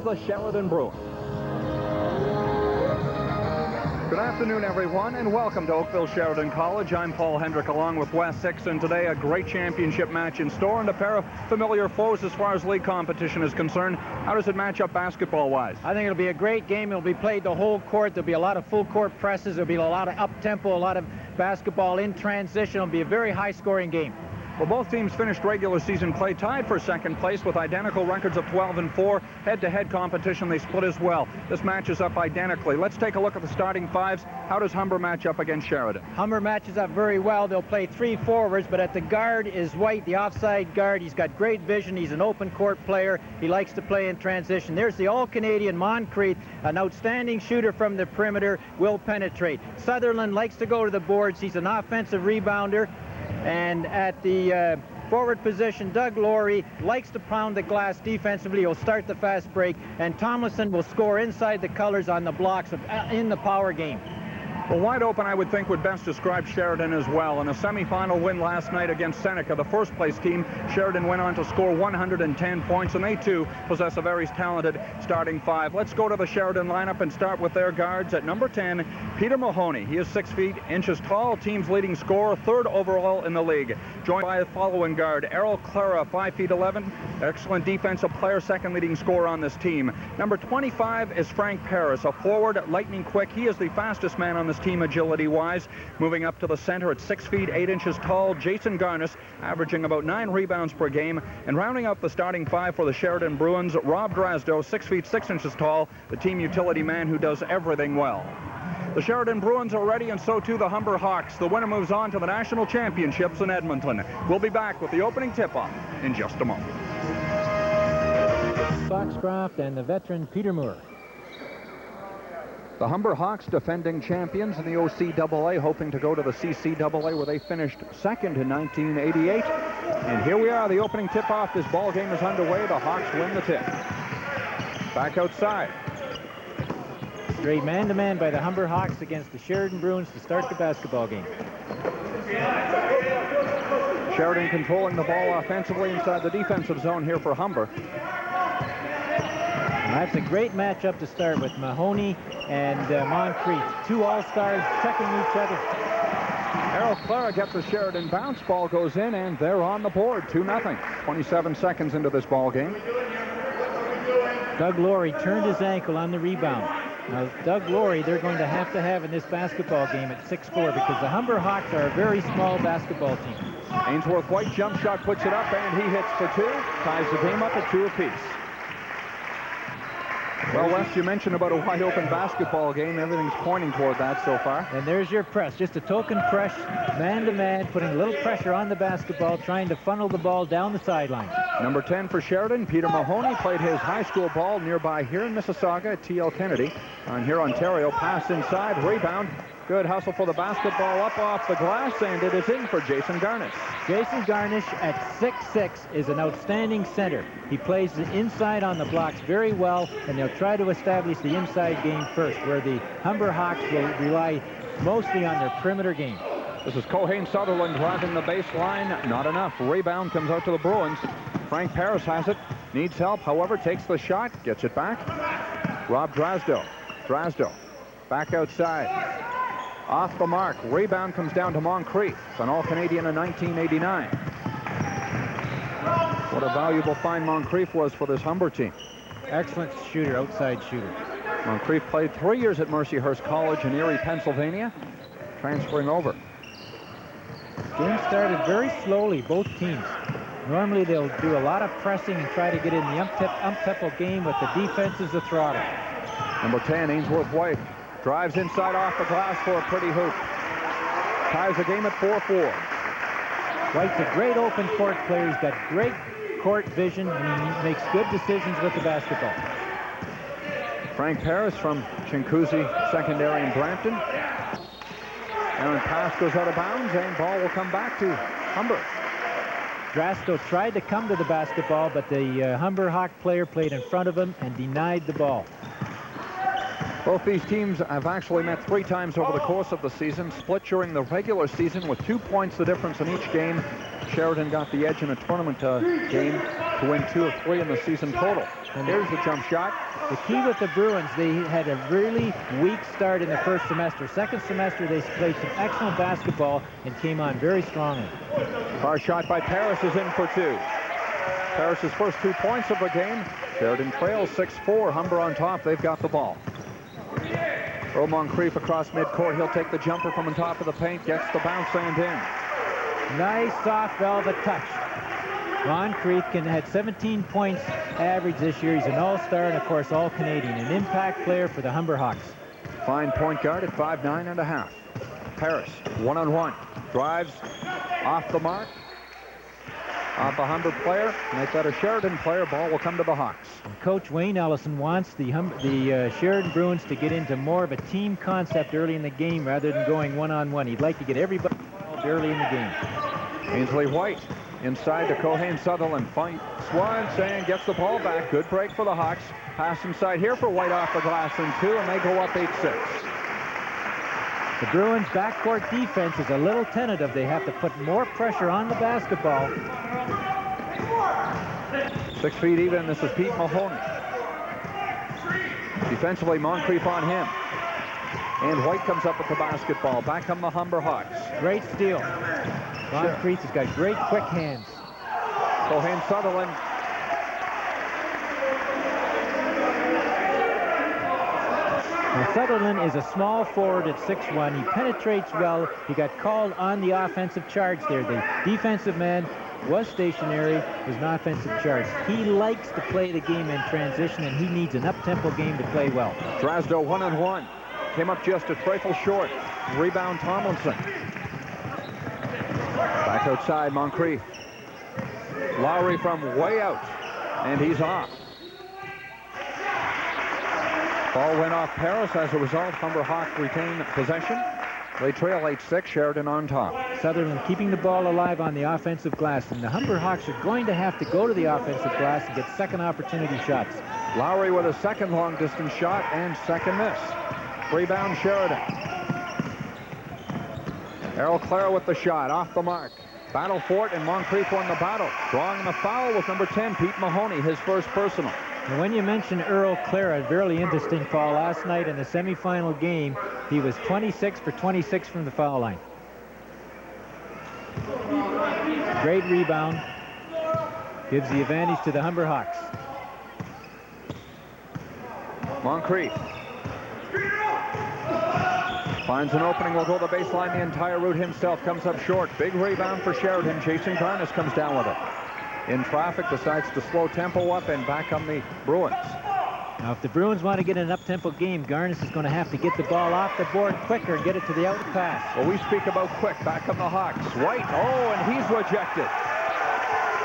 The Sheridan Bruins. Good afternoon, everyone, and welcome to Oakville Sheridan College. I'm Paul Hendrick along with Wes Six, and today a great championship match in store and a pair of familiar foes as far as league competition is concerned. How does it match up basketball-wise? I think it'll be a great game. It'll be played the whole court. There'll be a lot of full-court presses. There'll be a lot of up-tempo, a lot of basketball in transition. It'll be a very high-scoring game. Well, both teams finished regular season play tied for second place with identical records of 12-4. Head-to-head competition, they split as well. This matches up identically. Let's take a look at the starting fives. How does Humber match up against Sheridan? Humber matches up very well. They'll play three forwards, but at the guard is White, the offside guard. He's got great vision. He's an open court player. He likes to play in transition. There's the All-Canadian Moncrief, an outstanding shooter from the perimeter, will penetrate. Sutherland likes to go to the boards. He's an offensive rebounder. And at the forward position, Doug Laurie likes to pound the glass defensively. He'll start the fast break, and Tomlinson will score inside the colors on the blocks in the power game. Well, wide open, I would think, would best describe Sheridan as well. In a semifinal win last night against Seneca, the first-place team, Sheridan went on to score 110 points, and they, too, possess a very talented starting five. Let's go to the Sheridan lineup and start with their guards. At number 10, Peter Mahoney. He is 6 feet, inches tall, team's leading scorer, third overall in the league. Joined by the following guard, Errol Clara, 5 feet 11, excellent defensive player, second leading scorer on this team. Number 25 is Frank Paris, a forward, lightning quick. He is the fastest man on this team agility-wise. Moving up to the center at 6 feet 8 inches tall, Jason Garnis, averaging about 9 rebounds per game. And rounding out the starting five for the Sheridan Bruins, Rob Drasdo, 6 feet 6 inches tall, the team utility man who does everything well. The Sheridan Bruins are ready, and so too the Humber Hawks. The winner moves on to the national championships in Edmonton. We'll be back with the opening tip-off in just a moment. Foxcroft and the veteran Peter Moore. The Humber Hawks, defending champions in the OCAA, hoping to go to the CCAA, where they finished second in 1988. And here we are, the opening tip-off. This ball game is underway. The Hawks win the tip. Back outside. Great man-to-man by the Humber Hawks against the Sheridan Bruins to start the basketball game. Sheridan controlling the ball offensively inside the defensive zone here for Humber. That's a great matchup to start with. Mahoney and Moncrief, two all-stars checking each other. Errol Clara gets a Sheridan bounce. Ball goes in, and they're on the board, 2-0. 27 seconds into this ball game. Doug Laurie turned his ankle on the rebound. Now, Doug Laurie, they're going to have in this basketball game at 6'4", because the Humber Hawks are a very small basketball team. Ainsworth White jump shot puts it up, and he hits for 2. Ties the game up at 2 apiece. Well, Wes, you mentioned about a wide-open basketball game. Everything's pointing toward that so far. And there's your press. Just a token press, man-to-man, putting a little pressure on the basketball, trying to funnel the ball down the sideline. Number 10 for Sheridan, Peter Mahoney, played his high school ball nearby here in Mississauga at T.L. Kennedy. On here, Ontario, pass inside, rebound. Good hustle for the basketball up off the glass, and it is in for Jason Garnish. Jason Garnish at 6'6" is an outstanding center. He plays the inside on the blocks very well, and they'll try to establish the inside game first, where the Humber Hawks will rely mostly on their perimeter game. This is Cohane Sutherland driving the baseline. Not enough. Rebound comes out to the Bruins. Frank Paris has it. Needs help, however, takes the shot, gets it back. Rob Drasdo. Drasdo back outside. Off the mark. Rebound comes down to Moncrief, an All-Canadian in 1989. What a valuable find Moncrief was for this Humber team. Excellent shooter, outside shooter. Moncrief played 3 years at Mercyhurst College in Erie, Pennsylvania, transferring over. Game started very slowly, both teams. Normally they'll do a lot of pressing and try to get in the up-tempo game, but the defense is the throttle. Number 10, Ainsworth White. Drives inside off the glass for a pretty hoop. Ties the game at 4-4. White's a great open court player. He's got great court vision, and he makes good decisions with the basketball. Frank Paris from Chinguacousy Secondary in Brampton. And pass goes out of bounds, and ball will come back to Humber. Drasdo tried to come to the basketball, but the Humber Hawk player played in front of him and denied the ball. Both these teams have actually met 3 times over the course of the season, split during the regular season with 2 points the difference in each game. Sheridan got the edge in a tournament game to win 2 of 3 in the season total. And here's the jump shot. The key with the Bruins, they had a really weak start in the first semester. Second semester, they played some excellent basketball and came on very strongly. Far shot by Paris is in for 2. Paris' first 2 points of the game. Sheridan trails 6-4. Humber on top. They've got the ball. Earl Moncrief across midcourt. He'll take the jumper from on top of the paint. Gets the bounce and in. Nice soft velvet touch. Moncrief had 17 points average this year. He's an all-star and, of course, all-Canadian. An impact player for the Humber Hawks. Fine point guard at 5'9½". Paris, one-on-one. Drives off the mark. Off a Humber player. Make that a Sheridan player. Ball will come to the Hawks. Coach Wayne Ellison wants the Sheridan Bruins to get into more of a team concept early in the game rather than going one-on-one. He'd like to get everybody involved early in the game. Ainsley White inside to Cohane Sutherland. Fight Swanson gets the ball back. Good break for the Hawks. Pass inside here for White off the glass and 2, and they go up 8-6. The Bruins' backcourt defense is a little tentative. They have to put more pressure on the basketball. 6 feet even. This is Pete Mahoney. Defensively, Moncrief on him. And White comes up with the basketball. Back come the Humber Hawks. Great steal. Moncrief has got great quick hands. Cohane Sutherland. Now, Sutherland is a small forward at 6'1". He penetrates well. He got called on the offensive charge there. The defensive man was stationary, was an offensive charge. He likes to play the game in transition, and he needs an up-tempo game to play well. Drasdo one-on-one. Came up just a trifle short. Rebound Tomlinson. Back outside, Moncrief. Lowry from way out, and he's off. Ball went off Paris. As a result, Humber Hawks retain possession. They trail 8-6, Sheridan on top. Sutherland keeping the ball alive on the offensive glass, and the Humber Hawks are going to have to go to the offensive glass and get second opportunity shots. Lowry with a second long-distance shot and second miss. Rebound Sheridan. Errol Clara with the shot, off the mark. Battle for it, and Moncrief won the battle. Drawing the foul with number 10, Pete Mahoney, his first personal. And when you mention Earl Clara, a very interesting call last night in the semifinal game. He was 26 for 26 from the foul line. Great rebound. Gives the advantage to the Humber Hawks. Moncrief finds an opening, will go the baseline the entire route himself, comes up short. Big rebound for Sheridan. Jason Garnis comes down with it. In traffic, decides to slow tempo up, and back come the Bruins. Now, if the Bruins want to get an up-tempo game, Garnis is going to have to get the ball off the board quicker and get it to the out pass. Well, we speak about quick. Back come the Hawks. White, and he's rejected.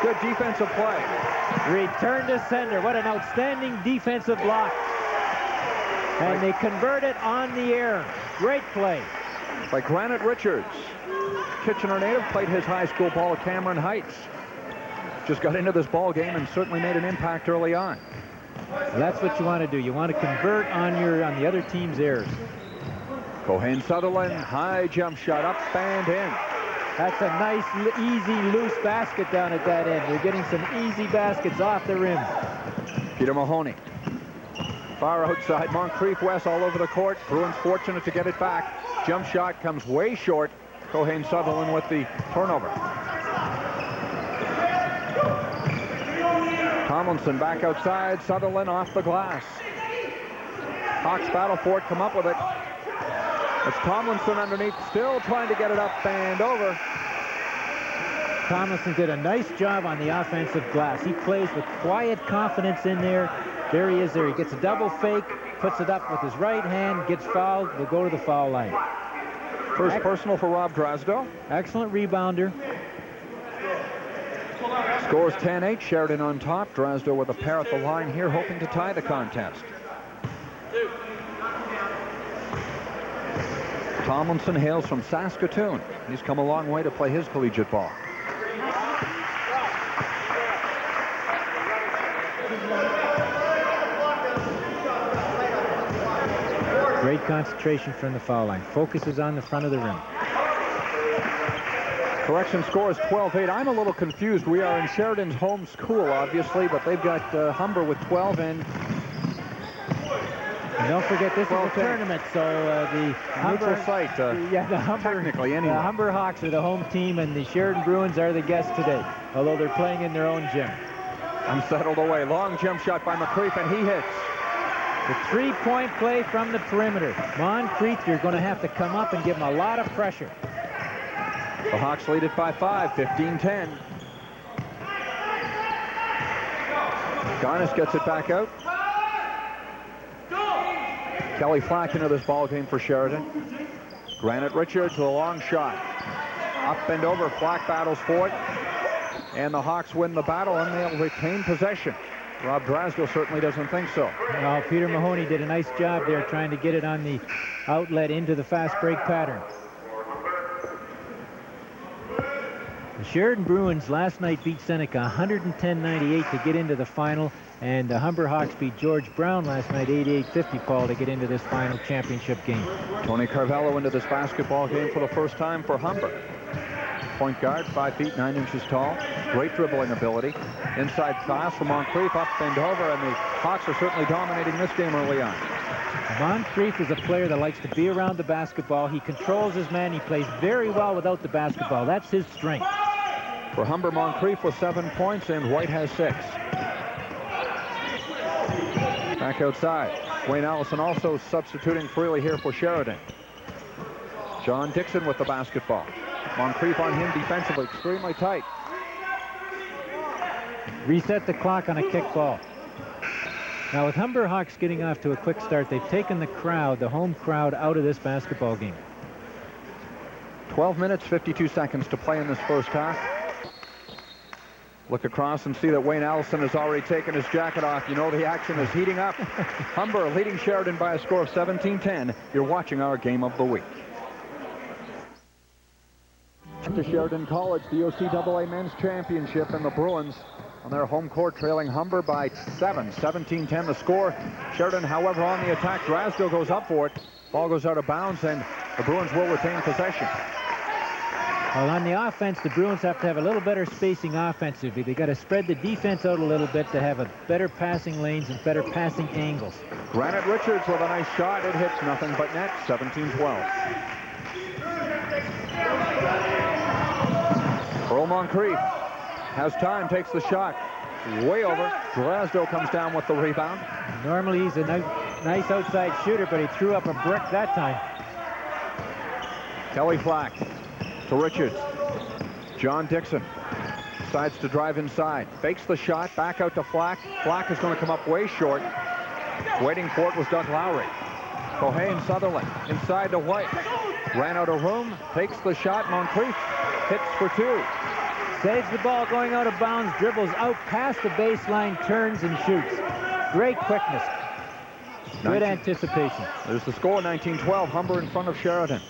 Good defensive play. Return to sender. What an outstanding defensive block. And they convert it on the air. Great play. By Granite Richards. Kitchener native, played his high school ball at Cameron Heights. Just got into this ball game and certainly made an impact early on. Well, that's what you want to do. You want to convert on the other team's errors. Cohane Sutherland, high jump shot, up and in. That's a nice, easy, loose basket down at that end. We're getting some easy baskets off the rim. Peter Mahoney. Far outside, Moncrief West all over the court. Bruins fortunate to get it back. Jump shot comes way short. Cohane Sutherland with the turnover. Tomlinson back outside. Sutherland off the glass. Hawks battle for it, come up with it. It's Tomlinson underneath, still trying to get it up and over. Tomlinson did a nice job on the offensive glass. He plays with quiet confidence in there. There he is there. He gets a double fake, puts it up with his right hand, gets fouled, will go to the foul line. First personal for Rob Drasdo. Excellent rebounder. Scores 10-8, Sheridan on top. Drasdo with a pair at the line here, hoping to tie the contest. Tomlinson hails from Saskatoon. He's come a long way to play his collegiate ball. concentration from the foul line. Focuses on the front of the rim. Correction score is 12-8. I'm a little confused. We are in Sheridan's home school, obviously, but they've got Humber with 12 and don't forget, this is a tournament, so the Humber site. The Humber, technically, anyway. The Humber Hawks are the home team, and the Sheridan Bruins are the guests today, although they're playing in their own gym. Unsettled away. Long jump shot by Moncrief, and he hits. The three-point play from the perimeter. Moncrief, you're going to have to come up and give him a lot of pressure. The Hawks lead it by 5, 15-10. Garnis gets it back out. Kelly Flack into this ball game for Sheridan. Granite Richards with a long shot. Up and over. Flack battles for it. And the Hawks win the battle, and they'll retain possession. Rob Drasdale certainly doesn't think so. Well, Peter Mahoney did a nice job there trying to get it on the outlet into the fast break pattern. The Sheridan Bruins last night beat Seneca 110-98 to get into the final, and the Humber Hawks beat George Brown last night 88-50, Paul, to get into this final championship game. Tony Carvello into this basketball game for the first time for Humber. Point guard, 5 feet 9 inches tall. Great dribbling ability. Inside pass from Moncrief, up and over, and the Hawks are certainly dominating this game early on. Moncrief is a player that likes to be around the basketball. He controls his man. He plays very well without the basketball. That's his strength. For Humber, Moncrief with 7 points, and White has 6. Back outside. Wayne Allison also substituting freely here for Sheridan. John Dixon with the basketball. Moncrief on him defensively, extremely tight. Reset the clock on a kick ball. Now with Humber Hawks getting off to a quick start, they've taken the crowd, the home crowd, out of this basketball game. 12 minutes, 52 seconds to play in this first half. Look across and see that Wayne Allison has already taken his jacket off. You know the action is heating up. Humber leading Sheridan by a score of 17-10. You're watching our game of the week. To Sheridan College, the OCAA Men's Championship, and the Bruins on their home court trailing Humber by 7, 17-10 the score. Sheridan, however, on the attack. Drasdale goes up for it. Ball goes out of bounds, and the Bruins will retain possession. Well, on the offense, the Bruins have to have a little better spacing offensively. They got to spread the defense out a little bit to have a better passing lanes and better passing angles. Granite Richards with a nice shot. It hits nothing but net. 17-12. Earl Moncrief has time, takes the shot. Way over. Drasdale comes down with the rebound. Normally he's a nice outside shooter, but he threw up a brick that time. Kelly Flack to Richards. John Dixon decides to drive inside. Fakes the shot. Back out to Flack. Flack is going to come up way short. Waiting for it was Doug Lowry. Cohane Sutherland inside to White. Ran out of room. Takes the shot. Moncrief hits for 2. Saves the ball going out of bounds. Dribbles out past the baseline. Turns and shoots. Great quickness. Good anticipation. There's the score, 19-12. Humber in front of Sheridan.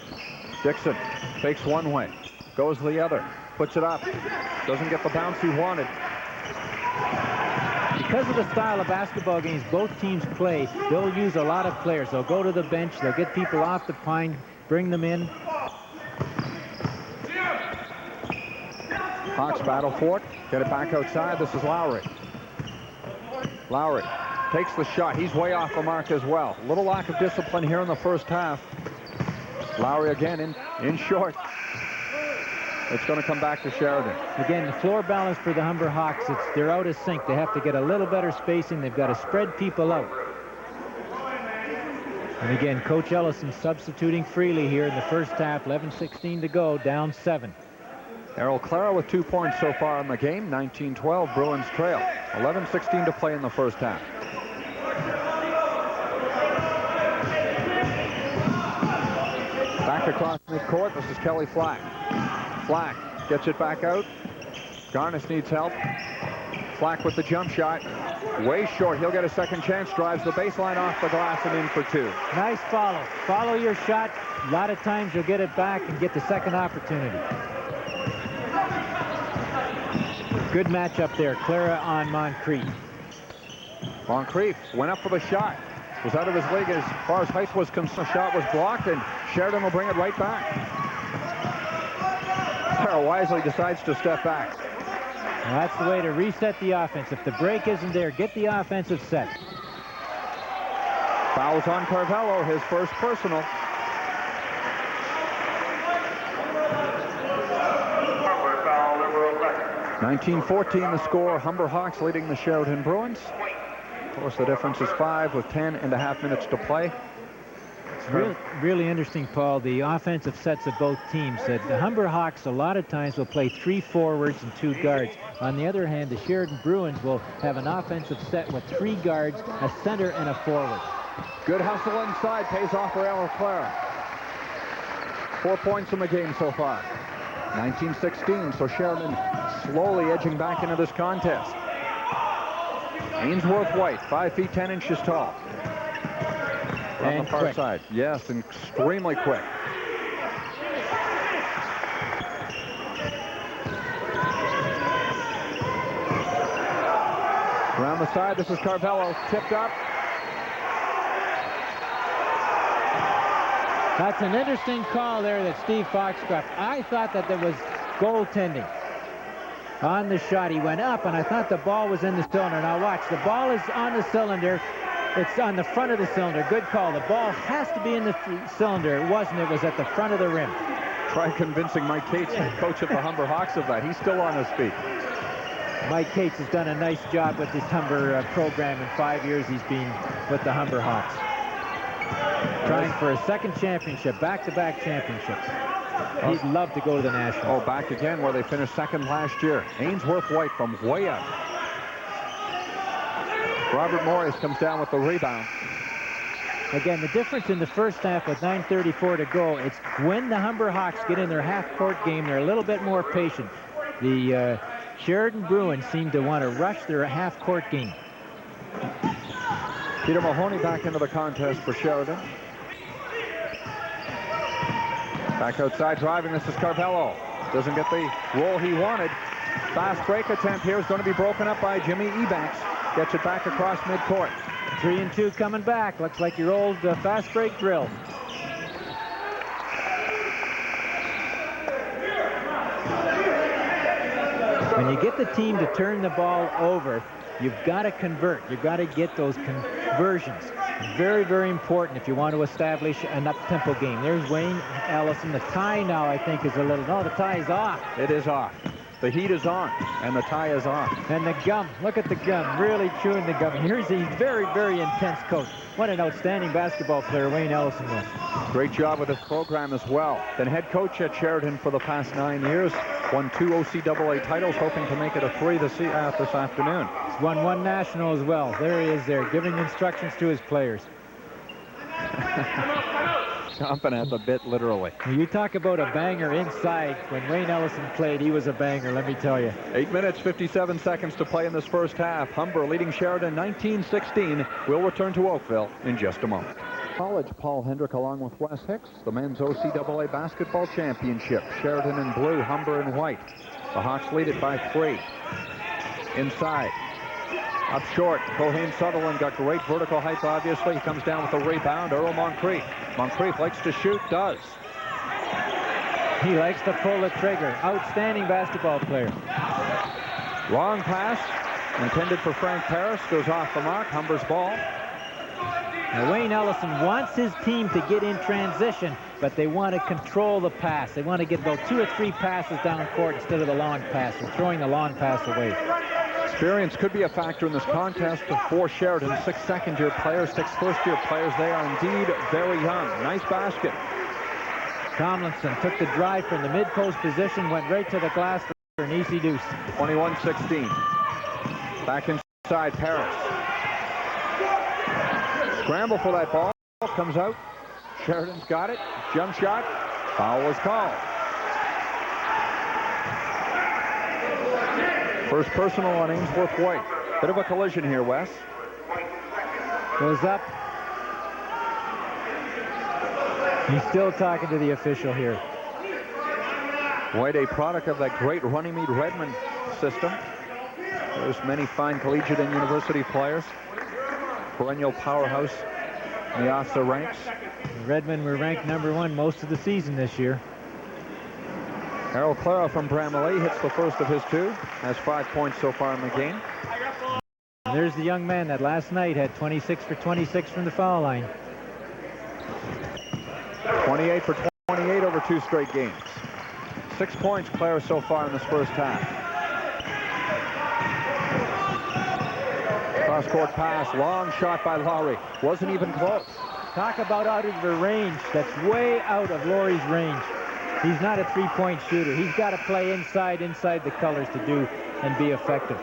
Dixon fakes one way, goes the other, puts it up, doesn't get the bounce he wanted. Because of the style of basketball games both teams play, they'll use a lot of players. They'll go to the bench, they'll get people off the pine, bring them in. Hawks battle for it, get it back outside. This is Lowry. Lowry takes the shot. He's way off the mark as well. A little lack of discipline here in the first half. Lowry again in short. It's going to come back to Sheridan. Again, the floor balance for the Humber Hawks, they're out of sync. They have to get a little better spacing. They've got to spread people out. And again, Coach Ellison substituting freely here in the first half. 11:16 to go, down 7. Errol Clara with 2 points so far in the game. 19-12, Bruins trail. 11:16 to play in the first half. Back across midcourt, this is Kelly Flack. Flack gets it back out. Garnis needs help. Flack with the jump shot. Way short. He'll get a second chance. Drives the baseline off the glass and in for 2. Nice follow. Follow your shot. A lot of times you'll get it back and get the second opportunity. Good matchup there. Clara on Moncrief. Moncrief went up for the shot. was out of his league as far as height was concerned. Shot was blocked, and Sheridan will bring it right back. Farrell wisely decides to step back. Well, that's the way to reset the offense. If the break isn't there, get the offensive set. Fouls on Carvello, his first personal. Humber foul number 11. 19-14 the score. Humber Hawks leading the Sheridan Bruins. Of course, the difference is 5 with 10.5 minutes to play. It's really interesting, Paul, the offensive sets of both teams. The Humber Hawks a lot of times will play 3 forwards and 2 guards. On the other hand, the Sheridan Bruins will have an offensive set with 3 guards, a center, and a forward. Good hustle inside, pays off for Al Clara. 4 points in the game so far. 19-16, so Sheridan slowly edging back into this contest. Ainsworth White, 5 feet 10 inches tall. On the far side. Yes, and extremely quick. Around the side, this is Carvello, tipped up. That's an interesting call there that Steve Foxcroft. I thought that there was goaltending on the shot. He went up, and I thought the ball was in the cylinder. Now watch, the ball is on the cylinder. It's on the front of the cylinder. Good call. The ball has to be in the cylinder. It wasn't. It was at the front of the rim. Try convincing Mike Cates, coach of the Humber Hawks, of that. He's still on his feet. Mike Cates has done a nice job with this Humber program. In 5 years he's been with the Humber Hawks. Trying for a second championship, back-to-back championships. He'd love to go to the Nationals. Oh, back again where they finished second last year. Ainsworth White from way out. Robert Morris comes down with the rebound. Again, the difference in the first half with 9:34 to go, it's when the Humber Hawks get in their half-court game, they're a little bit more patient. The Sheridan Bruins seem to want to rush their half-court game. Peter Mahoney back into the contest for Sheridan. Back outside driving, this is Carvello. Doesn't get the roll he wanted. Fast break attempt here is going to be broken up by Jimmy Ebanks. Gets it back across midcourt. 3 and 2 coming back. Looks like your old fast break drill. When you get the team to turn the ball over, you've got to convert. You've got to get those conversions. Very, very important if you want to establish an up-tempo game. There's Wayne Ellison. The tie now, I think, is a little... No, the tie is off. It is off. The heat is on, and the tie is off. And the gum. Look at the gum. Really chewing the gum. Here's a very, very intense coach. What an outstanding basketball player Wayne Ellison was. Great job with his program as well. Been head coach at Sheridan for the past 9 years. Won 2 OCAA titles, hoping to make it a 3 this afternoon. He's won 1 national as well. There he is there, giving instructions to his players. Chomping at the bit, literally. You talk about a banger inside. When Wayne Ellison played, he was a banger, let me tell you. 8 minutes, 57 seconds to play in this first half. Humber leading Sheridan 19-16. We'll return to Oakville in just a moment. College, Paul Hendrick along with Wes Hicks, the men's OCAA basketball championship. Sheridan in blue, Humber in white. The Hawks lead it by 3. Inside. Up short, Cohane Sutherland got great vertical height, obviously. He comes down with a rebound. Earl Moncrief. Moncrief likes to shoot, does. He likes to pull the trigger. Outstanding basketball player. Long pass, intended for Frank Paris, goes off the mark. Humber's ball. Now, Wayne Ellison wants his team to get in transition, but they want to control the pass. They want to get about 2 or 3 passes down court instead of the long pass. They're throwing the long pass away. Experience could be a factor in this contest for Sheridan. 6 second-year players, 6 first-year players. They are indeed very young. Nice basket. Tomlinson took the drive from the mid-post position, went right to the glass for an easy deuce. 21-16. Back inside, Paris. Scramble for that ball. Comes out. Sheridan's got it. Jump shot. Foul was called. First personal on Ainsworth White. Bit of a collision here, Wes. Goes up. He's still talking to the official here. White, a product of that great Runnymede Redmond system. There's many fine collegiate and university players. Perennial powerhouse in the OCAA ranks. The Redmen were ranked #1 most of the season this year. Errol Clara from Bramalea hits the first of his 2. Has 5 points so far in the game. And there's the young man that last night had 26 for 26 from the foul line. 28 for 28 over 2 straight games. 6 points, Clara, so far in this first half. Cross-court pass, long shot by Lowry. Wasn't even close. Talk about out of the range. That's way out of Laurie's range. He's not a three-point shooter. He's got to play inside the colors to do and be effective.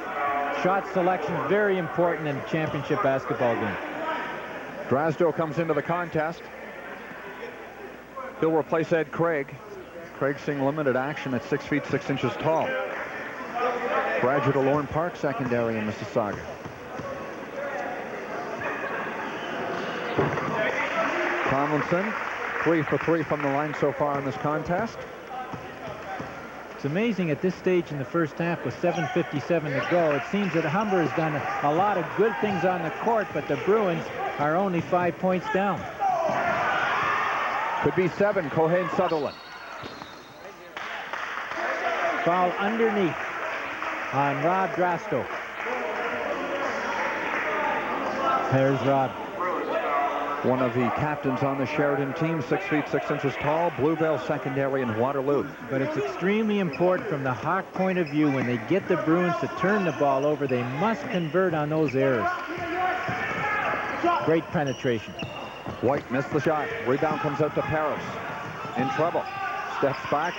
Shot selection, very important in a championship basketball game. Drasdo comes into the contest. He'll replace Ed Craig. Craig seeing limited action at 6 feet 6 inches tall. Graduate of Lorne Park Secondary in Mississauga. Tomlinson, 3 for 3 from the line so far in this contest. It's amazing at this stage in the first half with 7:57 to go. It seems that Humber has done a lot of good things on the court, but the Bruins are only 5 points down. Could be 7, Cohen Sutherland. Foul underneath on Rob Drasdo. There's Rob. One of the captains on the Sheridan team, 6 feet 6 inches tall, Bluebell Secondary in Waterloo. But it's extremely important from the Hawk point of view when they get the Bruins to turn the ball over, they must convert on those errors. Great penetration. White missed the shot. Rebound comes out to Paris. In trouble. Steps back.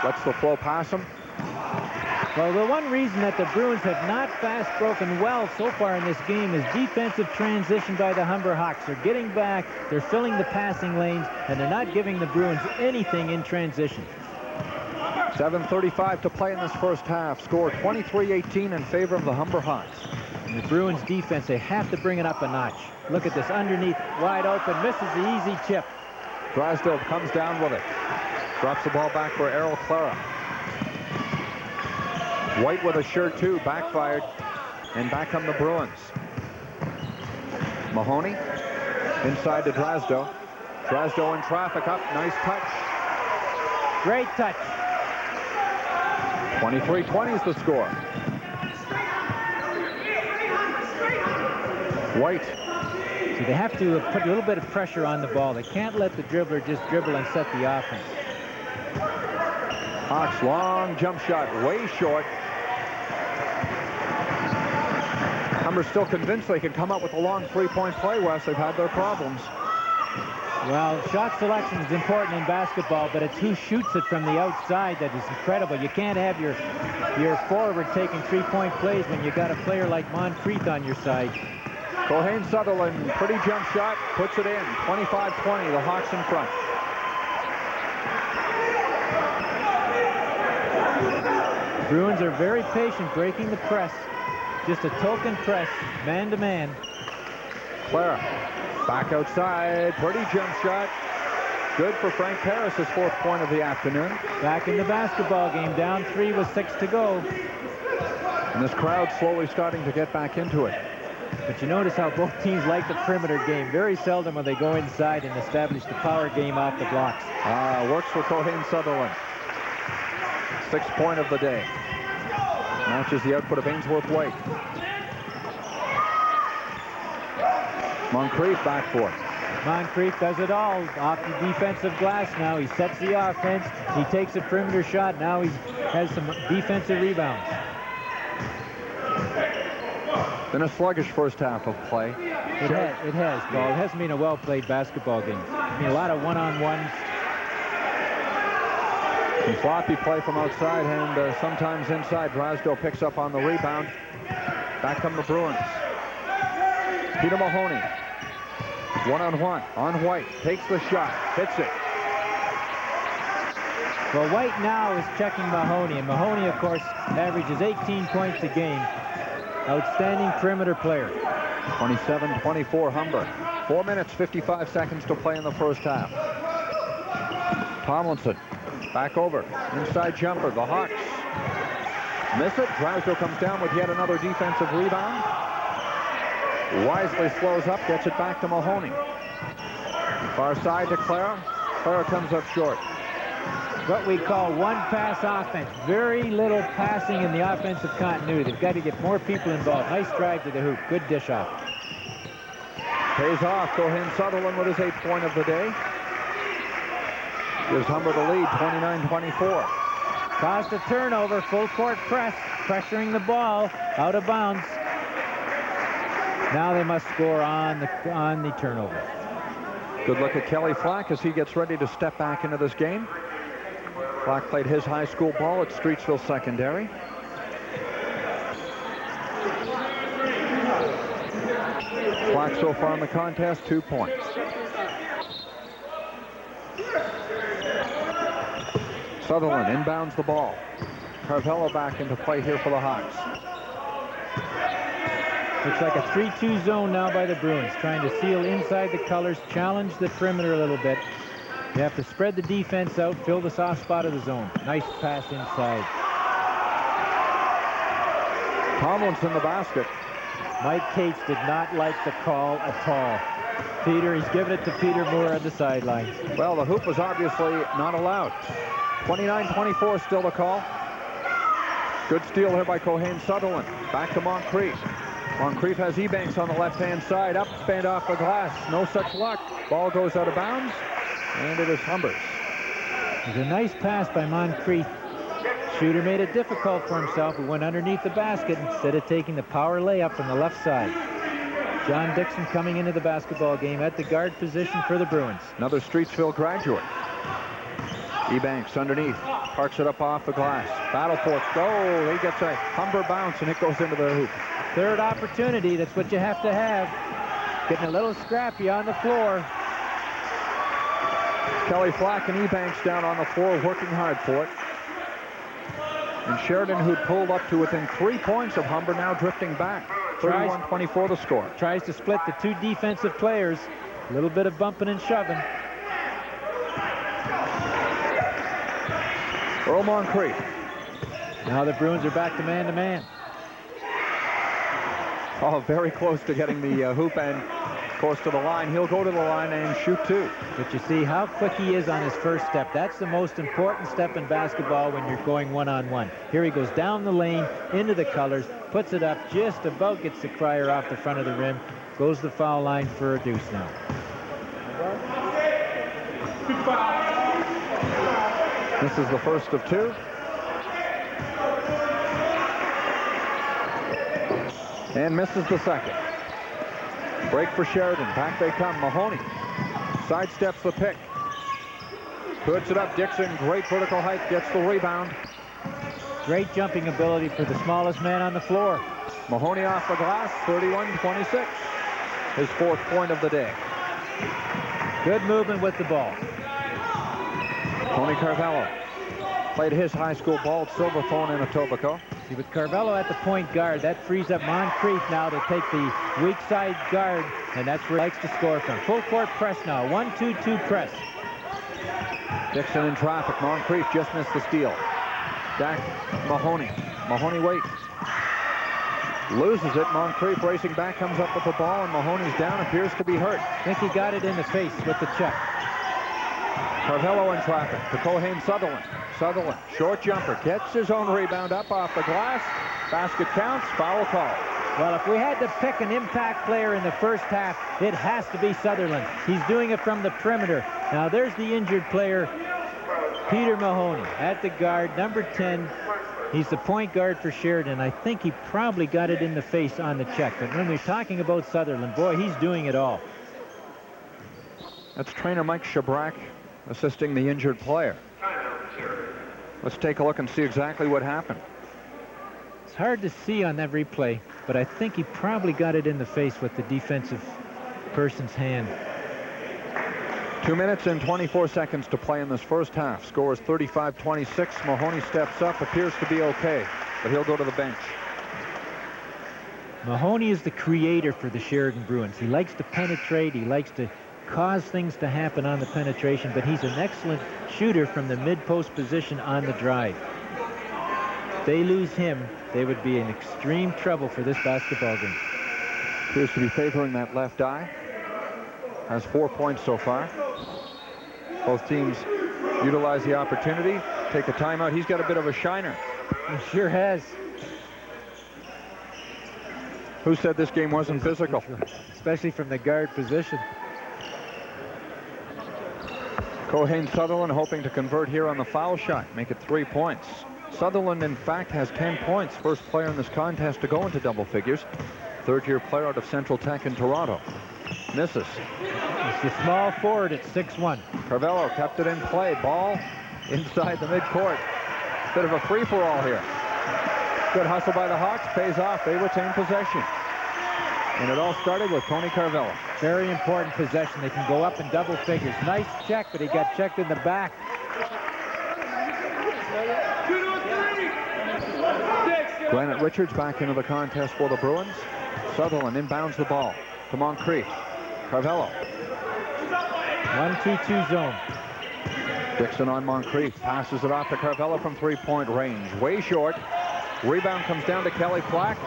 Lets the flow pass him. Well, the one reason that the Bruins have not fast broken well so far in this game is defensive transition by the Humber Hawks. They're getting back, they're filling the passing lanes, and they're not giving the Bruins anything in transition. 7:35 to play in this first half. Score 23-18 in favor of the Humber Hawks. And the Bruins defense, they have to bring it up a notch. Look at this underneath, wide open, misses the easy chip. Drasdo comes down with it. Drops the ball back for Errol Clara. White with a shirt too, backfired, and back come the Bruins. Mahoney inside to Drasdo. Drasdo in traffic up, nice touch. Great touch. 23-20 is the score. White. So they have to put a little bit of pressure on the ball. They can't let the dribbler just dribble and set the offense. Hawks long jump shot, way short. Humber's still convinced they can come up with a long three-point play, Wes. They've had their problems. Well, shot selection is important in basketball, but it's who shoots it from the outside that is incredible. You can't have your forward taking three-point plays when you got a player like Moncrief on your side. Cohen Sutherland, pretty jump shot, puts it in. 25-20, the Hawks in front. Bruins are very patient breaking the press. Just a token press, man-to-man. Clara, back outside, pretty jump shot. Good for Frank Paris, his 4th point of the afternoon. Back in the basketball game, down 3 with 6 to go. And this crowd slowly starting to get back into it. But you notice how both teams like the perimeter game. Very seldom will they go inside and establish the power game off the blocks. Works for Cohen Sutherland. 6th point of the day. Matches the output of Ainsworth White. Moncrief back for it. Moncrief does it all off the defensive glass now. He sets the offense. He takes a perimeter shot. Now he has some defensive rebounds. Been a sluggish first half of play. It has, Paul. It hasn't been a well-played basketball game. I mean, a lot of one-on-ones. Some sloppy play from outside, and sometimes inside. Drasdo picks up on the rebound. Back come the Bruins. Peter Mahoney. One-on-one on White. Takes the shot. Hits it. Well, White now is checking Mahoney, and Mahoney, of course, averages 18 points a game. Outstanding perimeter player. 27-24 Humber. 4 minutes, 55 seconds to play in the first half. Tomlinson. Back over. Inside jumper. The Hawks miss it. Drasdo comes down with yet another defensive rebound. Wisely slows up, gets it back to Mahoney. Far side to Clara. Clara comes up short. What we call one-pass offense. Very little passing in the offensive continuity. They've got to get more people involved. Nice drive to the hoop. Good dish off. Pays off. Cohen Sutherland with his 8th point of the day. Gives Humber the lead, 29-24. Caused a turnover. Full court press. Pressuring the ball out of bounds. Now they must score on the turnover. Good look at Kelly Flack as he gets ready to step back into this game. Flack played his high school ball at Streetsville Secondary. Flack so far in the contest, 2 points. Sutherland inbounds the ball. Carvello back into play here for the Hawks. Looks like a 3-2 zone now by the Bruins, trying to seal inside the colors, challenge the perimeter a little bit. You have to spread the defense out, fill the soft spot of the zone. Nice pass inside. Tomlinson the basket. Mike Cates did not like the call at all. Peter, he's giving it to Peter Moore on the sidelines. Well, the hoop was obviously not allowed. 29-24 still the call. Good steal here by Cohen Sutherland. Back to Moncrief. Moncrief has Ebanks on the left-hand side. Up, spanned off the glass. No such luck. Ball goes out of bounds, and it is Humber's. It was a nice pass by Moncrief. Shooter made it difficult for himself. He went underneath the basket instead of taking the power layup from the left side. John Dixon coming into the basketball game at the guard position for the Bruins. Another Streetsville graduate. Ebanks underneath. Parks it up off the glass. Battle for it. Go. He gets a Humber bounce, and it goes into the hoop. Third opportunity. That's what you have to have. Getting a little scrappy on the floor. Kelly Flack and Ebanks down on the floor working hard for it. And Sheridan, who'd pulled up to within 3 points of Humber, now drifting back. 31-24 the score. Tries to split the two defensive players. A little bit of bumping and shoving. Earl Moncrief. Now the Bruins are back to man-to-man. Oh, very close to getting the hoop and, of course, to the line. He'll go to the line and shoot 2. But you see how quick he is on his first step. That's the most important step in basketball when you're going one-on-one. Here he goes down the lane, into the colors, puts it up just about, gets the crier off the front of the rim, goes to the foul line for a deuce now. This is the first of 2. And misses the second. Break for Sheridan. Back they come. Mahoney sidesteps the pick. Puts it up. Dixon, great vertical height, gets the rebound. Great jumping ability for the smallest man on the floor. Mahoney off the glass, 31-26. His 4th point of the day. Good movement with the ball. Tony Carvello played his high school ball at Silverthorne in Etobicoke. See, with Carvello at the point guard, that frees up Moncrief now to take the weak side guard, and that's where he likes to score from. Full court press now, 1-2-2 press. Dixon in traffic. Moncrief just missed the steal. Back Mahoney. Mahoney waits. Loses it. Moncrief racing back, comes up with the ball, and Mahoney's down, appears to be hurt. I think he got it in the face with the check. Carvello in traffic to Cohen Sutherland. Sutherland, short jumper, gets his own rebound up off the glass. Basket counts, foul call. Well, if we had to pick an impact player in the first half, it has to be Sutherland. He's doing it from the perimeter. Now there's the injured player, Peter Mahoney, at the guard, number 10. He's the point guard for Sheridan. I think he probably got it in the face on the check. But when we're talking about Sutherland, boy, he's doing it all. That's trainer Mike Shabrack assisting the injured player. Let's take a look and see exactly what happened. It's hard to see on that replay, but I think he probably got it in the face with the defensive person's hand. 2 minutes and 24 seconds to play in this first half. Score is 35-26. Mahoney steps up, appears to be okay, but he'll go to the bench. Mahoney is the creator for the Sheridan Bruins. He likes to penetrate. He likes to cause things to happen on the penetration, but he's an excellent shooter from the mid-post position on the drive. If they lose him, they would be in extreme trouble for this basketball game. Appears to be favoring that left eye. Has 4 points so far. Both teams utilize the opportunity, take a timeout. He's got a bit of a shiner. He sure has. Who said this game wasn't physical? Especially from the guard position. Cohane Sutherland hoping to convert here on the foul shot, make it 3 points. Sutherland, in fact, has 10 points. First player in this contest to go into double figures. Third-year player out of Central Tech in Toronto. Misses. It's the small forward at 6'1". Carvello kept it in play. Ball inside the midcourt. Bit of a free-for-all here. Good hustle by the Hawks. Pays off. They retain possession. And it all started with Tony Carvello. Very important possession. They can go up in double figures. Nice check, but he got checked in the back. Granite Richards back into the contest for the Bruins. Sutherland inbounds the ball to Moncrief. Carvello. 1-2-2 zone. Dixon on Moncrief. Passes it off to Carvello from three-point range. Way short. Rebound comes down to Kelly Flack.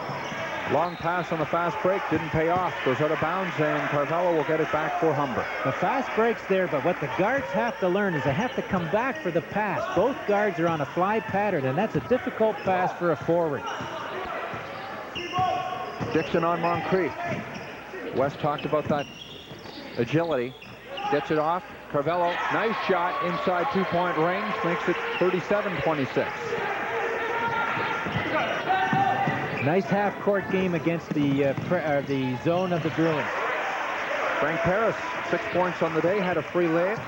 Long pass on the fast break. Didn't pay off. Goes out of bounds, and Carvello will get it back for Humber. The fast break's there, but what the guards have to learn is they have to come back for the pass. Both guards are on a fly pattern, and that's a difficult pass for a forward. Dixon on Moncrief. West talked about that agility. Gets it off. Carvello, nice shot inside two-point range. Makes it 37-26. Nice half-court game against the zone of the Bruins. Frank Paris, 6 points on the day, had a free layup.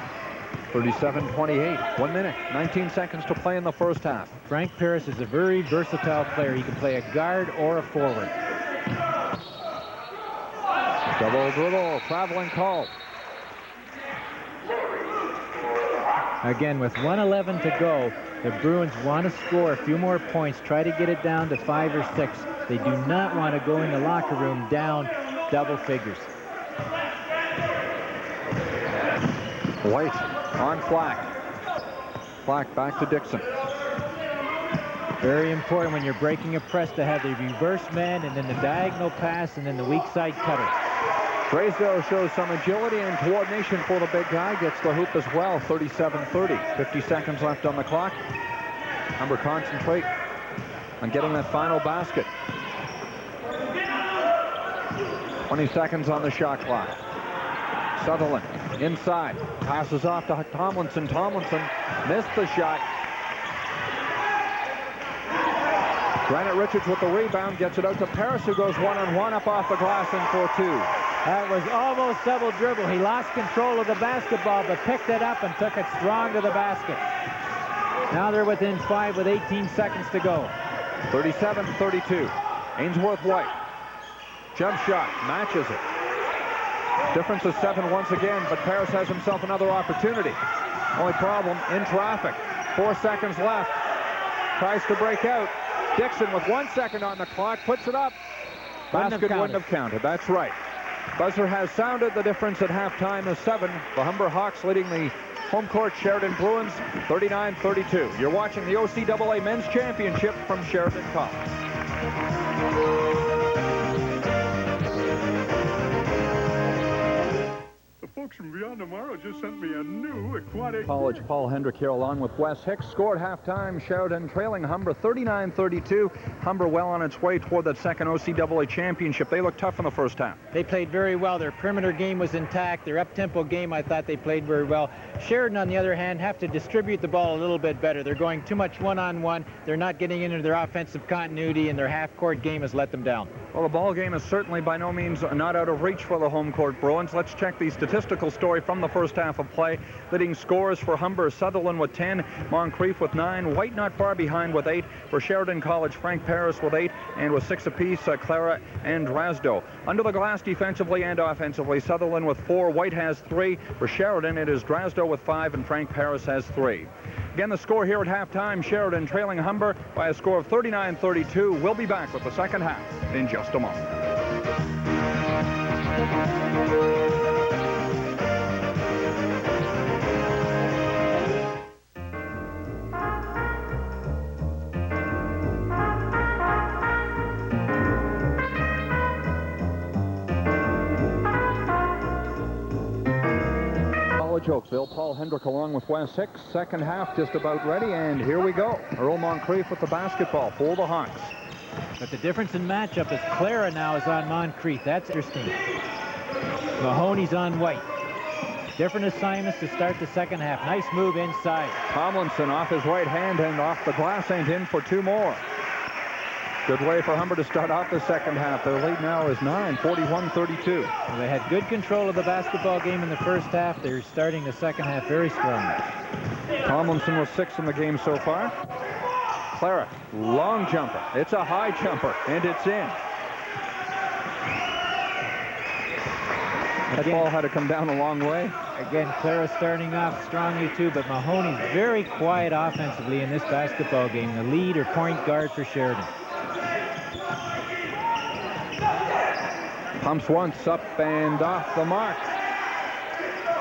37-28. 1 minute, 19 seconds to play in the first half. Frank Paris is a very versatile player. He can play a guard or a forward. Double dribble, traveling call. Again, with 1:11 to go, the Bruins want to score a few more points, try to get it down to 5 or 6. They do not want to go in the locker room down double figures. White on Flack. Flack back to Dixon. Very important when you're breaking a press to have the reverse man and then the diagonal pass and then the weak side cutter. Drysdale shows some agility and coordination for the big guy. Gets the hoop as well, 37-30. 50 seconds left on the clock. Humber concentrate on getting that final basket. 20 seconds on the shot clock. Sutherland inside. Passes off to Tomlinson. Tomlinson missed the shot. Granite Richards with the rebound. Gets it out to Paris, who goes one-on-one up off the glass and for two. That was almost double dribble. He lost control of the basketball, but picked it up and took it strong to the basket. Now they're within 5 with 18 seconds to go. 37-32. Ainsworth White. Jump shot. Matches it. Difference is 7 once again, but Paris has himself another opportunity. Only problem, in traffic. 4 seconds left. Tries to break out. Dixon with 1 second on the clock. Puts it up. Basket wouldn't have counted. That's right. Buzzer has sounded. The difference at halftime is 7. The Humber Hawks leading the home court Sheridan Bruins 39-32. You're watching the OCAA Men's Championship from Sheridan College. Folks from Beyond Tomorrow just sent me a new aquatic... College Paul Hendrick here along with Wes Hicks. Scored halftime. Sheridan trailing Humber 39-32. Humber well on its way toward that second OCAA championship. They looked tough in the first half. They played very well. Their perimeter game was intact. Their up-tempo game, I thought they played very well. Sheridan, on the other hand, have to distribute the ball a little bit better. They're going too much one-on-one. They're not getting into their offensive continuity, and their half-court game has let them down. Well, the ball game is certainly by no means not out of reach for the home court Bruins. Let's check the statistical story from the first half of play. Leading scorers for Humber, Sutherland with 10, Moncrief with 9, White not far behind with 8. For Sheridan College, Frank Paris with 8, and with 6 apiece, Clara and Drasdo. Under the glass defensively and offensively, Sutherland with 4, White has 3. For Sheridan, it is Drasdo with 5, and Frank Paris has 3. Again, the score here at halftime, Sheridan trailing Humber by a score of 39-32. We'll be back with the second half in just a moment. joke. Bill Paul Hendrick along with Wes Hicks. Second half just about ready, and here we go. Earl Moncrief with the basketball for the Hawks. But the difference in matchup is Clara now is on Moncrief. That's interesting. Mahoney's on White. Different assignments to start the second half. Nice move inside. Tomlinson off his right hand and off the glass and in for 2 more. Good way for Humber to start off the second half. Their lead now is 9, 41-32. Well, they had good control of the basketball game in the first half. They're starting the second half very strongly. Tomlinson was 6 in the game so far. Clara, long jumper. It's a high jumper, and it's in. That ball had to come down a long way. Again, Clara starting off strongly too, but Mahoney's very quiet offensively in this basketball game. The lead or point guard for Sheridan. Pumps once, up and off the mark.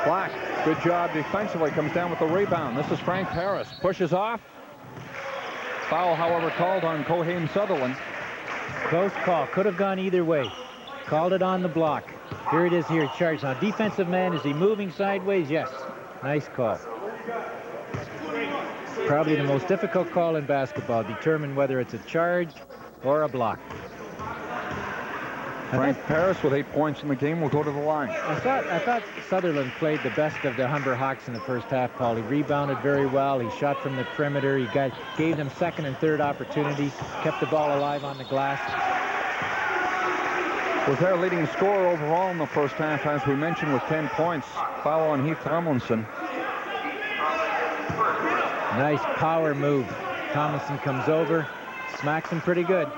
Black, good job defensively, comes down with the rebound. This is Frank Harris, pushes off. Foul, however, called on Cohane Sutherland. Close call, could have gone either way. Called it on the block. Here it is here, charged. Now, defensive man, is he moving sideways? Yes. Nice call. Probably the most difficult call in basketball, determine whether it's a charge or a block. Frank Paris with 8 points in the game will go to the line. I thought Sutherland played the best of the Humber Hawks in the first half, Paul. He rebounded very well. He shot from the perimeter. He gave them second and third opportunities, kept the ball alive on the glass. Was their leading scorer overall in the first half, as we mentioned, with 10 points. Foul on Heath Tomlinson. Nice power move. Tomlinson comes over, smacks him pretty good.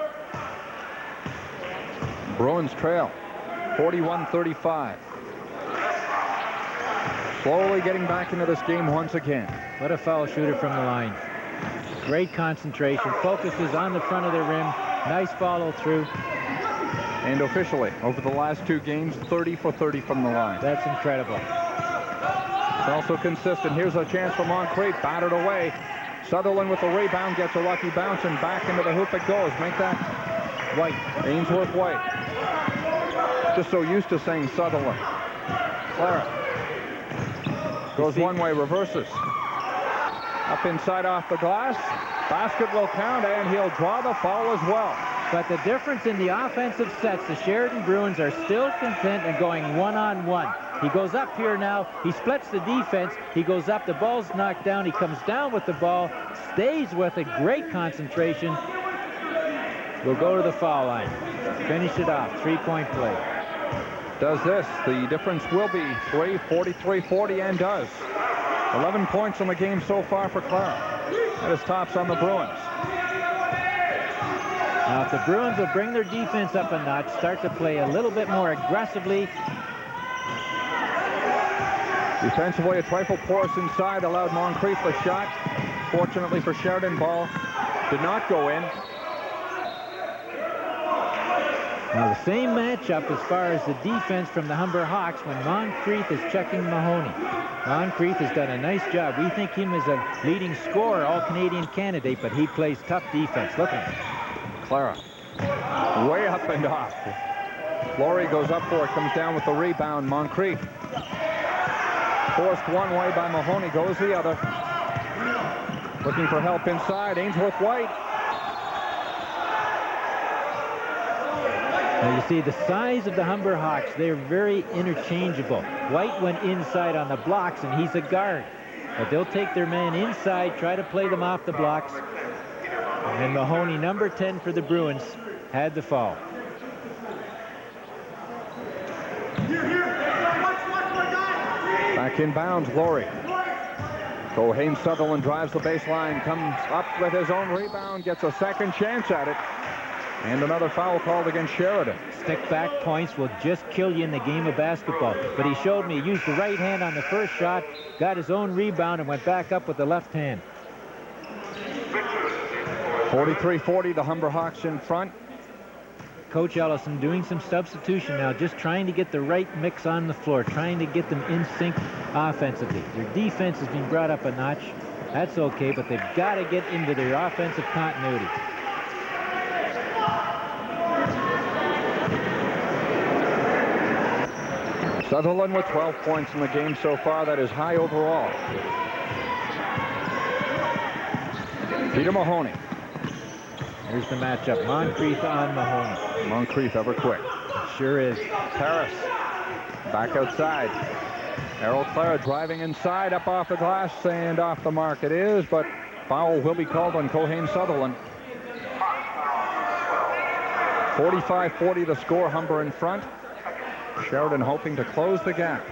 Bruins trail, 41-35. Slowly getting back into this game once again. What a foul shooter from the line. Great concentration, focuses on the front of the rim. Nice follow through. And officially, over the last 2 games, 30 for 30 from the line. That's incredible. It's also consistent. Here's a chance for Moncrief, battered away. Sutherland with the rebound, gets a lucky bounce, and back into the hoop it goes. Make that White. Ainsworth White. Just so used to saying Sutherland. Clara. Goes one way, reverses. Up inside off the glass. Basket will count, and he'll draw the foul as well. But the difference in the offensive sets, the Sheridan Bruins are still content in going one-on-one. He goes up here now. He splits the defense. He goes up. The ball's knocked down. He comes down with the ball, stays with it. Great concentration. We'll go to the foul line. Finish it off. 3-point play. Does this. The difference will be 3, 43-40, and does. 11 points in the game so far for Clara. That is tops on the Bruins. Now, if the Bruins will bring their defense up a notch, start to play a little bit more aggressively. Defensively, a trifle porous inside, allowed Moncrief a shot. Fortunately for Sheridan, ball did not go in. Now, the same matchup as far as the defense from the Humber Hawks when Moncrief is checking Mahoney. Moncrief has done a nice job. We think him as a leading scorer, all-Canadian candidate, but he plays tough defense. Look at him. Clara, way up and off. Laurie goes up for it, comes down with the rebound. Moncrief, forced one way by Mahoney, goes the other. Looking for help inside, Ainsworth White. Now you see the size of the Humber Hawks, they're very interchangeable. White went inside on the blocks, and he's a guard. But they'll take their man inside, try to play them off the blocks. And Mahoney, number 10 for the Bruins, had the foul. Back in bounds, Laurie. Cohane Sutherland drives the baseline, comes up with his own rebound, gets a second chance at it. And another foul called against Sheridan. Stick-back points will just kill you in the game of basketball. But he showed me he used the right hand on the first shot, got his own rebound, and went back up with the left hand. 43-40, the Humber Hawks in front. Coach Ellison doing some substitution now, just trying to get the right mix on the floor, trying to get them in sync offensively. Their defense has been brought up a notch. That's okay, but they've got to get into their offensive continuity. Sutherland with 12 points in the game so far. That is high overall. Peter Mahoney. Here's the matchup. Moncrief on Mahoney. Moncrief ever quick. Sure is. Paris back outside. Errol Clara driving inside, up off the glass and off the mark it is, but foul will be called on Cohane Sutherland. 45-40 the score. Humber in front. Sheridan hoping to close the gap.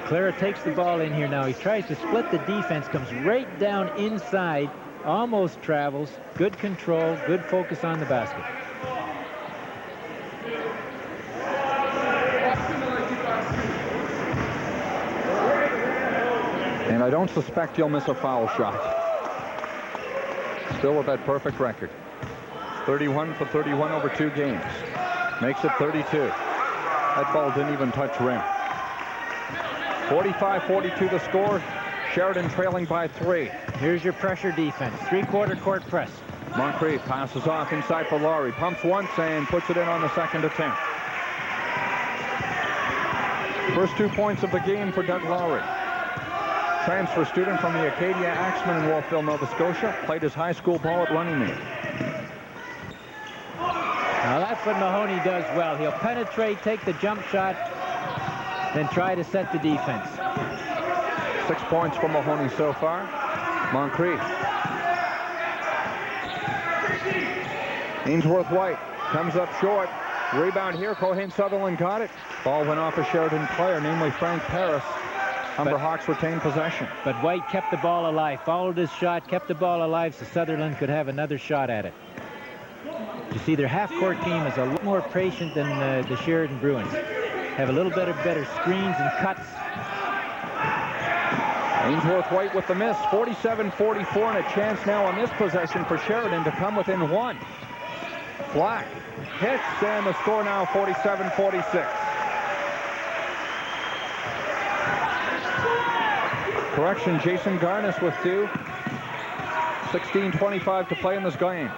Clara takes the ball in here now. He tries to split the defense, comes right down inside, almost travels. Good control, good focus on the basket. And I don't suspect he'll miss a foul shot. Still with that perfect record. 31 for 31 over 2 games. Makes it 32. That ball didn't even touch rim. 45-42 the score. Sheridan trailing by 3. Here's your pressure defense. 3/4 court press. Moncrief passes off inside for Lowry. Pumps once and puts it in on the second attempt. First 2 points of the game for Doug Lowry. Transfer student from the Acadia Axemen in Wolfville, Nova Scotia. Played his high school ball at Runnymede. Now that's what Mahoney does well. He'll penetrate, take the jump shot, then try to set the defense. 6 points for Mahoney so far. Moncrief. Ainsworth White comes up short. Rebound here. Cohane Sutherland got it. Ball went off a Sheridan player, namely Frank Paris. Humber Hawks retain possession. But White kept the ball alive, followed his shot, kept the ball alive so Sutherland could have another shot at it. You see, their half-court team is a lot more patient than the Sheridan Bruins. Have a little bit of better screens and cuts. Ainsworth White with the miss. 47-44 and a chance now on this possession for Sheridan to come within 1. Black hits and the score now 47-46. Correction, Jason Garnis with 2. 16:25 to play in this game.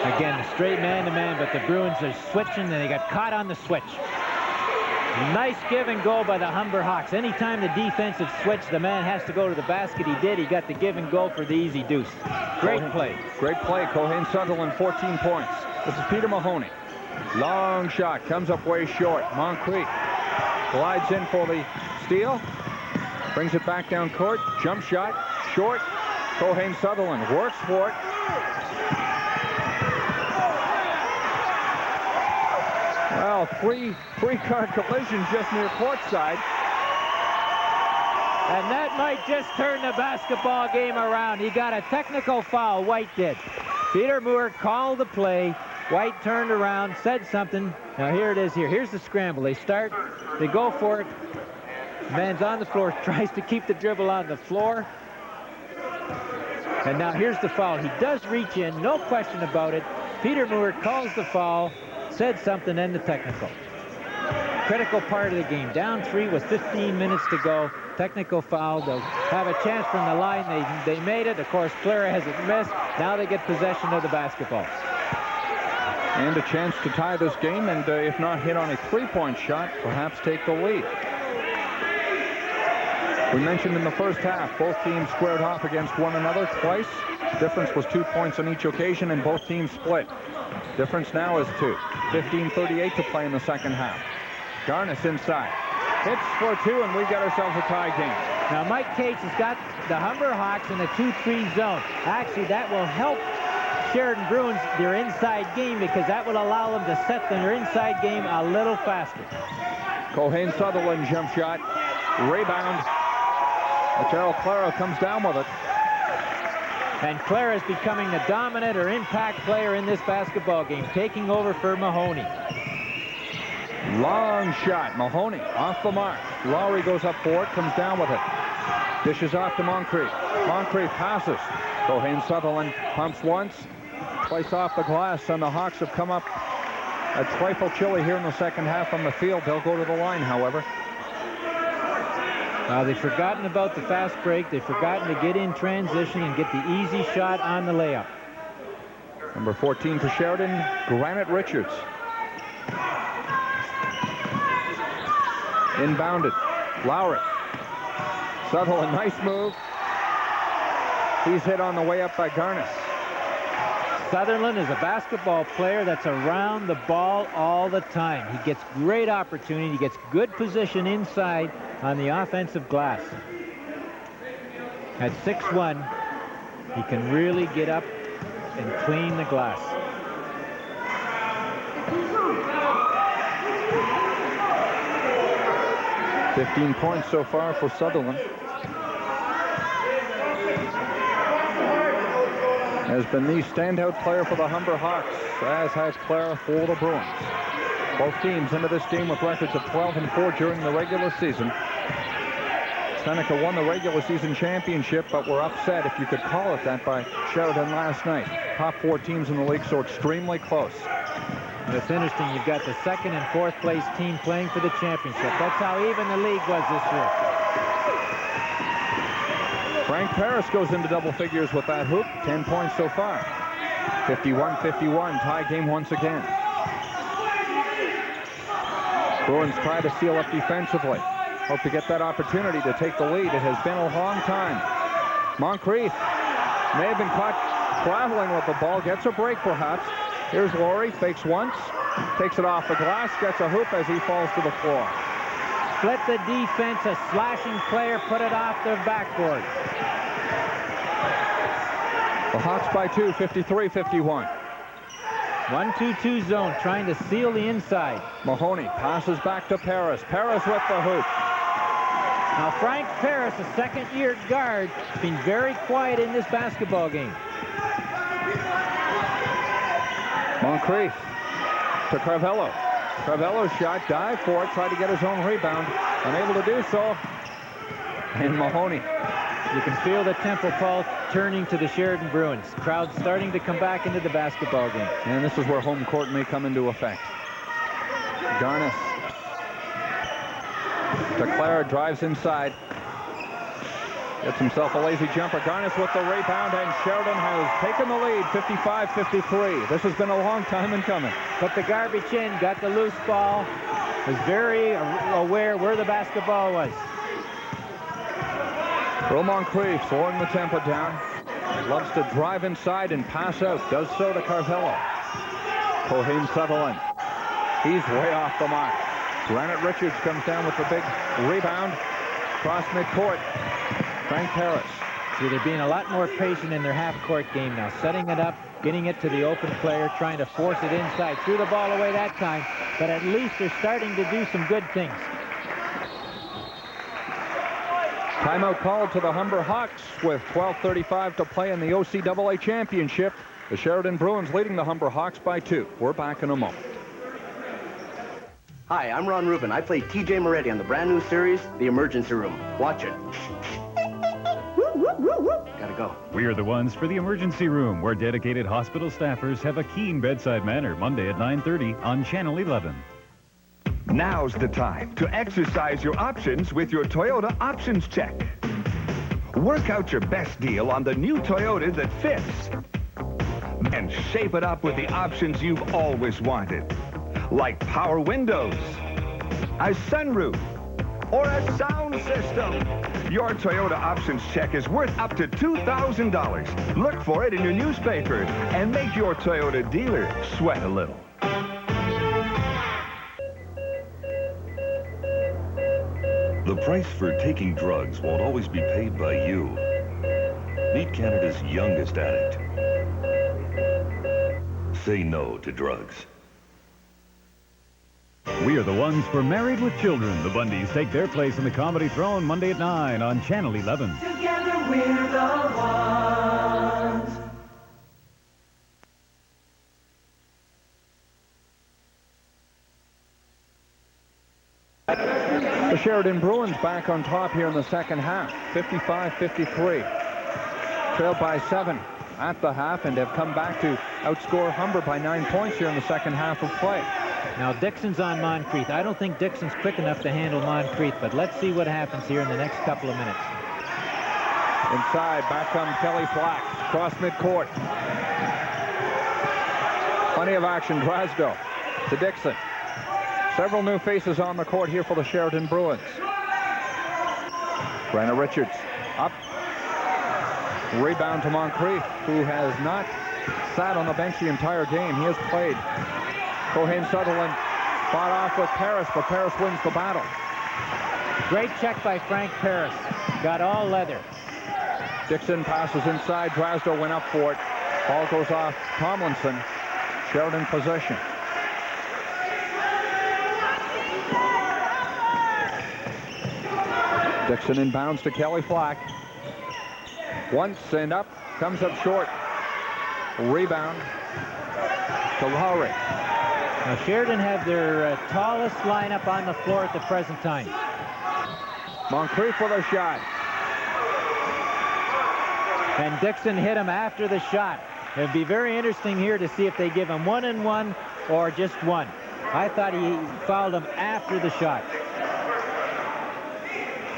Again, straight man-to-man, but the Bruins are switching, and they got caught on the switch. Nice give and go by the Humber Hawks. Anytime the defensive switch, the man has to go to the basket. He did. He got the give and go for the easy deuce. Great play. Great play. Cohane Sutherland, 14 points. This is Peter Mahoney. Long shot. Comes up way short. Moncrief glides in for the steal. Brings it back down court. Jump shot. Short. Cohane Sutherland works for it. Well, three-car collision just near courtside. And that might just turn the basketball game around. He got a technical foul, White did. Peter Moore called the play. White turned around, said something. Now here it is here. Here's the scramble. They start, they go for it. Man's on the floor, tries to keep the dribble on the floor. And now here's the foul. He does reach in, no question about it. Peter Moore calls the foul, said something, and the technical. Critical part of the game. Down 3 with 15 minutes to go. Technical foul. They'll have a chance from the line. They made it. Of course, Clara hasn't missed. Now they get possession of the basketball. And a chance to tie this game, and if not hit on a three-point shot, perhaps take the lead. We mentioned in the first half, both teams squared off against one another twice. Difference was 2 points on each occasion, and both teams split. Difference now is 2. 15:38 to play in the second half. Garnis inside. Hits for 2, and we've got ourselves a tie game. Now, Mike Cates has got the Humber Hawks in a 2-3 zone. Actually, that will help Sheridan Bruins their inside game because that will allow them to set their inside game a little faster. Cohane Sutherland jump shot. Rebound. Gerald Clara comes down with it. And Clara is becoming the dominant or impact player in this basketball game, taking over for Mahoney. Long shot. Mahoney off the mark. Lowry goes up for it, comes down with it. Dishes off to Moncrief. Moncrief passes. Cohane Sutherland pumps once. Twice off the glass, and the Hawks have come up a trifle chilly here in the second half from the field. They'll go to the line, however. They've forgotten about the fast break. They've forgotten to get in transition and get the easy shot on the layup. Number 14 for Sheridan, Granite Richards. Inbounded. Lowry. Sutherland, nice move. He's hit on the way up by Garnis. Sutherland is a basketball player that's around the ball all the time. He gets great opportunity. He gets good position inside on the offensive glass. At 6'1", he can really get up and clean the glass. $15 points so far for Sutherland. Has been the standout player for the Humber Hawks, as has Clara for the Bruins. Both teams into this game with records of 12-4 during the regular season. Seneca won the regular season championship, but were upset, if you could call it that, by Sheridan last night. Top 4 teams in the league, so extremely close. And it's interesting, you've got the 2nd and 4th place team playing for the championship. That's how even the league was this year. Frank Paris goes into double figures with that hoop. 10 points so far. 51-51, tie game once again. Bruins try to seal up defensively. Hope to get that opportunity to take the lead. It has been a long time. Moncrief may have been caught traveling with the ball. Gets a break perhaps. Here's Laurie, fakes once, takes it off the glass, gets a hoop as he falls to the floor. Split the defense, a slashing player put it off the backboard. The Hawks by 2, 53-51. 1-2-2 zone, trying to seal the inside. Mahoney passes back to Paris. Paris with the hoop. Now Frank Paris, a second-year guard, has been very quiet in this basketball game. Moncrief to Carvello. Carvello's shot, dive for it, tried to get his own rebound. Unable to do so. And Mahoney. You can feel the tempo, Paul, turning to the Sheridan Bruins. Crowd starting to come back into the basketball game. And this is where home court may come into effect. Garnis. DeClaire drives inside. Gets himself a lazy jumper. Garnis with the rebound, and Sheridan has taken the lead, 55-53. This has been a long time in coming. Put the garbage in, got the loose ball, was very aware where the basketball was. Moncrief slowing the tempo down. Loves to drive inside and pass out. Does so to Carvello. Cohane Sutherland. He's way off the mark. Granite Richards comes down with the big rebound. Cross midcourt. Frank Paris. See, they're being a lot more patient in their half-court game now. Setting it up, getting it to the open player, trying to force it inside. Threw the ball away that time, but at least they're starting to do some good things. Timeout called to the Humber Hawks with 12:35 to play in the OCAA championship. The Sheridan Bruins leading the Humber Hawks by 2. We're back in a moment. Hi, I'm Ron Rubin. I play TJ Moretti on the brand new series, The Emergency Room. Watch it. Gotta go. We are the ones for The Emergency Room, where dedicated hospital staffers have a keen bedside manner. Monday at 9:30 on Channel 11. Now's the time to exercise your options with your Toyota Options Check. Work out your best deal on the new Toyota that fits. And shape it up with the options you've always wanted. Like power windows, a sunroof, or a sound system. Your Toyota Options Check is worth up to $2,000. Look for it in your newspaper and make your Toyota dealer sweat a little. The price for taking drugs won't always be paid by you. Meet Canada's youngest addict. Say no to drugs. We are the ones for Married with Children. The Bundys take their place in the comedy throne Monday at 9 on Channel 11. Together we're the ones. The Sheridan Bruins back on top here in the second half, 55-53. Trailed by 7 at the half and have come back to outscore Humber by 9 points here in the second half of play. Now Dixon's on Moncrief. I don't think Dixon's quick enough to handle Moncrief, but let's see what happens here in the next couple of minutes. Inside, back comes Kelly Flack, cross midcourt. Plenty of action, Drasdo to Dixon. Several new faces on the court here for the Sheridan Bruins. Brenna Richards up. Rebound to Moncrief, who has not sat on the bench the entire game. He has played. Cohen Sutherland fought off with Paris, but Paris wins the battle. Great check by Frank Paris. Got all leather. Dixon passes inside. Drasdo went up for it. Ball goes off Tomlinson. Sheridan possession. Dixon inbounds to Kelly Flack. Once and up. Comes up short. Rebound to Lowry. Now Sheridan have their tallest lineup on the floor at the present time. Moncrief with a shot. And Dixon hit him after the shot. It'd be very interesting here to see if they give him 1-and-1 or just one. I thought he fouled him after the shot.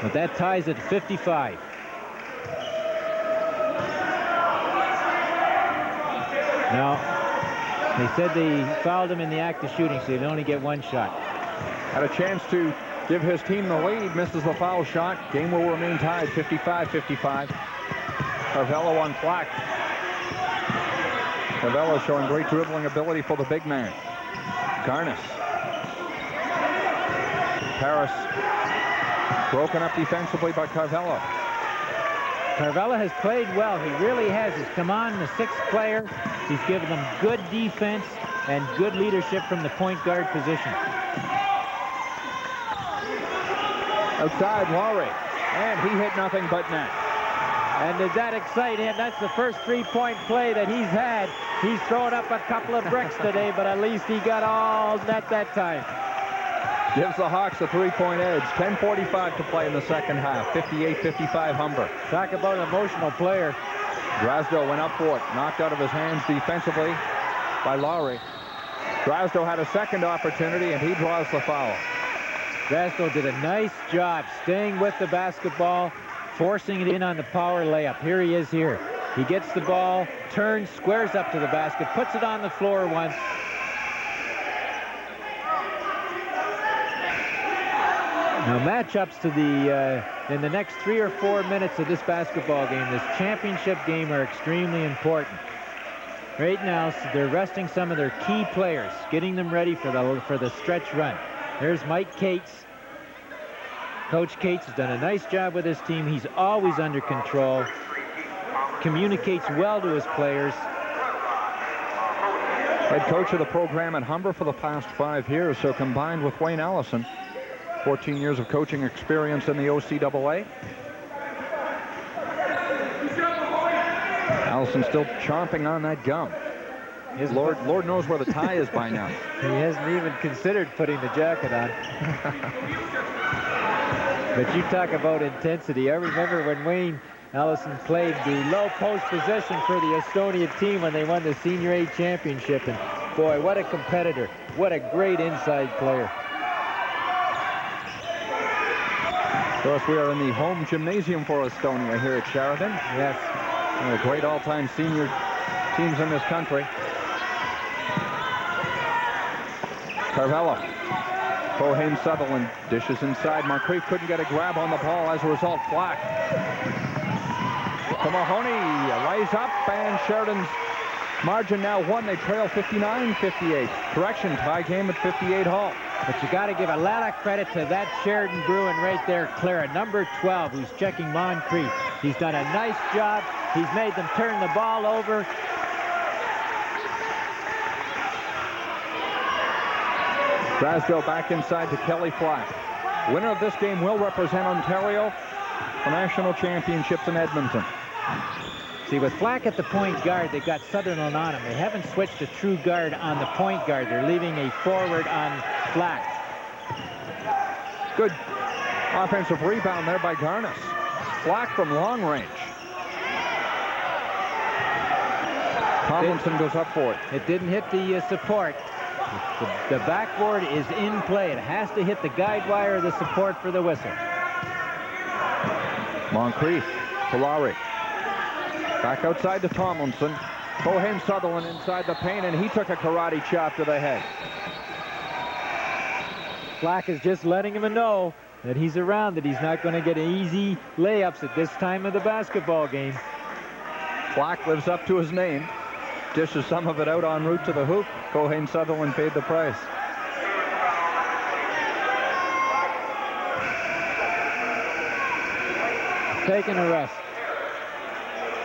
But that ties at 55. Now, they said they fouled him in the act of shooting, so he'd only get one shot. Had a chance to give his team the lead. Misses the foul shot. Game will remain tied, 55-55. Carvello on Flack. Carvello showing great dribbling ability for the big man. Garnis. Paris broken up defensively by Carvello. Carvello has played well. He really has. He's come on the sixth player. He's given them good defense and good leadership from the point guard position. Outside, Lowry. And he hit nothing but net. And does that excite him? That's the first three-point play that he's had. He's thrown up a couple of bricks today, but at least he got all net that time. Gives the Hawks a three-point edge. 10:45 to play in the second half. 58-55 Humber. Talk about an emotional player. Drasdo went up for it. Knocked out of his hands defensively by Lowry. Drasdo had a second opportunity, and he draws the foul. Drasdo did a nice job staying with the basketball, forcing it in on the power layup. Here he is here. He gets the ball, turns, squares up to the basket, puts it on the floor once. Now matchups to the in the next 3 or 4 minutes of this basketball game, this championship game, are extremely important. Right now they're resting some of their key players, getting them ready for the stretch run. There's Mike Cates. Coach Cates has done a nice job with his team. He's always under control, communicates well to his players. Head coach of the program at Humber for the past 5 years, so combined with Wayne Allison, 14 years of coaching experience in the OCAA. Allison still chomping on that gum. Lord knows where the tie is by now. He hasn't even considered putting the jacket on. But you talk about intensity. I remember when Wayne Allison played the low post position for the Estonia team when they won the Senior A championship. And boy, what a competitor. What a great inside player. Of course, we are in the home gymnasium for Estonia here at Sheridan. Yes. One of the great all-time senior teams in this country. Carvello. Cohen Sutherland dishes inside. Moncrief couldn't get a grab on the ball. As a result, Flack. To Mahoney. Lays up, and Sheridan's margin now 1. They trail 59-58. Correction, tie game at 58 all. But you got to give a lot of credit to that Sheridan Bruin right there, Clara, number 12, who's checking Moncrief. He's done a nice job. He's made them turn the ball over. Drasdo back inside to Kelly Flack. Winner of this game will represent Ontario for national championships in Edmonton. See, with Flack at the point guard, they've got Sutherland on him. They haven't switched a true guard on the point guard. They're leaving a forward on Flack. Good offensive rebound there by Garnis. Flack from long range. Tomlinson goes up for it. It didn't hit the support. The backboard is in play. It has to hit the guide wire of the support for the whistle. Moncrief to Lowry. Back outside to Tomlinson. Cohen Sutherland inside the paint, and he took a karate chop to the head. Flack is just letting him know that he's around, that he's not going to get easy layups at this time of the basketball game. Flack lives up to his name. Dishes some of it out en route to the hoop. Cohane Sutherland paid the price. Taking a rest.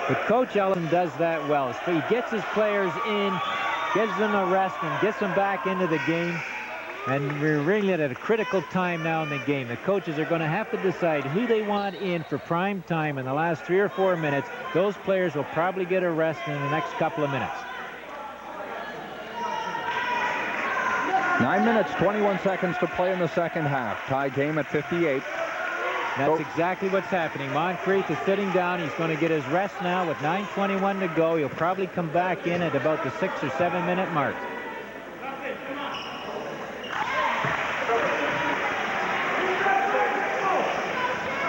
But Coach Ellen does that well. So he gets his players in, gives them a rest, and gets them back into the game. And we're really at a critical time now in the game. The coaches are going to have to decide who they want in for prime time in the last 3 or 4 minutes. Those players will probably get a rest in the next couple of minutes. 9 minutes, 21 seconds to play in the second half. Tie game at 58. That's exactly what's happening. Moncrief is sitting down. He's going to get his rest now with 9:21 to go. He'll probably come back in at about the 6 or 7 minute mark.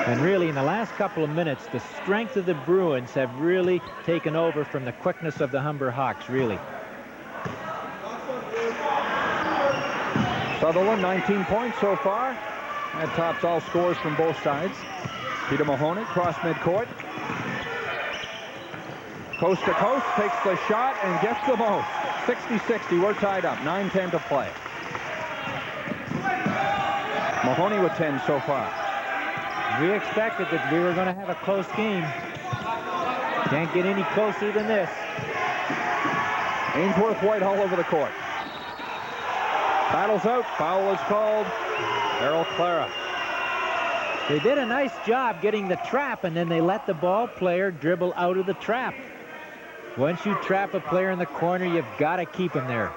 And really, in the last couple of minutes, the strength of the Bruins have really taken over from the quickness of the Humber Hawks, really. Sutherland, 19 points so far. That tops all scores from both sides. Peter Mahoney, cross midcourt. Coast to coast, takes the shot and gets the most. 60-60, we're tied up. 9:10 to play. Mahoney with 10 so far. We expected that we were going to have a close game. Can't get any closer than this. Ainsworth White all over the court. Battles out. Foul is called. Errol Clara. They did a nice job getting the trap, and then they let the ball player dribble out of the trap. Once you trap a player in the corner, you've got to keep him there.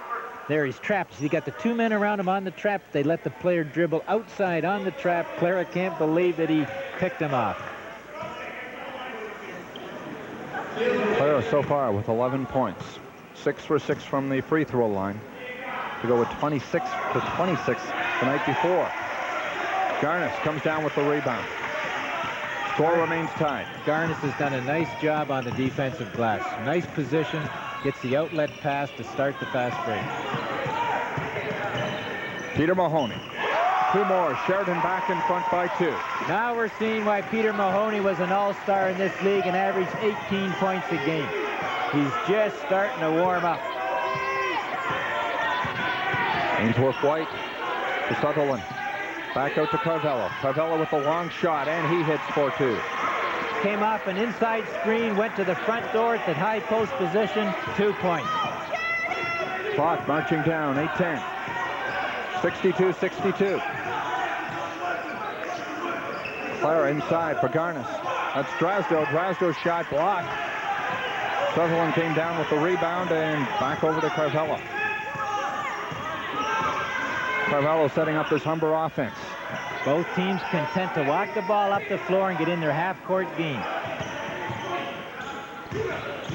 There, he's trapped. You got the 2 men around him on the trap. They let the player dribble outside on the trap. Clara can't believe that he picked him off. Clara so far with 11 points. 6 for 6 from the free throw line to go with 26 to 26 the night before. Garnis comes down with the rebound. Score remains tied. Garnis has done a nice job on the defensive glass. Nice position. Gets the outlet pass to start the fast break. Peter Mahoney. 2 more. Sheridan back in front by 2. Now we're seeing why Peter Mahoney was an all-star in this league and averaged 18 points a game. He's just starting to warm up. Ainsworth White to Sutherland. Back out to Carvello. Carvello with the long shot, and he hits for 2. Came off an inside screen, went to the front door at the high post position. 2 points. Clock marching down. 8:10. 62-62. Clara inside for Garnis. That's Drasdo. Drasdo's shot blocked. Sutherland came down with the rebound and back over to Carvello. Carvello setting up this Humber offense. Both teams content to walk the ball up the floor and get in their half-court game.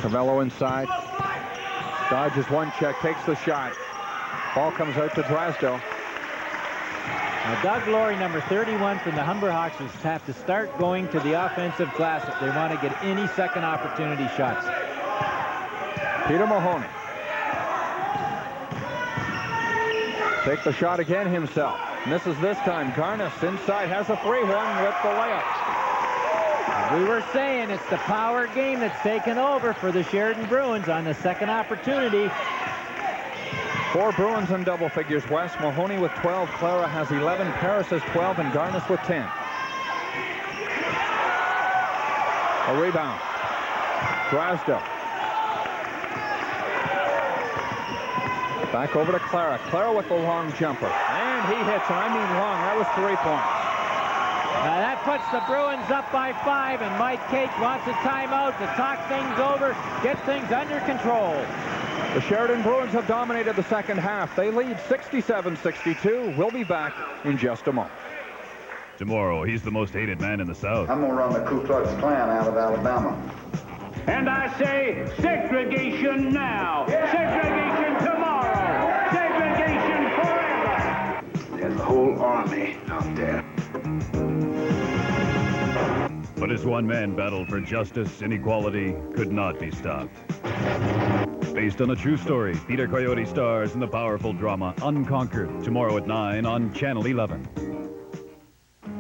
Carvello inside. Dodges one check, takes the shot. Ball comes out to Drasdo. Now Doug Laurie, number 31 from the Humber Hawks, will have to start going to the offensive glass if they want to get any second opportunity shots. Peter Mahoney. Take the shot again himself. Misses this time. Garnis inside, has a free one with the layup. We were saying it's the power game that's taken over for the Sheridan Bruins on the second opportunity. 4 Bruins in double figures. West. Mahoney with 12. Clara has 11. Paris has 12. And Garnis with 10. A rebound. Drasdo. Back over to Clara. Clara with the long jumper. And he hits, and I mean long. That was 3 points. Now that puts the Bruins up by 5, and Mike Cates wants a timeout to talk things over, get things under control. The Sheridan Bruins have dominated the second half. They lead 67-62. We'll be back in just a moment. Tomorrow, he's the most hated man in the South. I'm gonna run the Ku Klux Klan out of Alabama. And I say segregation now. Segregation tomorrow. Segregation forever. There's a whole army out there. But as one man battled for justice and equality could not be stopped. Based on a true story, Peter Coyote stars in the powerful drama Unconquered, tomorrow at 9 on Channel 11.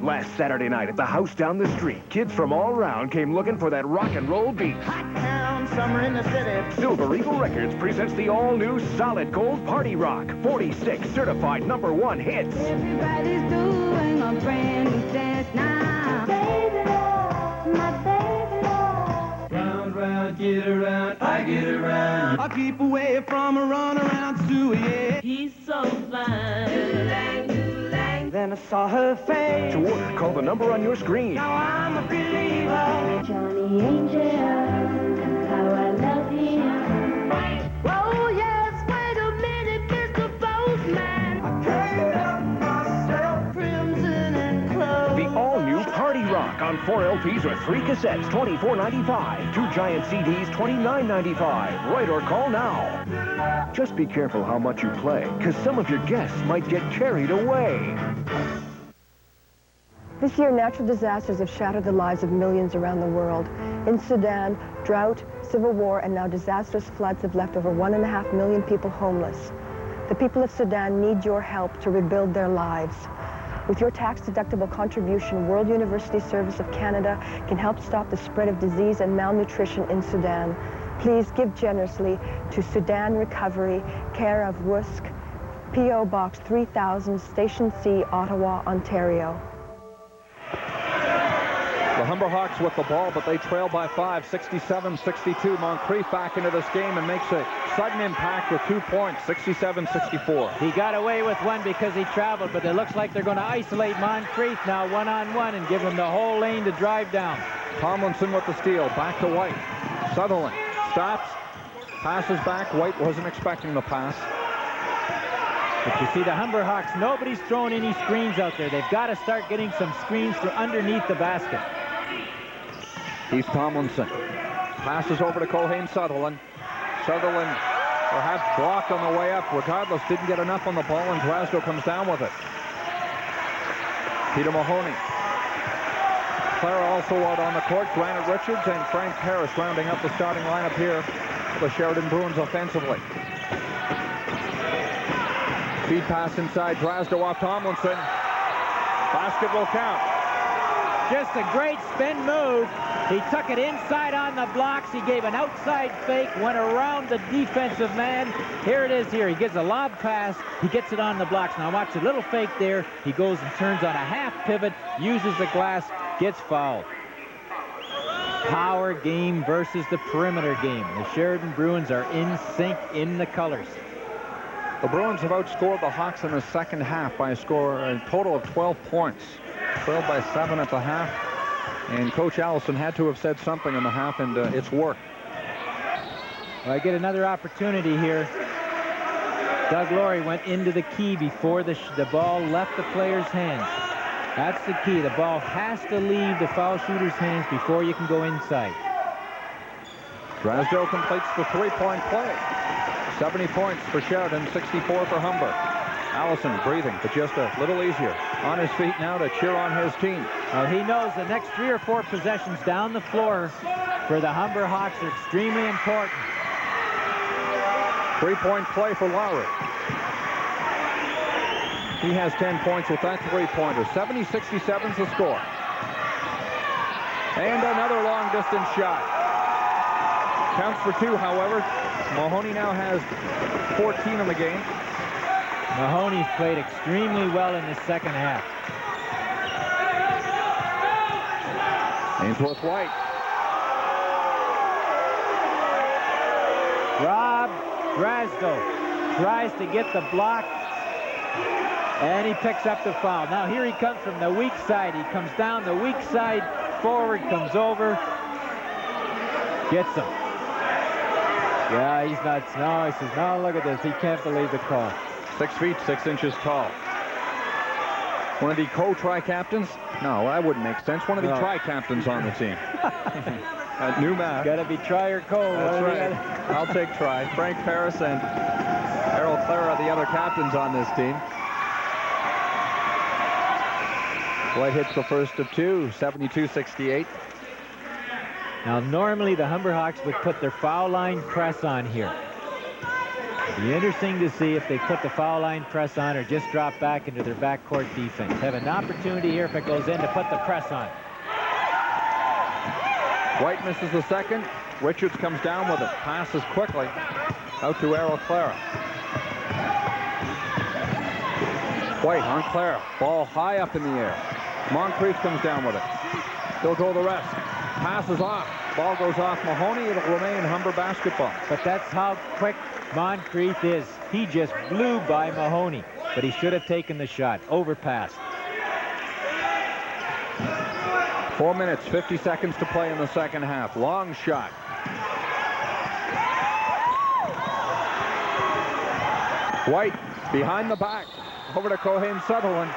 Last Saturday night at the house down the street, kids from all around came looking for that rock and roll beat. Hot town, summer in the city. Silver Eagle Records presents the all-new Solid Gold Party Rock. 46 certified #1 hits. Everybody's doing a brand new dance now. Baby love, my baby love. Round, round, get around, I get around. I keep away from a runaround Sue, yeah. He's so fine. Do-lang, do-lang. Then I saw her face. To order, call the number on your screen. Now I'm a believer. Johnny Angel, how I love him. Oh yes, wait a minute, Mr. Postman. I can't help myself, crimson and clove. The all-new Party Rock on 4 LPs or 3 cassettes, $24.95. 2 giant CDs, $29.95. Write or call now. Just be careful how much you play, because some of your guests might get carried away. This year, natural disasters have shattered the lives of millions around the world. In Sudan, drought, civil war, and now disastrous floods have left over 1.5 million people homeless. The people of Sudan need your help to rebuild their lives. With your tax-deductible contribution, World University Service of Canada can help stop the spread of disease and malnutrition in Sudan. Please give generously to Sudan Recovery, care of WUSC, P.O. Box 3000, Station C, Ottawa, Ontario. The Humber Hawks with the ball, but they trail by 5, 67-62. Moncrief back into this game and makes a sudden impact with 2 points, 67-64. He got away with one because he traveled, but it looks like they're going to isolate Moncrief now one-on-one and give him the whole lane to drive down. Tomlinson with the steal, back to White. Sutherland stops, passes back. White wasn't expecting the pass. But you see the Humber Hawks, nobody's throwing any screens out there. They've got to start getting some screens for underneath the basket. He's Tomlinson. Passes over to Colhane Sutherland. Sutherland perhaps blocked on the way up. Regardless, didn't get enough on the ball, and Glasgow comes down with it. Peter Mahoney. Clara also out on the court. Granite Richards and Frank Harris rounding up the starting lineup here for the Sheridan Bruins offensively. Feed pass inside. Drasdo off Tomlinson. Basket will count. Just a great spin move. He took it inside on the blocks. He gave an outside fake, went around the defensive man. Here it is here. He gives a lob pass. He gets it on the blocks. Now watch a little fake there. He goes and turns on a half pivot, uses the glass, gets fouled. Power game versus the perimeter game. The Sheridan Bruins are in sync in the colors. The Bruins have outscored the Hawks in the second half by a total of 12 points. Trailed by 7 at the half. And Coach Allison had to have said something in the half, and it's worked. Well, I get another opportunity here. Doug Laurie went into the key before the ball left the player's hands. That's the key. The ball has to leave the foul shooter's hands before you can go inside. Drasdo completes the three-point play. 70 points for Sheridan, 64 for Humber. Allison breathing, but just a little easier. On his feet now to cheer on his team. Well, he knows the next 3 or 4 possessions down the floor for the Humber Hawks are extremely important. Three-point play for Lowry. He has 10 points with that three-pointer. 70-67 is the score. And another long-distance shot. Counts for 2, however. Mahoney now has 14 in the game. Mahoney's played extremely well in the second half. Ainsworth White. Rob Drasdo tries to get the block, and he picks up the foul. Now here he comes from the weak side. He comes down the weak side, forward, comes over, gets him. Yeah, he's not. No, he says, no, look at this. He can't believe the call. 6 feet, 6 inches tall. One of the co-tri-captains? No, that wouldn't make sense. One of the tri-captains on the team. New math. Got to be tri or co. That's right. I'll take tri. Frank Paris and Errol Clara are the other captains on this team. White hits the first of 2, 72-68. Now, normally the Humber Hawks would put their foul line press on here. It'd be interesting to see if they put the foul line press on or just drop back into their backcourt defense. Have an opportunity here if it goes in to put the press on. White misses the second. Richards comes down with it. Passes quickly out to Errol Clara. White on Clara. Ball high up in the air. Moncrief comes down with it. He'll go the rest. Passes off. Ball goes off Mahoney. It'll remain Humber basketball. But that's how quick Moncrief is. He just blew by Mahoney, but he should have taken the shot. Overpassed. 4 minutes, 50 seconds to play in the second half. Long shot. White behind the back. Over to Cohen Sutherland.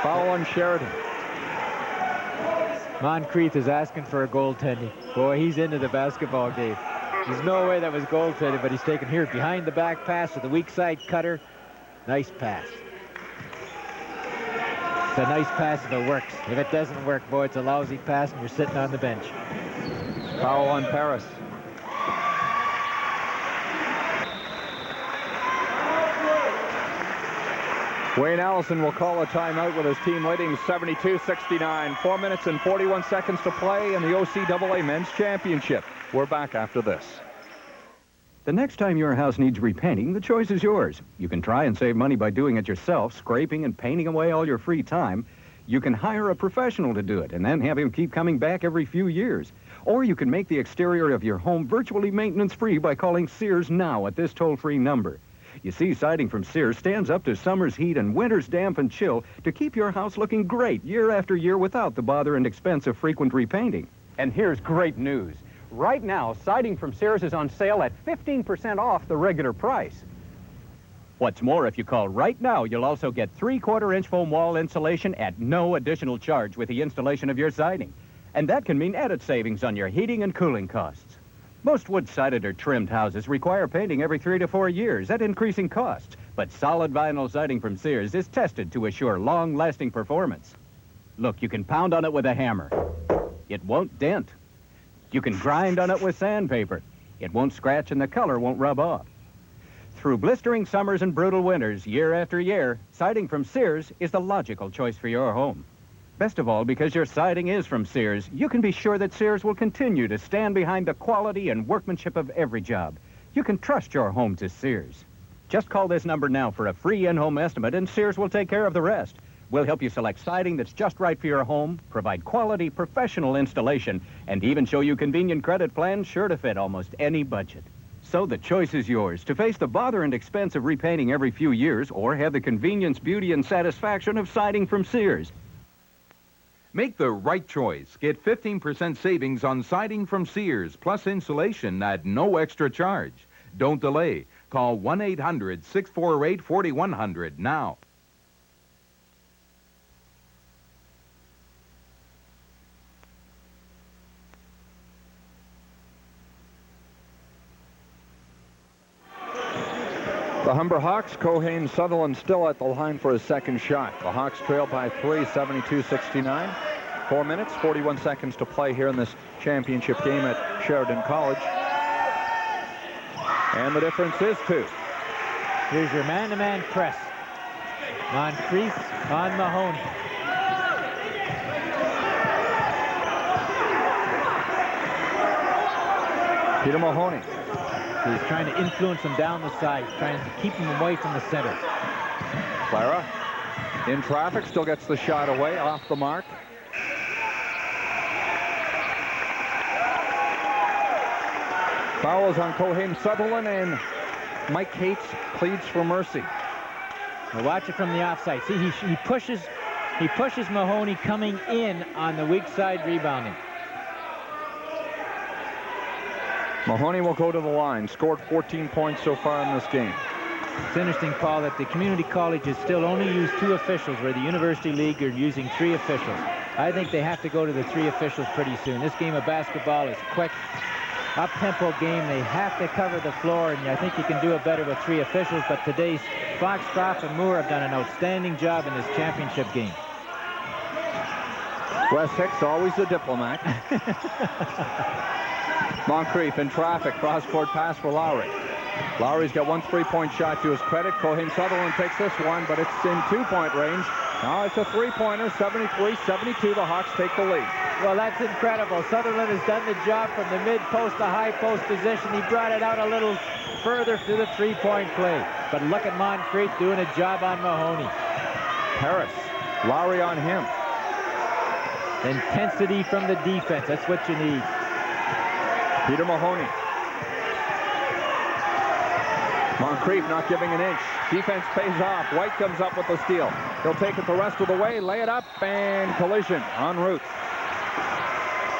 Foul on Sheridan. Moncrief is asking for a goaltending. Boy, he's into the basketball game. There's no way that was goaltended, but he's taken here behind the back pass with the weak side cutter. Nice pass. It's a nice pass if it works. If it doesn't work, boy, it's a lousy pass and you're sitting on the bench. Foul on Paris. Wayne Allison will call a timeout with his team leading 72-69. 4 minutes and 41 seconds to play in the OCAA Men's Championship. We're back after this. The next time your house needs repainting, the choice is yours. You can try and save money by doing it yourself, scraping and painting away all your free time. You can hire a professional to do it and then have him keep coming back every few years. Or you can make the exterior of your home virtually maintenance-free by calling Sears now at this toll-free number. You see, siding from Sears stands up to summer's heat and winter's damp and chill to keep your house looking great year after year without the bother and expense of frequent repainting. And here's great news. Right now, siding from Sears is on sale at 15% off the regular price. What's more, if you call right now, you'll also get 3/4-inch foam wall insulation at no additional charge with the installation of your siding. And that can mean added savings on your heating and cooling costs. Most wood-sided or trimmed houses require painting every 3 to 4 years at increasing costs, but solid vinyl siding from Sears is tested to assure long-lasting performance. Look, you can pound on it with a hammer. It won't dent. You can grind on it with sandpaper. It won't scratch and the color won't rub off. Through blistering summers and brutal winters, year after year, siding from Sears is the logical choice for your home. Best of all, because your siding is from Sears, you can be sure that Sears will continue to stand behind the quality and workmanship of every job. You can trust your home to Sears. Just call this number now for a free in-home estimate, and Sears will take care of the rest. We'll help you select siding that's just right for your home, provide quality, professional installation, and even show you convenient credit plans sure to fit almost any budget. So the choice is yours, to face the bother and expense of repainting every few years, or have the convenience, beauty, and satisfaction of siding from Sears. Make the right choice. Get 15% savings on siding from Sears, plus insulation at no extra charge. Don't delay. Call 1-800-648-4100 now. The Humber Hawks, Cohen Sutherland still at the line for his second shot. The Hawks trail by 3, 72-69. 4 minutes, 41 seconds to play here in this championship game at Sheridan College. And the difference is 2. Here's your man-to-man press. Moncrief on Mahoney. Peter Mahoney. He's trying to influence him down the side, trying to keep him away from the center. Clara in traffic, still gets the shot away, off the mark. Fouls on Cohen Sutherland, and Mike Cates pleads for mercy. Now watch it from the offside. See, he pushes Mahoney coming in on the weak side rebounding. Mahoney will go to the line. Scored 14 points so far in this game. It's interesting, Paul, that the community colleges still only use 2 officials, where the University League are using 3 officials. I think they have to go to the 3 officials pretty soon. This game of basketball is quick, up-tempo game. They have to cover the floor, and I think you can do it better with 3 officials, but today's Foxcroft and Moore have done an outstanding job in this championship game. Wes Hicks, always the diplomat. Moncrief in traffic, cross-court pass for Lowry. Lowry's got one three-point shot to his credit. Cohen Sutherland takes this one, but it's in two-point range. Now it's a three-pointer, 73-72. The Hawks take the lead. Well, that's incredible. Sutherland has done the job from the mid-post to high-post position. He brought it out a little further to the three-point play. But look at Moncrief doing a job on Mahoney. Harris, Lowry on him. Intensity from the defense. That's what you need. Peter Mahoney. Moncrief not giving an inch. Defense pays off. White comes up with the steal. He'll take it the rest of the way, lay it up, and collision en route.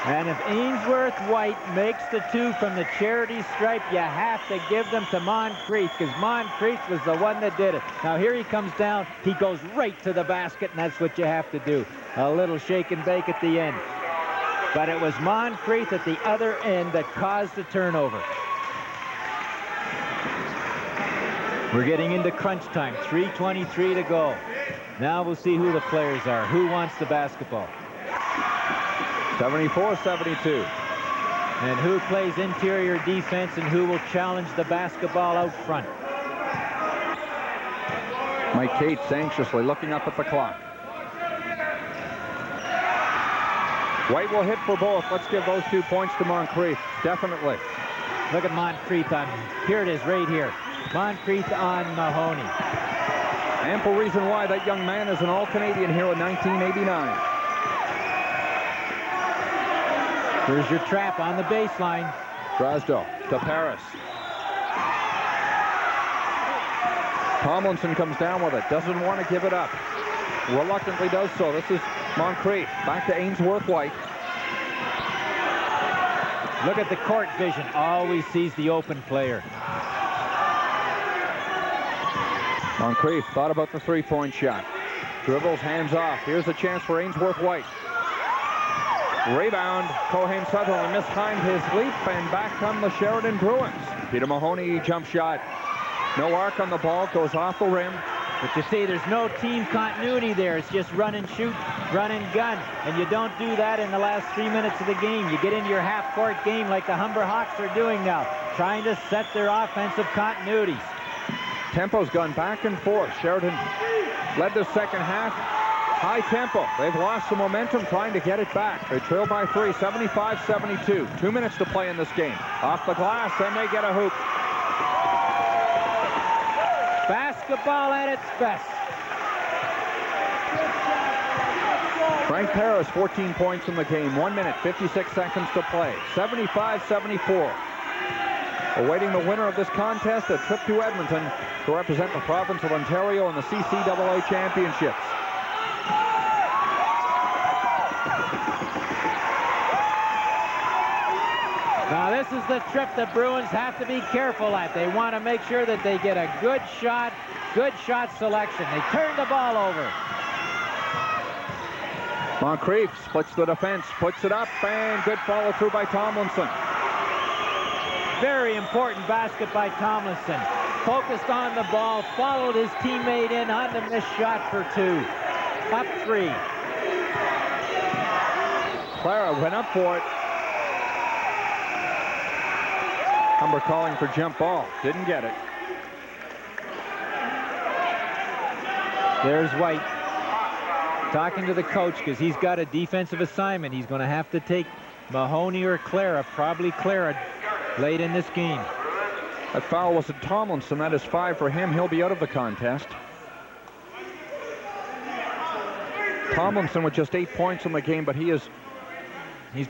And if Ainsworth White makes the two from the charity stripe, you have to give them to Moncrief, because Moncrief was the one that did it. Now here he comes down. He goes right to the basket, and that's what you have to do. A little shake and bake at the end. But it was Moncrief at the other end that caused the turnover. We're getting into crunch time. 3:23 to go. Now we'll see who the players are. Who wants the basketball? 74-72. And who plays interior defense and who will challenge the basketball out front? Mike Cates anxiously looking up at the clock. White will hit for both. Let's give those 2 points to Moncrief. Definitely. Look at Moncrief on. Here it is right here. Moncrief on Mahoney. Ample reason why that young man is an All-Canadian here in 1989. Here's your trap on the baseline. Drozdo to Paris. Tomlinson comes down with it. Doesn't want to give it up. Reluctantly does so. This is Moncrief. Back to Ainsworth White. Look at the court vision. Always sees the open player. Moncrief thought about the three-point shot. Dribbles, hands off. Here's a chance for Ainsworth White. Rebound. Cohen Sutherland mistimed his leap, and back come the Sheridan Bruins. Peter Mahoney jump shot. No arc on the ball. Goes off the rim. But you see, there's no team continuity there. It's just run and shoot, run and gun. And you don't do that in the last 3 minutes of the game. You get into your half-court game like the Humber Hawks are doing now, trying to set their offensive continuities. Tempo's gone back and forth. Sheridan led the second half. High tempo. They've lost some momentum trying to get it back. They trail by 3, 75-72. 2 minutes to play in this game. Off the glass, and they get a hoop. Basketball at its best. Frank Paris, 14 points in the game. 1 minute, 56 seconds to play. 75-74. Awaiting the winner of this contest, a trip to Edmonton to represent the province of Ontario in the CCAA Championships. Now this is the trip the Bruins have to be careful at. They want to make sure that they get a good shot selection. They turn the ball over. Moncrief splits the defense, puts it up, and good follow through by Tomlinson. Very important basket by Tomlinson. Focused on the ball, followed his teammate in on the missed shot for 2. Up 3. Clara went up for it. Humber calling for jump ball. Didn't get it. There's White talking to the coach because he's got a defensive assignment. He's going to have to take Mahoney or Clara, probably Clara, late in this game. That foul was at Tomlinson. That is 5 for him. He'll be out of the contest. Tomlinson with just 8 points in the game, but he's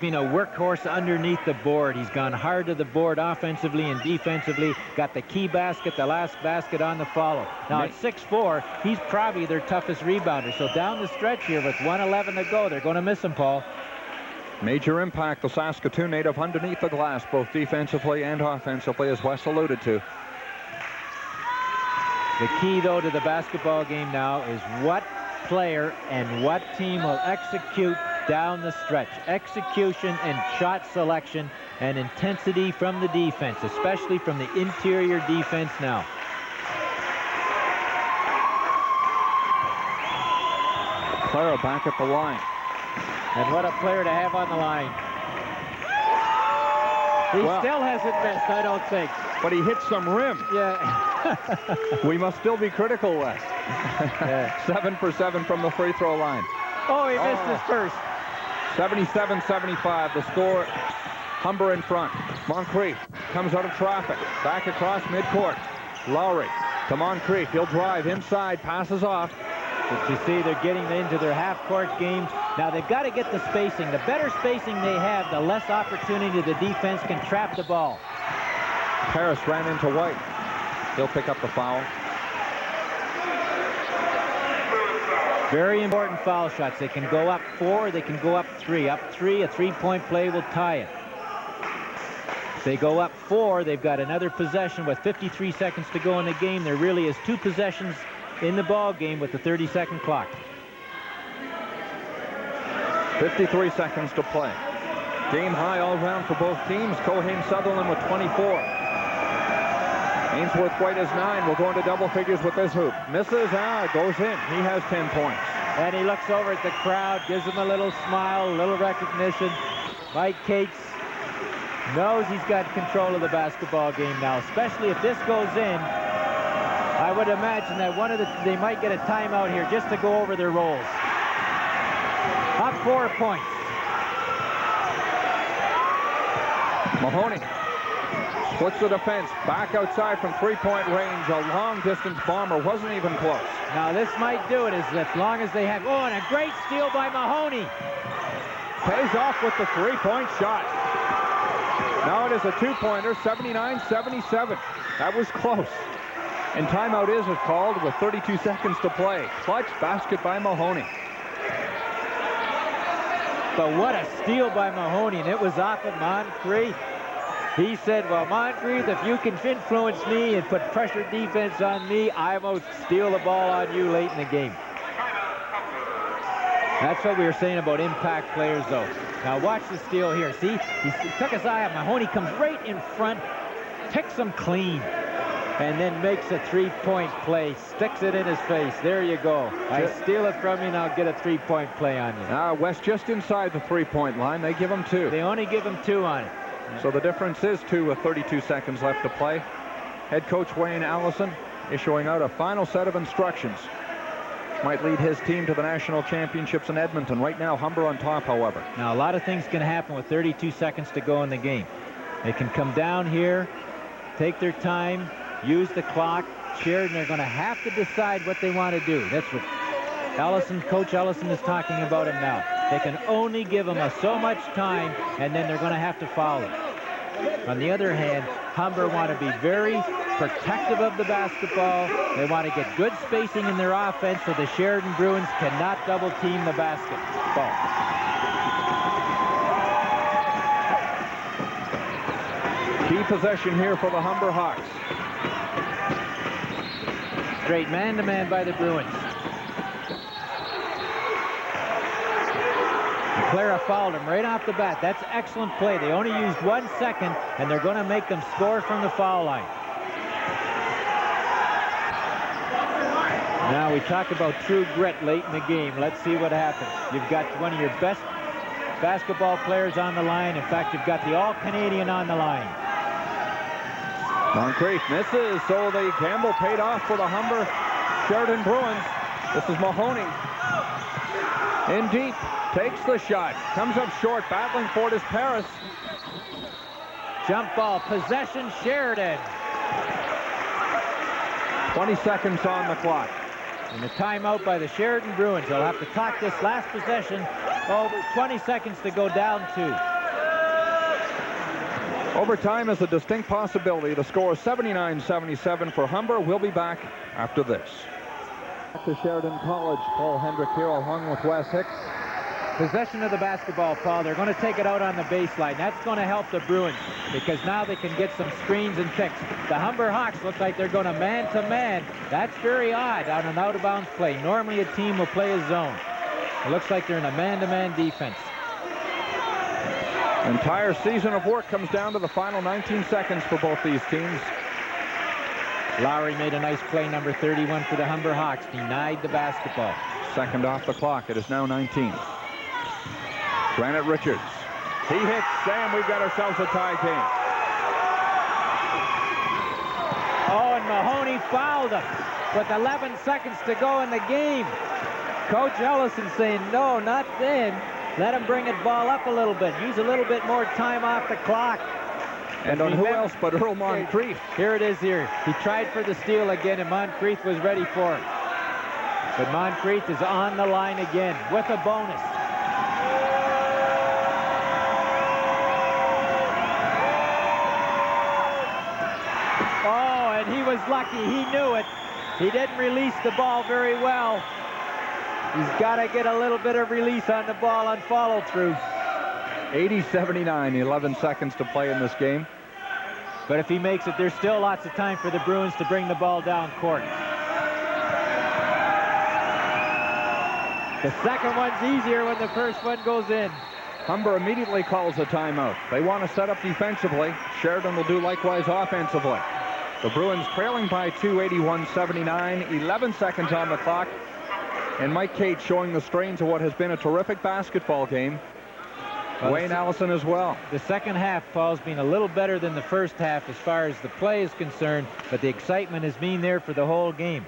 been a workhorse underneath the board. He's gone hard to the board offensively and defensively. Got the key basket, the last basket on the follow. Now at 6'4", he's probably their toughest rebounder. So down the stretch here with 1:11 to go, they're going to miss him, Paul. Major impact, the Saskatoon native underneath the glass, both defensively and offensively, as Wes alluded to. The key, though, to the basketball game now is what player and what team will execute down the stretch. Execution and shot selection and intensity from the defense, especially from the interior defense now. Clara back at the line. And what a player to have on the line. He still hasn't missed, I don't think. But he hit some rim. Yeah. We must still be critical, Wes. 7 for 7 from the free throw line. Oh, he missed his first. 77-75, the score. Humber in front. Moncrief comes out of traffic. Back across midcourt. Lowry to Moncrief. He'll drive inside, passes off. But you see, they're getting into their half-court game. Now, they've got to get the spacing. The better spacing they have, the less opportunity the defense can trap the ball. Harris ran into White. He'll pick up the foul. Very important foul shots. They can go up 4, they can go up 3. Up 3, a three-point play will tie it. If they go up 4, they've got another possession with 53 seconds to go in the game. There really is 2 possessions in the ball game with the 30-second clock. 53 seconds to play. Game high all around for both teams. Cohane Sutherland with 24. Ainsworth White has 9. We'll go into double figures with this hoop. Misses, goes in. He has 10 points. And he looks over at the crowd, gives them a little smile, a little recognition. Mike Cates knows he's got control of the basketball game now, especially if this goes in. I would imagine that they might get a timeout here just to go over their roles. Up 4 points. Mahoney splits the defense. Back outside from three-point range. A long-distance bomber. Wasn't even close. Now this might do it as long as they have... Oh, and a great steal by Mahoney. Pays off with the three-point shot. Now it is a two-pointer, 79-77. That was close. And timeout is called with 32 seconds to play. Clutch basket by Mahoney. But what a steal by Mahoney, and it was off of Moncrief. He said, well, Moncrief, if you can influence me and put pressure defense on me, I will steal the ball on you late in the game. That's what we were saying about impact players, though. Now watch the steal here. See, he took his eye up. Mahoney comes right in front, picks him clean, and then makes a three-point play, sticks it in his face. There you go. I steal it from you, and I'll get a three-point play on you. West just inside the three-point line. They give him 2. They only give him 2 on it. So the difference is 2 with 32 seconds left to play. Head coach Wayne Allison issuing out a final set of instructions. Might lead his team to the national championships in Edmonton. Right now, Humber on top, however. Now, a lot of things can happen with 32 seconds to go in the game. They can come down here, take their time, use the clock. Sheridan are going to have to decide what they want to do. That's what Coach Ellison is talking about him now. They can only give him so much time, and then they're going to have to foul him. On the other hand, Humber want to be very protective of the basketball. They want to get good spacing in their offense so the Sheridan Bruins cannot double team the basketball. Key possession here for the Humber Hawks. Straight man-to-man by the Bruins. Clara fouled him right off the bat. That's excellent play. They only used 1 second, and they're going to make them score from the foul line. Now we talk about true grit late in the game. Let's see what happens. You've got one of your best basketball players on the line. In fact, you've got the All-Canadian on the line. Moncrief misses, so the gamble paid off for the Humber Sheridan Bruins. This is Mahoney. In deep, takes the shot, comes up short, battling for it is Paris. Jump ball, possession, Sheridan. 20 seconds on the clock. And the timeout by the Sheridan Bruins. They'll have to talk this last possession. 20 seconds to go down 2. Overtime is a distinct possibility. The score is 79-77 for Humber. We'll be back after this. Back to Sheridan College. Paul Hendrick here along with Wes Hicks. Possession of the basketball, Paul. They're going to take it out on the baseline. That's going to help the Bruins because now they can get some screens and picks. The Humber Hawks look like they're going to man-to-man. That's very odd on an out-of-bounds play. Normally a team will play a zone. It looks like they're in a man-to-man defense. Entire season of work comes down to the final 19 seconds for both these teams. Lowry made a nice play, number 31 for the Humber Hawks. Denied the basketball. Second off the clock. It is now 19. Granite Richards. He hits, and we've got ourselves a tie game. Oh, and Mahoney fouled him with 11 seconds to go in the game. Coach Ellison saying, no, not then. Let him bring it ball up a little bit. Use a little bit more time off the clock. And on who else but Earl Moncrief? Here it is here. He tried for the steal again, and Moncrief was ready for it. But Moncrief is on the line again with a bonus. Oh, and he was lucky. He knew it. He didn't release the ball very well. He's got to get a little bit of release on the ball on follow-through. 80-79, 11 seconds to play in this game. But if he makes it, there's still lots of time for the Bruins to bring the ball down court. The second one's easier when the first one goes in. Humber immediately calls a timeout. They want to set up defensively. Sheridan will do likewise offensively. The Bruins trailing by 2, 81-79, 11 seconds on the clock. And Mike Cates showing the strains of what has been a terrific basketball game. Wayne Allison as well. The second half, Paul's been a little better than the first half as far as the play is concerned, but the excitement has been there for the whole game.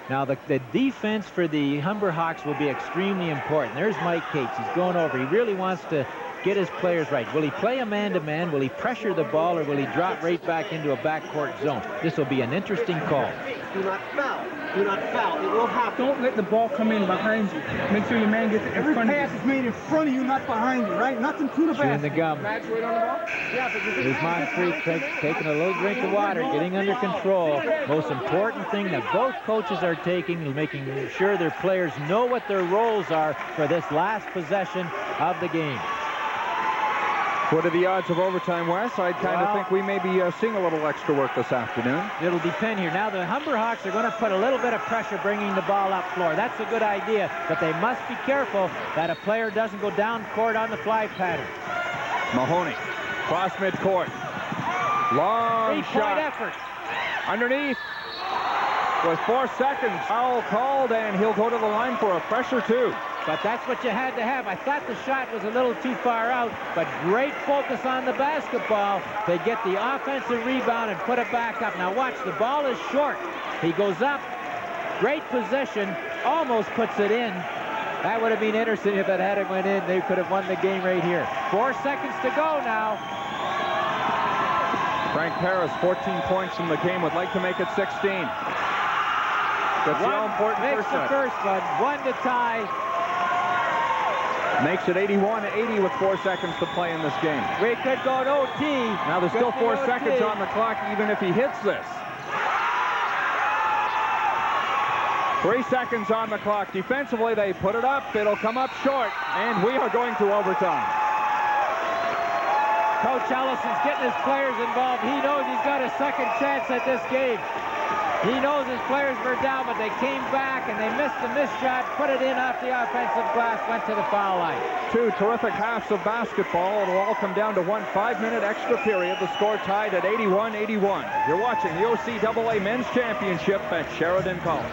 Now, the defense for the Humber Hawks will be extremely important. There's Mike Cates. He's going over. He really wants to get his players right. Will he play a man-to-man? Will he pressure the ball, or will he drop right back into a backcourt zone? This will be an interesting call. Do not foul. Do not foul. It will happen. Don't let the ball come in behind you. Make sure your man gets it in front of you. Every pass is made in front of you, not behind you, right? Nothing to the basket. Chewing the gum. Match weight on the ball? Yeah, but Here's Moncrief taking a little drink of water, getting under control. Most important thing that both coaches are taking is making sure their players know what their roles are for this last possession of the game. What are the odds of overtime, Wes? I kind of think we may be seeing a little extra work this afternoon. It'll depend here. Now, the Humber Hawks are going to put a little bit of pressure bringing the ball up floor. That's a good idea, but they must be careful that a player doesn't go down court on the fly pattern. Mahoney, cross midcourt. Long shot. Three-point effort. Underneath. With 4 seconds. Foul called, and he'll go to the line for a pressure, too. But that's what you had to have. I thought the shot was a little too far out, but great focus on the basketball. They get the offensive rebound and put it back up. Now watch, the ball is short. He goes up, great position, almost puts it in. That would have been interesting if it hadn't went in. They could have won the game right here. 4 seconds to go now. Frank Paris, 14 points in the game, would like to make it 16. That's the all-important first shot. The first one, 1 to tie. Makes it 81-80 with 4 seconds to play in this game. We could go to OT. Now there's still 4 seconds on the clock, even if he hits this. 3 seconds on the clock. Defensively, they put it up. It'll come up short, and we are going to overtime. Coach Ellison's getting his players involved. He knows he's got a second chance at this game. He knows his players were down, but they came back and they missed the missed shot, put it in off the offensive glass, went to the foul line. 2 terrific halves of basketball. It'll all come down to 1 5-minute extra period. The score tied at 81-81. You're watching the OCAA Men's Championship at Sheridan College.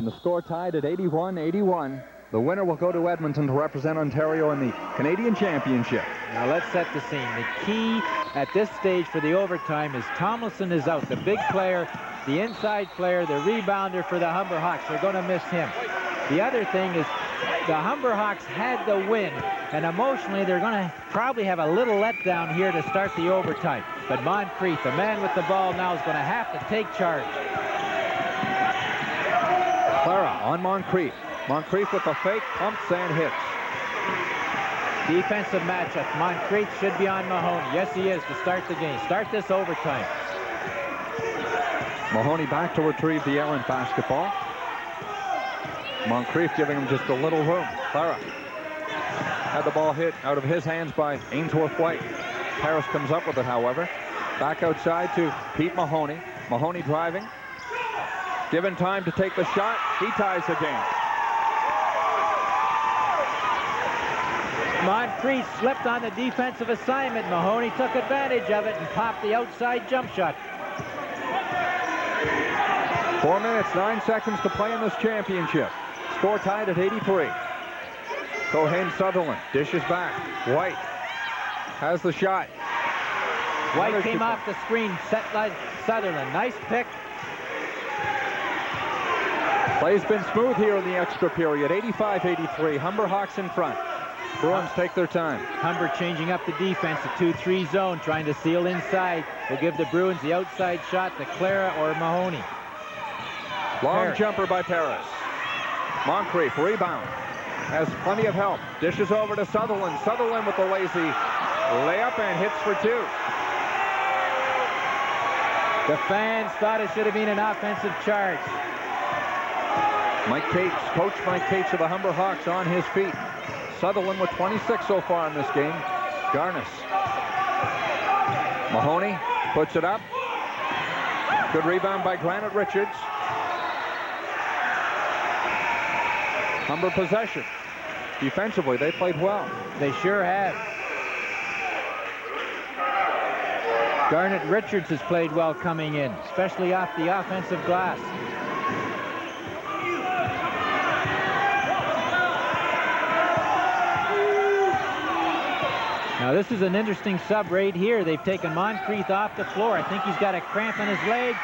The score tied at 81-81. The winner will go to Edmonton to represent Ontario in the Canadian Championship. Now let's set the scene. The key at this stage for the overtime is Tomlinson is out. The big player, the inside player, the rebounder for the Humber Hawks. They're going to miss him. The other thing is the Humber Hawks had the win, and emotionally they're going to probably have a little letdown here to start the overtime. But Moncrief, the man with the ball now, is going to have to take charge. Clara on Moncrief. Moncrief with the fake, pumps and hits. Defensive matchup. Moncrief should be on Mahoney. Yes, he is to start the game. Start this overtime. Mahoney back to retrieve the errant basketball. Moncrief giving him just a little room. Clara had the ball hit out of his hands by Ainsworth White. Harris comes up with it, however. Back outside to Pete Mahoney. Mahoney driving. Given time to take the shot. He ties the game. Moncrief slipped on the defensive assignment. Mahoney took advantage of it and popped the outside jump shot. 4 minutes, 9 seconds to play in this championship. Score tied at 83. Cohen Sutherland dishes back. White has the shot. White came off the screen, set like Sutherland. Nice pick. Play's been smooth here in the extra period. 85-83. Humber Hawks in front. Bruins take their time. Humber changing up the defense, a 2-3 zone, trying to seal inside. Will give the Bruins the outside shot to Clara or Mahoney. Long Paris. jumper by Paris. Moncrief rebound. Has plenty of help. Dishes over to Sutherland. Sutherland with the lazy layup and hits for two. The fans thought it should have been an offensive charge. Mike Cates, Coach Mike Cates of the Humber Hawks on his feet. Sutherland with 26 so far in this game. Garnis. Mahoney puts it up. Good rebound by Granite Richards. Humber possession. Defensively, they played well. They sure have. Garnet Richards has played well coming in, especially off the offensive glass. Now this is an interesting sub right here. They've taken Moncrief off the floor. I think he's got a cramp in his leg.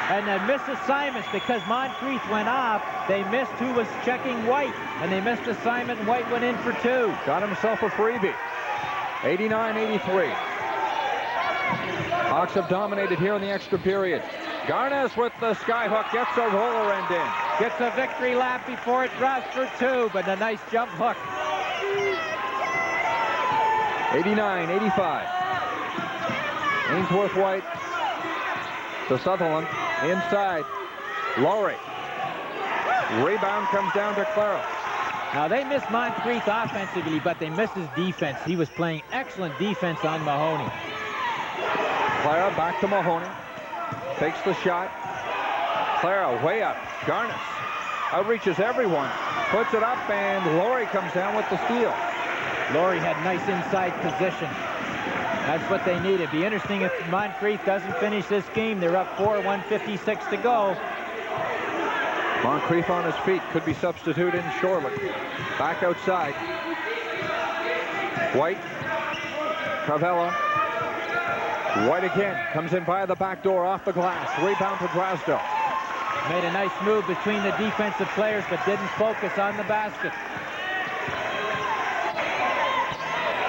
And they missed assignments because Moncrief went off. They missed who was checking White. And they missed assignment, and White went in for two. Got himself a freebie. 89-83. Hawks have dominated here in the extra period. Garnes with the skyhook, gets a roller end in. Gets a victory lap before it drops for two, but a nice jump hook. 89-85. Ainsworth White to Sutherland. Inside. Laurie. Rebound comes down to Clara. Now they missed Moncrief offensively, but they missed his defense. He was playing excellent defense on Mahoney. Clara back to Mahoney. Takes the shot. Clara way up. Garnis outreaches everyone. Puts it up, and Laurie comes down with the steal. Laurie had nice inside position. That's what they needed. Be interesting if Moncrief doesn't finish this game. They're up 4, 1:56 to go. Moncrief on his feet. Could be substituted shortly. Back outside. White. Carvella. White again. Comes in via the back door off the glass. Rebound to Drasdo. Made a nice move between the defensive players, but didn't focus on the basket.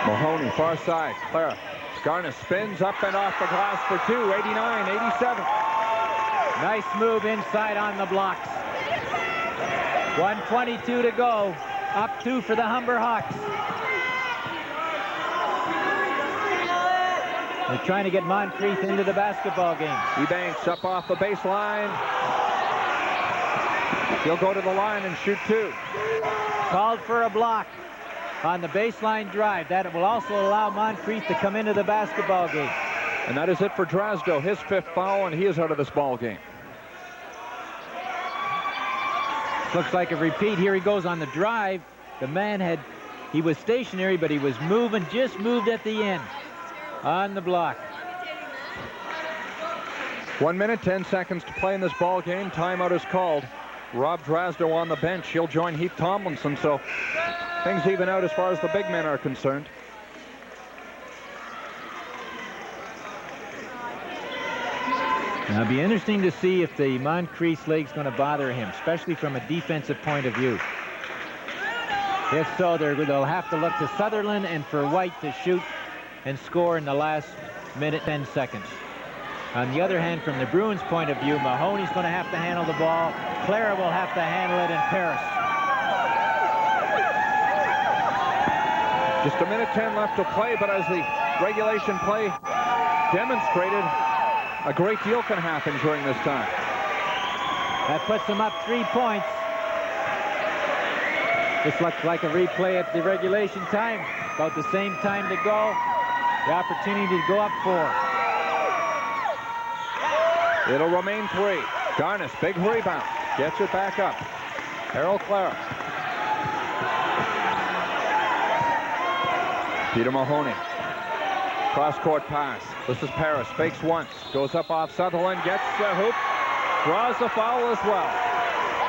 Mahoney, far side. Clara. Garnis spins up and off the glass for two. 89-87. Nice move inside on the blocks. 1:22 to go. Up two for the Humber Hawks. They're trying to get Moncrief into the basketball game. Ebanks up off the baseline. He'll go to the line and shoot two. Called for a block on the baseline drive. That will also allow Moncrief to come into the basketball game. And that is it for Drasdo. His fifth foul, and he is out of this ball game. Looks like a repeat. Here he goes on the drive. The man he was stationary, but he was moving, just moved at the end on the block. 1 minute, 10 seconds to play in this ball game. Timeout is called. Rob Drasdo on the bench. He'll join Heath Tomlinson, so things even out as far as the big men are concerned. Now it'll be interesting to see if the Moncrief's leg's going to bother him, especially from a defensive point of view. If so, they'll have to look to Sutherland and for White to shoot and score in the last minute, 10 seconds. On the other hand, from the Bruins' point of view, Mahoney's going to have to handle the ball. Clara will have to handle it in Paris. Just a minute 10 left to play, but as the regulation play demonstrated, a great deal can happen during this time. That puts them up 3 points. This looks like a replay at the regulation time. About the same time to go. The opportunity to go up 4. It'll remain 3. Garnis, big rebound. Gets it back up. Harold Clara. Peter Mahoney. Cross-court pass. This is Paris. Fakes once. Goes up off Sutherland. Gets the hoop. Draws the foul as well.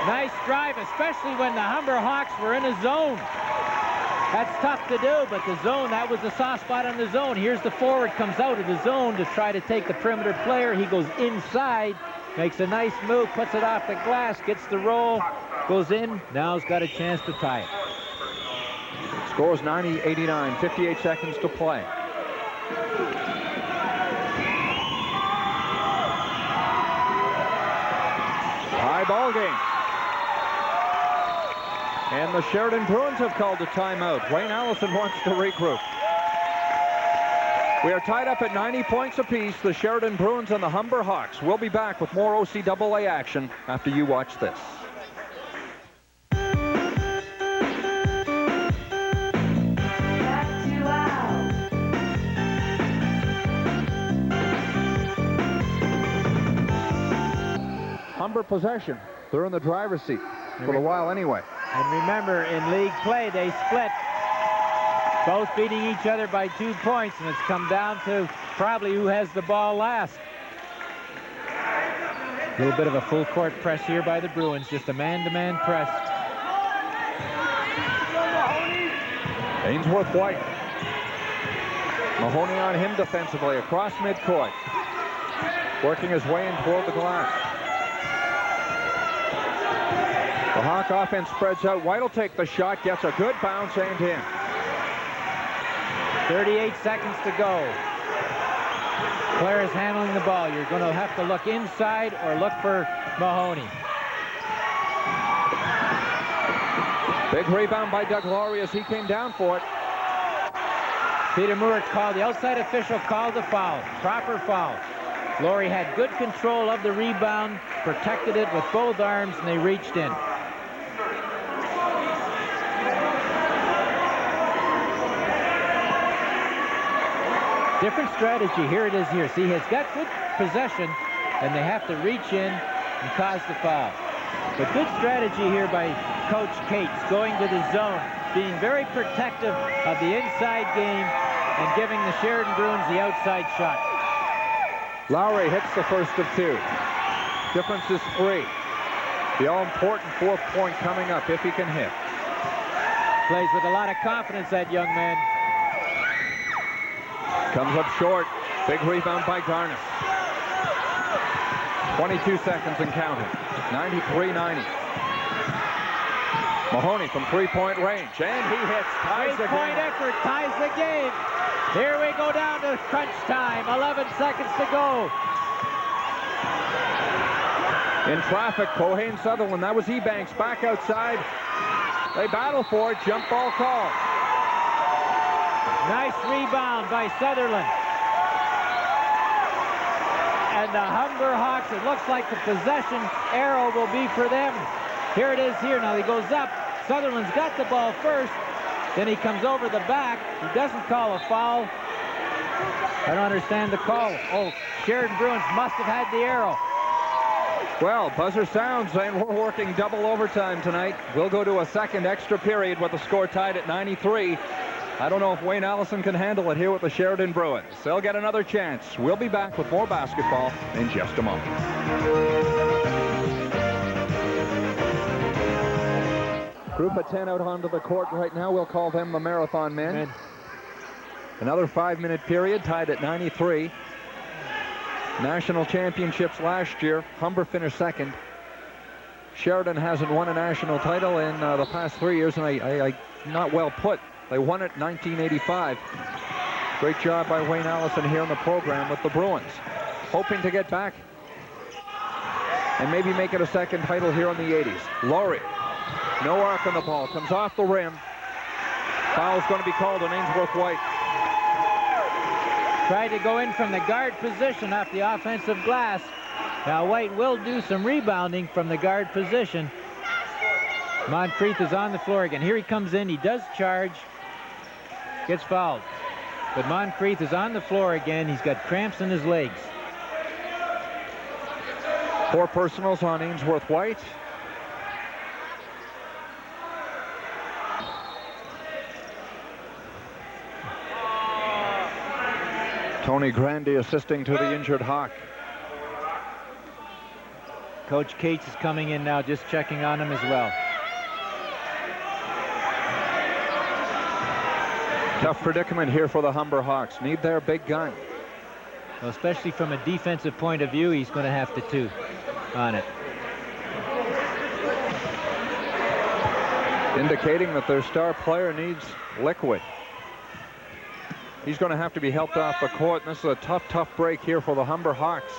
Nice drive, especially when the Humber Hawks were in a zone. That's tough to do, but the zone, that was the soft spot on the zone. Here's the forward, comes out of the zone to try to take the perimeter player. He goes inside, makes a nice move, puts it off the glass, gets the roll, goes in. Now he's got a chance to tie it. Scores 90-89, 58 seconds to play. High ball game. And the Sheridan Bruins have called a timeout. Wayne Allison wants to regroup. We are tied up at 90 points apiece. The Sheridan Bruins and the Humber Hawks. We'll be back with more OCAA action after you watch this. Humber possession. They're in the driver's seat for a while anyway. And remember, in league play, they split, both beating each other by 2 points, and it's come down to probably who has the ball last. A little bit of a full court press here by the Bruins, just a man-to-man press. Ainsworth White. Mahoney on him defensively across midcourt. Working his way in toward the glass. The Hawk offense spreads out. White will take the shot, gets a good bounce and in. 38 seconds to go. Claire is handling the ball. You're going to have to look inside or look for Mahoney. Big rebound by Doug Laurie as he came down for it. Peter Moore called, the outside official called the foul. Proper foul. Laurie had good control of the rebound, protected it with both arms, and they reached in. Different strategy. Here it is here. See, he's got good possession, and they have to reach in and cause the foul. But good strategy here by Coach Cates, going to the zone, being very protective of the inside game and giving the Sheridan Bruins the outside shot. Lowry hits the first of 2. Difference is 3. The all-important 4th point coming up if he can hit. Plays with a lot of confidence, that young man. Comes up short. Big rebound by Garnis. 22 seconds and counting. 93-90. Mahoney from three-point range, and he hits. Ties the game. Three-point effort ties the game. Here we go down to crunch time. 11 seconds to go. In traffic, Cohane Sutherland. That was Ebanks back outside. They battle for it. Jump ball call. Nice rebound by Sutherland. And the Humber Hawks, it looks like the possession arrow will be for them. Here it is here. Now he goes up. Sutherland's got the ball first. Then he comes over the back. He doesn't call a foul. I don't understand the call. Oh, Sheridan Bruins must have had the arrow. Well, buzzer sounds saying we're working double overtime tonight. We'll go to a second extra period with the score tied at 93. I don't know if Wayne Allison can handle it here with the Sheridan Bruins. They'll get another chance. We'll be back with more basketball in just a moment. Group of 10 out onto the court right now. We'll call them the Marathon Men. Another 5-minute period tied at 93. National championships last year. Humber finished second. Sheridan hasn't won a national title in the past 3 years, and I not well put. They won it in 1985. Great job by Wayne Allison here in the program with the Bruins. Hoping to get back and maybe make it a second title here in the 80s. Laurie, no arc on the ball, comes off the rim. Foul's going to be called on Ainsworth White. Tried to go in from the guard position off the offensive glass. Now White will do some rebounding from the guard position. Moncrief is on the floor again. Here he comes in. He does charge. Gets fouled. But Moncrief is on the floor again. He's got cramps in his legs. 4 personals on Ainsworth White. Tony Grandy assisting to the injured Hawk. Coach Cates is coming in now, just checking on him as well. Tough predicament here for the Humber Hawks. Need their big gun. Well, especially from a defensive point of view, he's going to have to two on it. Indicating that their star player needs liquid. He's going to have to be helped off the court. And this is a tough break here for the Humber Hawks.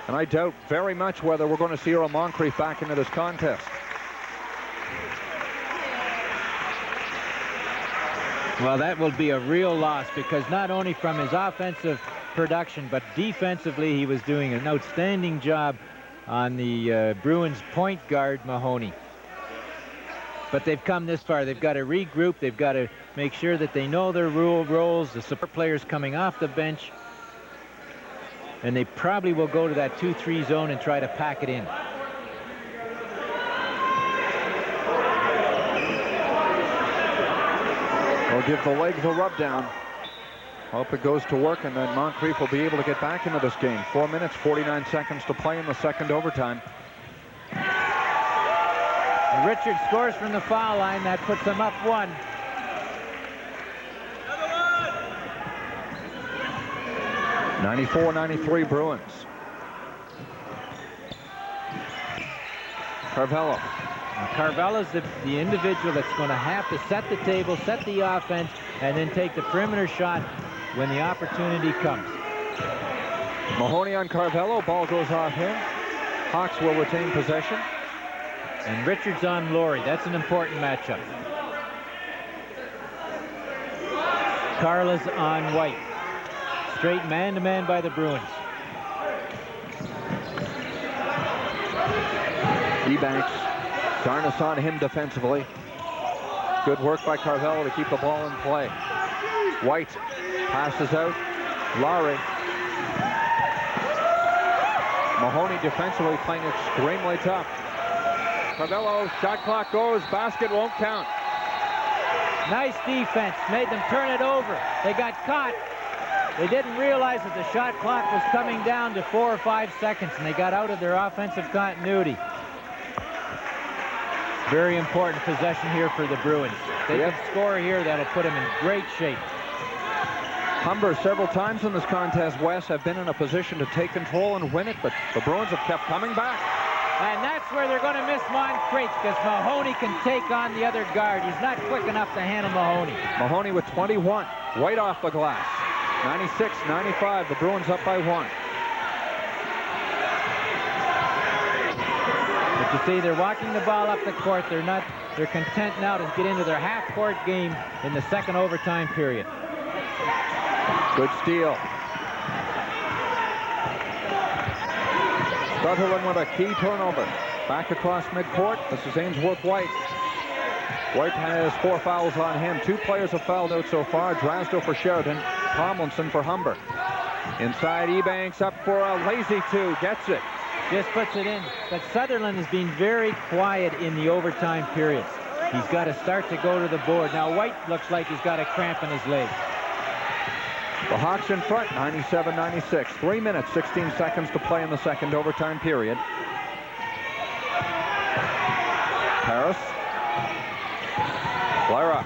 And I doubt very much whether we're going to see Earl Moncrief back into this contest. Well, that will be a real loss, because not only from his offensive production, but defensively he was doing an outstanding job on the Bruins point guard, Mahoney. But they've come this far. They've got to regroup. They've got to make sure that they know their roles, the support players coming off the bench. And they probably will go to that 2-3 zone and try to pack it in. They'll give the leg the rub down. Hope it goes to work, and then Moncrief will be able to get back into this game. 4 minutes, 49 seconds to play in the second overtime. And Richard scores from the foul line. That puts them up 1. '94-93 Bruins. Carvello. Carvello's the individual that's going to have to set the table, set the offense, and then take the perimeter shot when the opportunity comes. Mahoney on Carvello. Ball goes off him. Hawks will retain possession. And Richards on Laurie. That's an important matchup. Carla's on White. Straight man-to-man by the Bruins. Ebanks. Garnis on him defensively. Good work by Carvello to keep the ball in play. White passes out. Laurie. Mahoney defensively playing extremely tough. Carvello, shot clock goes. Basket won't count. Nice defense. Made them turn it over. They got caught. They didn't realize that the shot clock was coming down to 4 or 5 seconds, and they got out of their offensive continuity. Very important possession here for the Bruins. They can score here. That'll put them in great shape. Humber several times in this contest, Wes, have been in a position to take control and win it, but the Bruins have kept coming back. And that's where they're going to miss Moncrief, because Mahoney can take on the other guard. He's not quick enough to handle Mahoney. Mahoney with 21, right off the glass. 96-95, the Bruins up by 1. But you see, they're walking the ball up the court. They're content now to get into their half-court game in the second overtime period. Good steal. Sutherland with a key turnover. Back across midcourt. This is Ainsworth White. White has 4 fouls on him. 2 players have fouled out so far. Drasdo for Sheridan. Tomlinson for Humber. Inside, Ebanks up for a lazy 2. Gets it. Just puts it in. But Sutherland has been very quiet in the overtime periods. He's got to start to go to the board. Now White looks like he's got a cramp in his leg. The Hawks in front, 97-96. 3 minutes, 16 seconds to play in the second overtime period. Harris. Lara.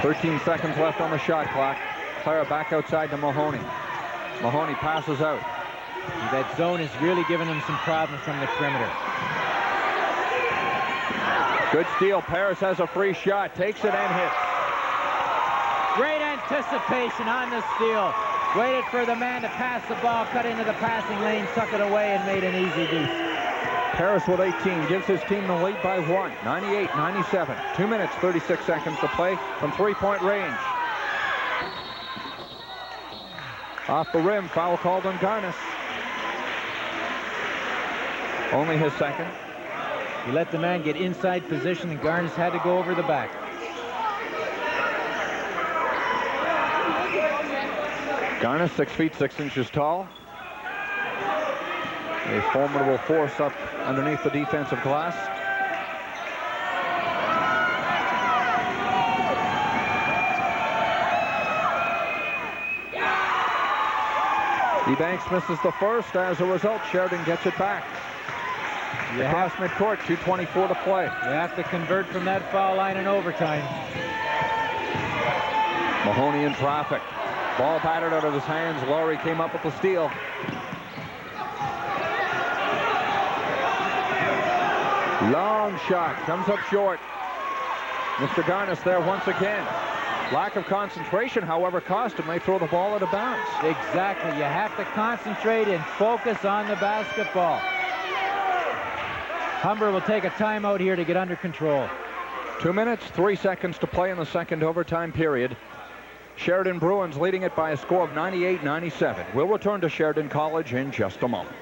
13 seconds left on the shot clock. Clara back outside to Mahoney. Mahoney passes out. That zone is really giving him some problems from the perimeter. Good steal. Paris has a free shot. Takes it and hits. Great anticipation on the steal. Waited for the man to pass the ball, cut into the passing lane, tuck it away, and made an easy deuce. Paris with 18 gives his team the lead by 1. 98-97. 2 minutes, 36 seconds to play from three-point range. Off the rim, foul called on Garnis. Only his second. He let the man get inside position, and Garnis had to go over the back. Garnis, 6 feet 6 inches tall. A formidable force up underneath the defensive glass. Ebanks misses the first. As a result, Sheridan gets it back. Across midcourt, 2:24 to play. You have to convert from that foul line in overtime. Mahoney in traffic. Ball batted out of his hands. Lowry came up with the steal. Long shot. Comes up short. Mr. Garnis there once again. Lack of concentration, however, cost him. They throw the ball out of bounds. Exactly. You have to concentrate and focus on the basketball. Humber will take a timeout here to get under control. 2 minutes, 3 seconds to play in the second overtime period. Sheridan Bruins leading it by a score of 98-97. We'll return to Sheridan College in just a moment.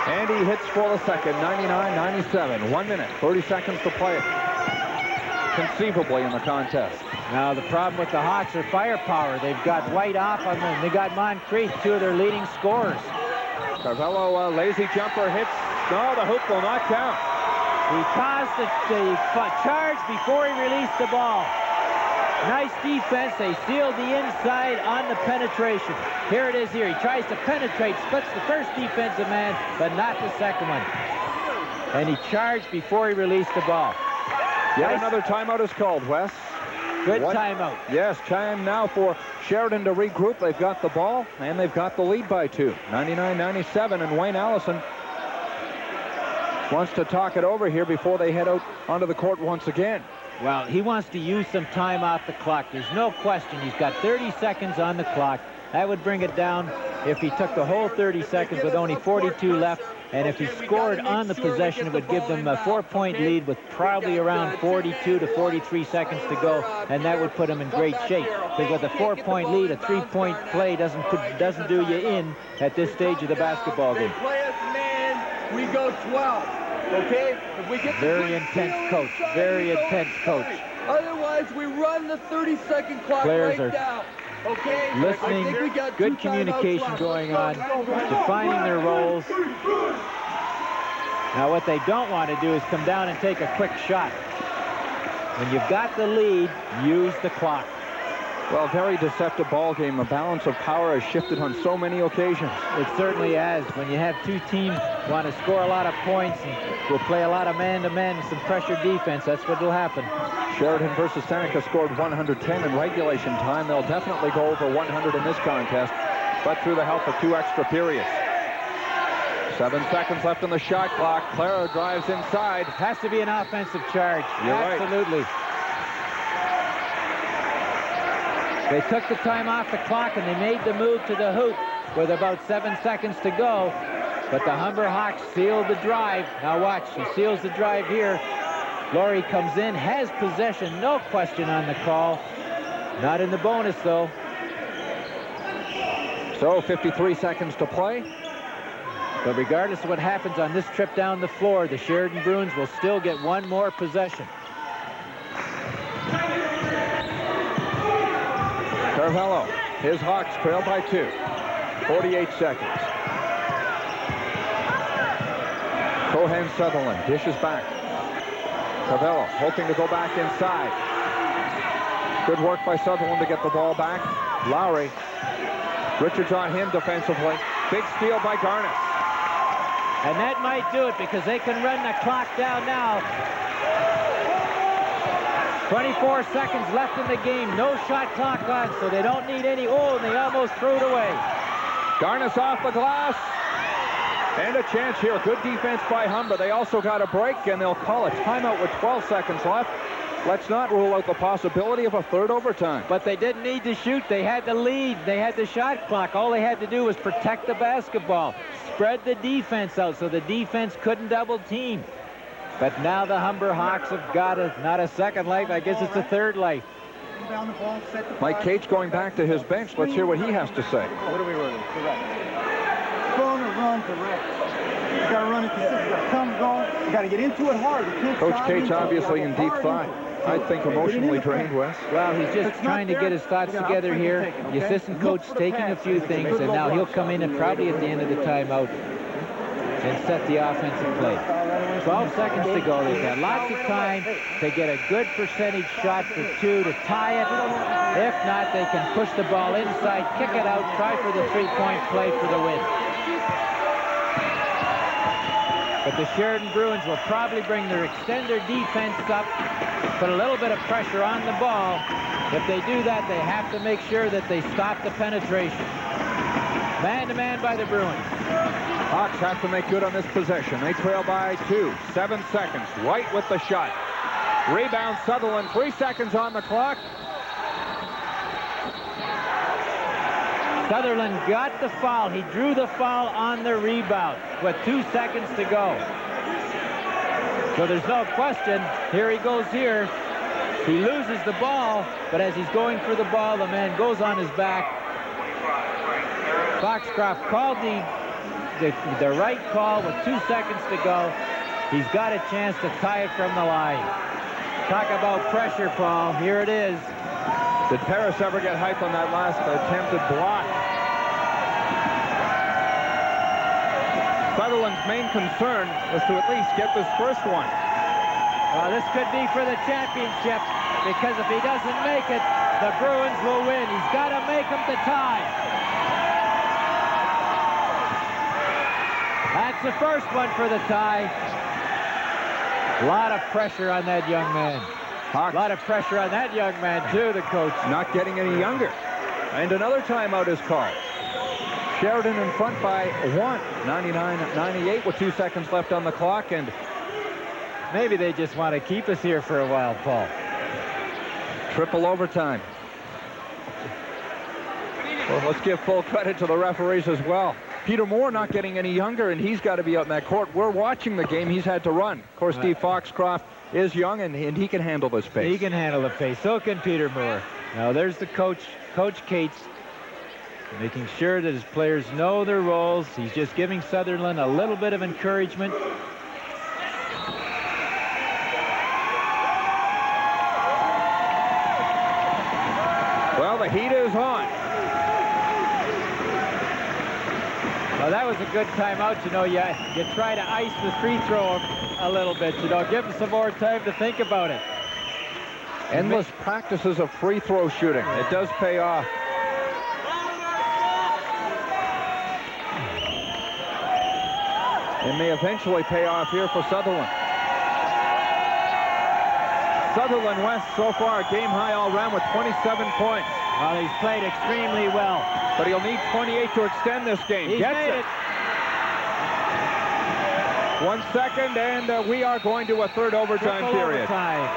And he hits for the second, 99-97. 1 minute, 30 seconds to play it. Conceivably in the contest. Now the problem with the Hawks are firepower. They've got White off on them. They got Moncrief, two of their leading scorers. Carvello, lazy jumper hits. No, the hoop will not count. He caused the charge before he released the ball. Nice defense. They sealed the inside on the penetration. Here it is here. He tries to penetrate, splits the first defensive man, but not the second one. And he charged before he released the ball. Yet another timeout is called, Wes. Good timeout. Yes, time now for Sheridan to regroup. They've got the ball, and they've got the lead by 2. 99-97, and Wayne Allison wants to talk it over here before they head out onto the court once again. Well, he wants to use some time off the clock. There's no question. He's got 30 seconds on the clock. That would bring it down if he took the whole 30 seconds with only 42 left. And if he scored on the possession, it would give them a 4-point lead with probably around 42 to 43 seconds to go. And that would put him in great shape. Because with a 4-point lead, a 3-point play doesn't do you in at this stage of the basketball game. Play us man, we go 12. Okay? If we get very intense coach. Very intense coach. Otherwise, we run the 30-second clock Players right down. Okay? Listening, good communication going on, defining their roles. Now what they don't want to do is come down and take a quick shot. When you've got the lead, use the clock. Well, very deceptive ball game. The balance of power has shifted on so many occasions. It certainly has. When you have two teams want to score a lot of points and will play a lot of man-to-man and some pressure defense, that's what will happen. Sheridan versus Seneca scored 110 in regulation time. They'll definitely go over 100 in this contest, but through the help of 2 extra periods. 7 seconds left on the shot clock. Clara drives inside. Has to be an offensive charge. You're Absolutely. Right. They took the time off the clock and they made the move to the hoop with about 7 seconds to go. But the Humber Hawks sealed the drive. Now watch, he seals the drive here. Lowry comes in, has possession, no question on the call. Not in the bonus, though. So 53 seconds to play. But regardless of what happens on this trip down the floor, the Sheridan Bruins will still get one more possession. Carvello, his Hawks trail by 2. 48 seconds. Cohen-Sutherland dishes back. Carvello hoping to go back inside. Good work by Sutherland to get the ball back. Lowry. Richards on him defensively. Big steal by Garnis. And that might do it because they can run the clock down now. 24 seconds left in the game. No shot clock on, so they don't need any. Oh, and they almost threw it away. Garnis off the glass. And a chance here. Good defense by Humber. They also got a break, and they'll call a timeout with 12 seconds left. Let's not rule out the possibility of a third overtime. But they didn't need to shoot. They had the lead. They had the shot clock. All they had to do was protect the basketball. Spread the defense out so the defense couldn't double team. But now the Humber Hawks have got not a second life. I guess it's a third life. Mike Cates going back to his bench. Let's hear what he has to say. What are we running? Correct. Going to run correct. You got to run it consistent. You got to come, go. You got to get into it hard. Coach Cates obviously in deep thought. I think emotionally drained, Wes. Well, he's just trying to get his thoughts together here. The assistant coach taking a few things, and now he'll come in and probably at the end of the timeout and set the offensive play. 12 seconds to go. They've got lots of time to get a good percentage shot for 2 to tie it. If not, they can push the ball inside, kick it out, try for the three-point play for the win. But the Sheridan Bruins will probably bring their extender defense up, put a little bit of pressure on the ball. If they do that, they have to make sure that they stop the penetration. Man-to-man by the Bruins. Hawks have to make good on this possession. They trail by 2. 7 seconds. White with the shot. Rebound Sutherland. 3 seconds on the clock. Sutherland got the foul. He drew the foul on the rebound with 2 seconds to go. So there's no question. Here he goes here. He loses the ball, but as he's going for the ball, the man goes on his back. Foxcroft called the right call with 2 seconds to go. He's got a chance to tie it from the line. Talk about pressure, Paul. Here it is. Did Paris ever get hype on that last attempted block? Sutherland's main concern was to at least get this first one. Well, this could be for the championship, because if he doesn't make it, the Bruins will win. He's got to make them to tie. That's the first one for the tie. A lot of pressure on that young man. A lot of pressure on that young man, too, the coach. Not getting any younger. And another timeout is called. Sheridan in front by 1. 99-98 with 2 seconds left on the clock. And maybe they just want to keep us here for a while, Paul. Triple overtime. Well, let's give full credit to the referees as well. Peter Moore not getting any younger, and he's got to be out in that court. We're watching the game. He's had to run. Of course, Steve Foxcroft is young, and he can handle this pace. He can handle the pace. So can Peter Moore. Now, there's the coach, Coach Cates, making sure that his players know their roles. He's just giving Sutherland a little bit of encouragement. Well, the heat is on. Well, that was a good timeout. You know, you try to ice the free throw a little bit. You know, give them some more time to think about it. Endless practices of free throw shooting. It does pay off. It may eventually pay off here for Sutherland. Sutherland West so far game high all round with 27 points. Well, he's played extremely well. But he'll need 28 to extend this game. He's made it. 1 second, and we are going to a third overtime period. Overtime.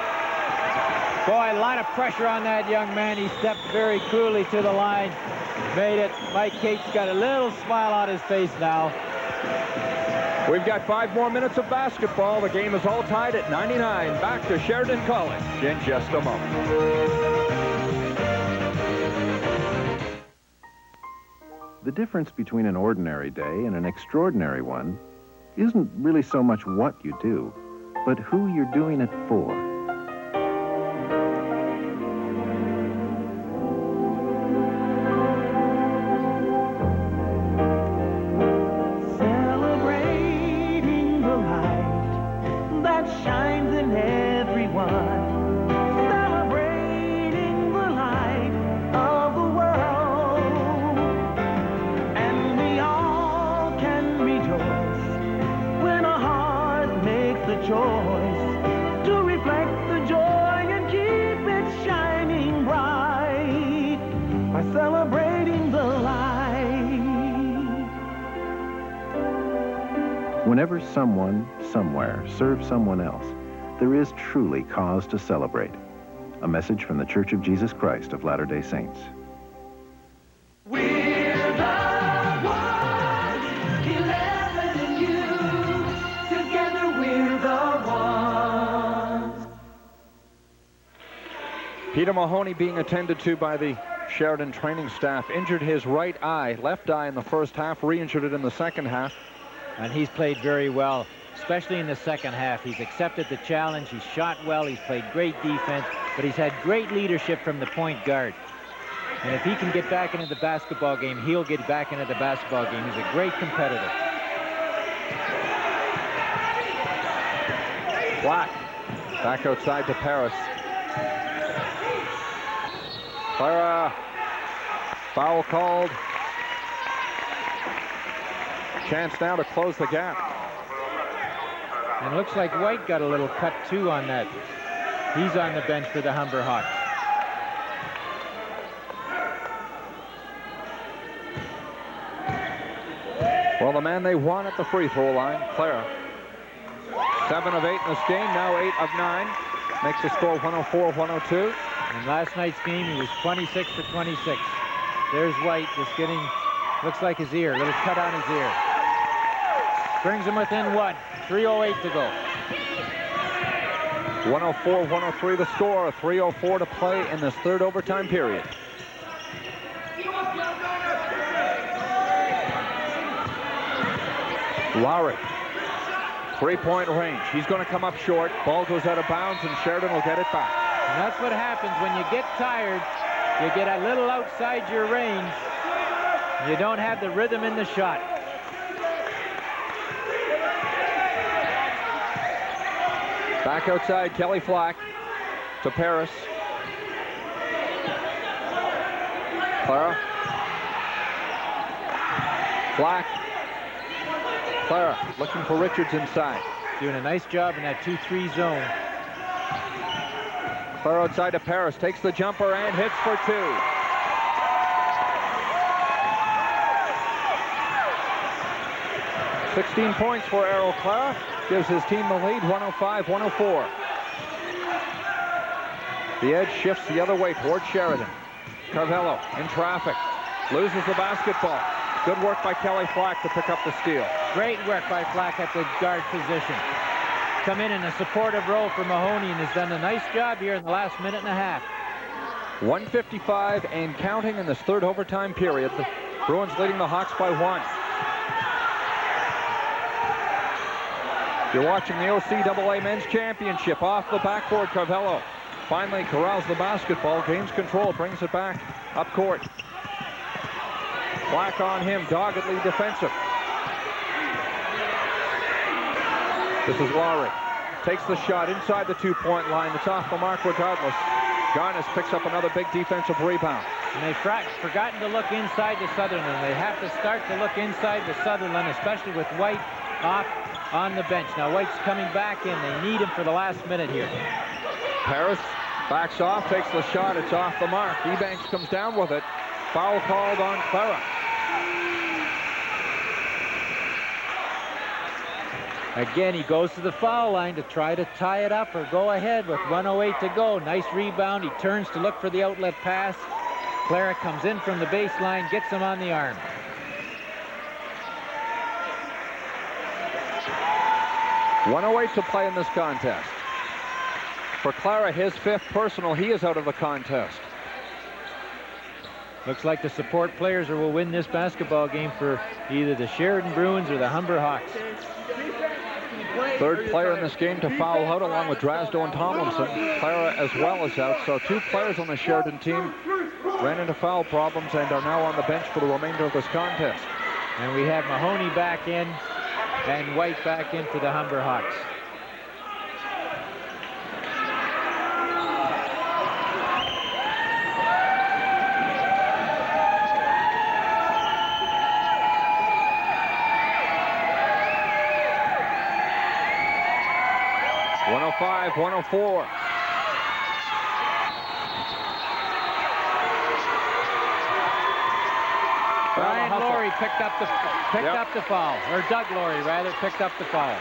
Boy, a lot of pressure on that young man. He stepped very coolly to the line. Made it. Mike Cates got a little smile on his face now. We've got 5 more minutes of basketball. The game is all tied at 99. Back to Sheridan College in just a moment. The difference between an ordinary day and an extraordinary one isn't really so much what you do, but who you're doing it for. Celebrating the light that shines in everyone. Celebrating the light of the world. And we all can rejoice when our heart makes the choice to reflect the joy and keep it shining bright by celebrating the light. Whenever someone, somewhere, serves someone else, there is truly cause to celebrate. A message from the Church of Jesus Christ of Latter-day Saints. Peter Mahoney being attended to by the Sheridan training staff. Injured his right eye, left eye in the first half, re-injured it in the second half. And he's played very well, especially in the second half. He's accepted the challenge. He's shot well. He's played great defense, but he's had great leadership from the point guard. And if he can get back into the basketball game, he'll get back into the basketball game. He's a great competitor. Black. Back outside to Paris. Clara. Foul called. Chance now to close the gap. And it looks like White got a little cut too on that. He's on the bench for the Humber Hawks. Well, the man they want at the free throw line, Clara. 7 of 8 in this game, now 8 of 9. Makes the score 104-102. In last night's game, he was 26 for 26. There's White just getting, looks like his ear, a little cut on his ear. Brings him within 1. 3:08 to go. 104-103 the score. 3:04 to play in this third overtime period. Lowry. 3-point range. He's going to come up short. Ball goes out of bounds, and Sheridan will get it back. And that's what happens when you get tired. You get a little outside your range. You don't have the rhythm in the shot. Back outside, Kelly Flack to Paris. Clara. Flack. Clara looking for Richards inside. Doing a nice job in that 2-3 zone. Clara outside to Paris, takes the jumper and hits for 2. $16 points for Errol Clara. Gives his team the lead, 105-104. The edge shifts the other way toward Sheridan. Carvello in traffic. Loses the basketball. Good work by Kelly Flack to pick up the steal. Great work by Flack at the guard position. Come in a supportive role for Mahoney and has done a nice job here in the last minute and a half. 1:55 and counting in this third overtime period. The Bruins leading the Hawks by 1. You're watching the OCAA Men's Championship. Off the backboard, Carvello finally corrals the basketball, gains control, brings it back up court. Black on him, doggedly defensive. This is Lowry. Takes the shot inside the 2-point line. It's off the mark regardless. Garnis picks up another big defensive rebound. And they've forgotten to look inside the Sutherland. They have to start to look inside the Sutherland, especially with White off on the bench. Now White's coming back in. They need him for the last minute here. Paris backs off, takes the shot. It's off the mark. Ebanks comes down with it. Foul called on Clara. Again, he goes to the foul line to try to tie it up or go ahead with 1:08 to go. Nice rebound. He turns to look for the outlet pass. Clara comes in from the baseline, gets him on the arm. .108 to play in this contest. For Clara, his 5th personal. He is out of the contest. Looks like the support players will win this basketball game for either the Sheridan Bruins or the Humber Hawks. Third player in this game to foul out along with Drasdo and Tomlinson. Clara as well is out, so 2 players on the Sheridan team ran into foul problems and are now on the bench for the remainder of this contest. And we have Mahoney back in and White back in for the Humber Hawks. .104. Brian Laurie picked up the foul, or Doug Laurie rather picked up the foul.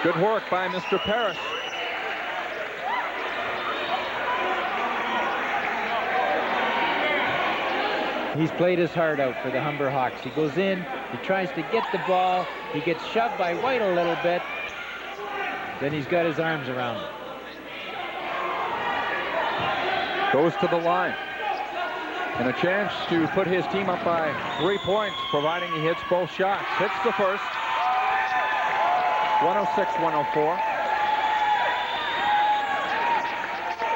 Good work by Mr. Paris. He's played his heart out for the Humber Hawks. He goes in, he tries to get the ball, he gets shoved by White a little bit, then he's got his arms around him. Goes to the line. And a chance to put his team up by 3 points, providing he hits both shots. Hits the first. 106-104.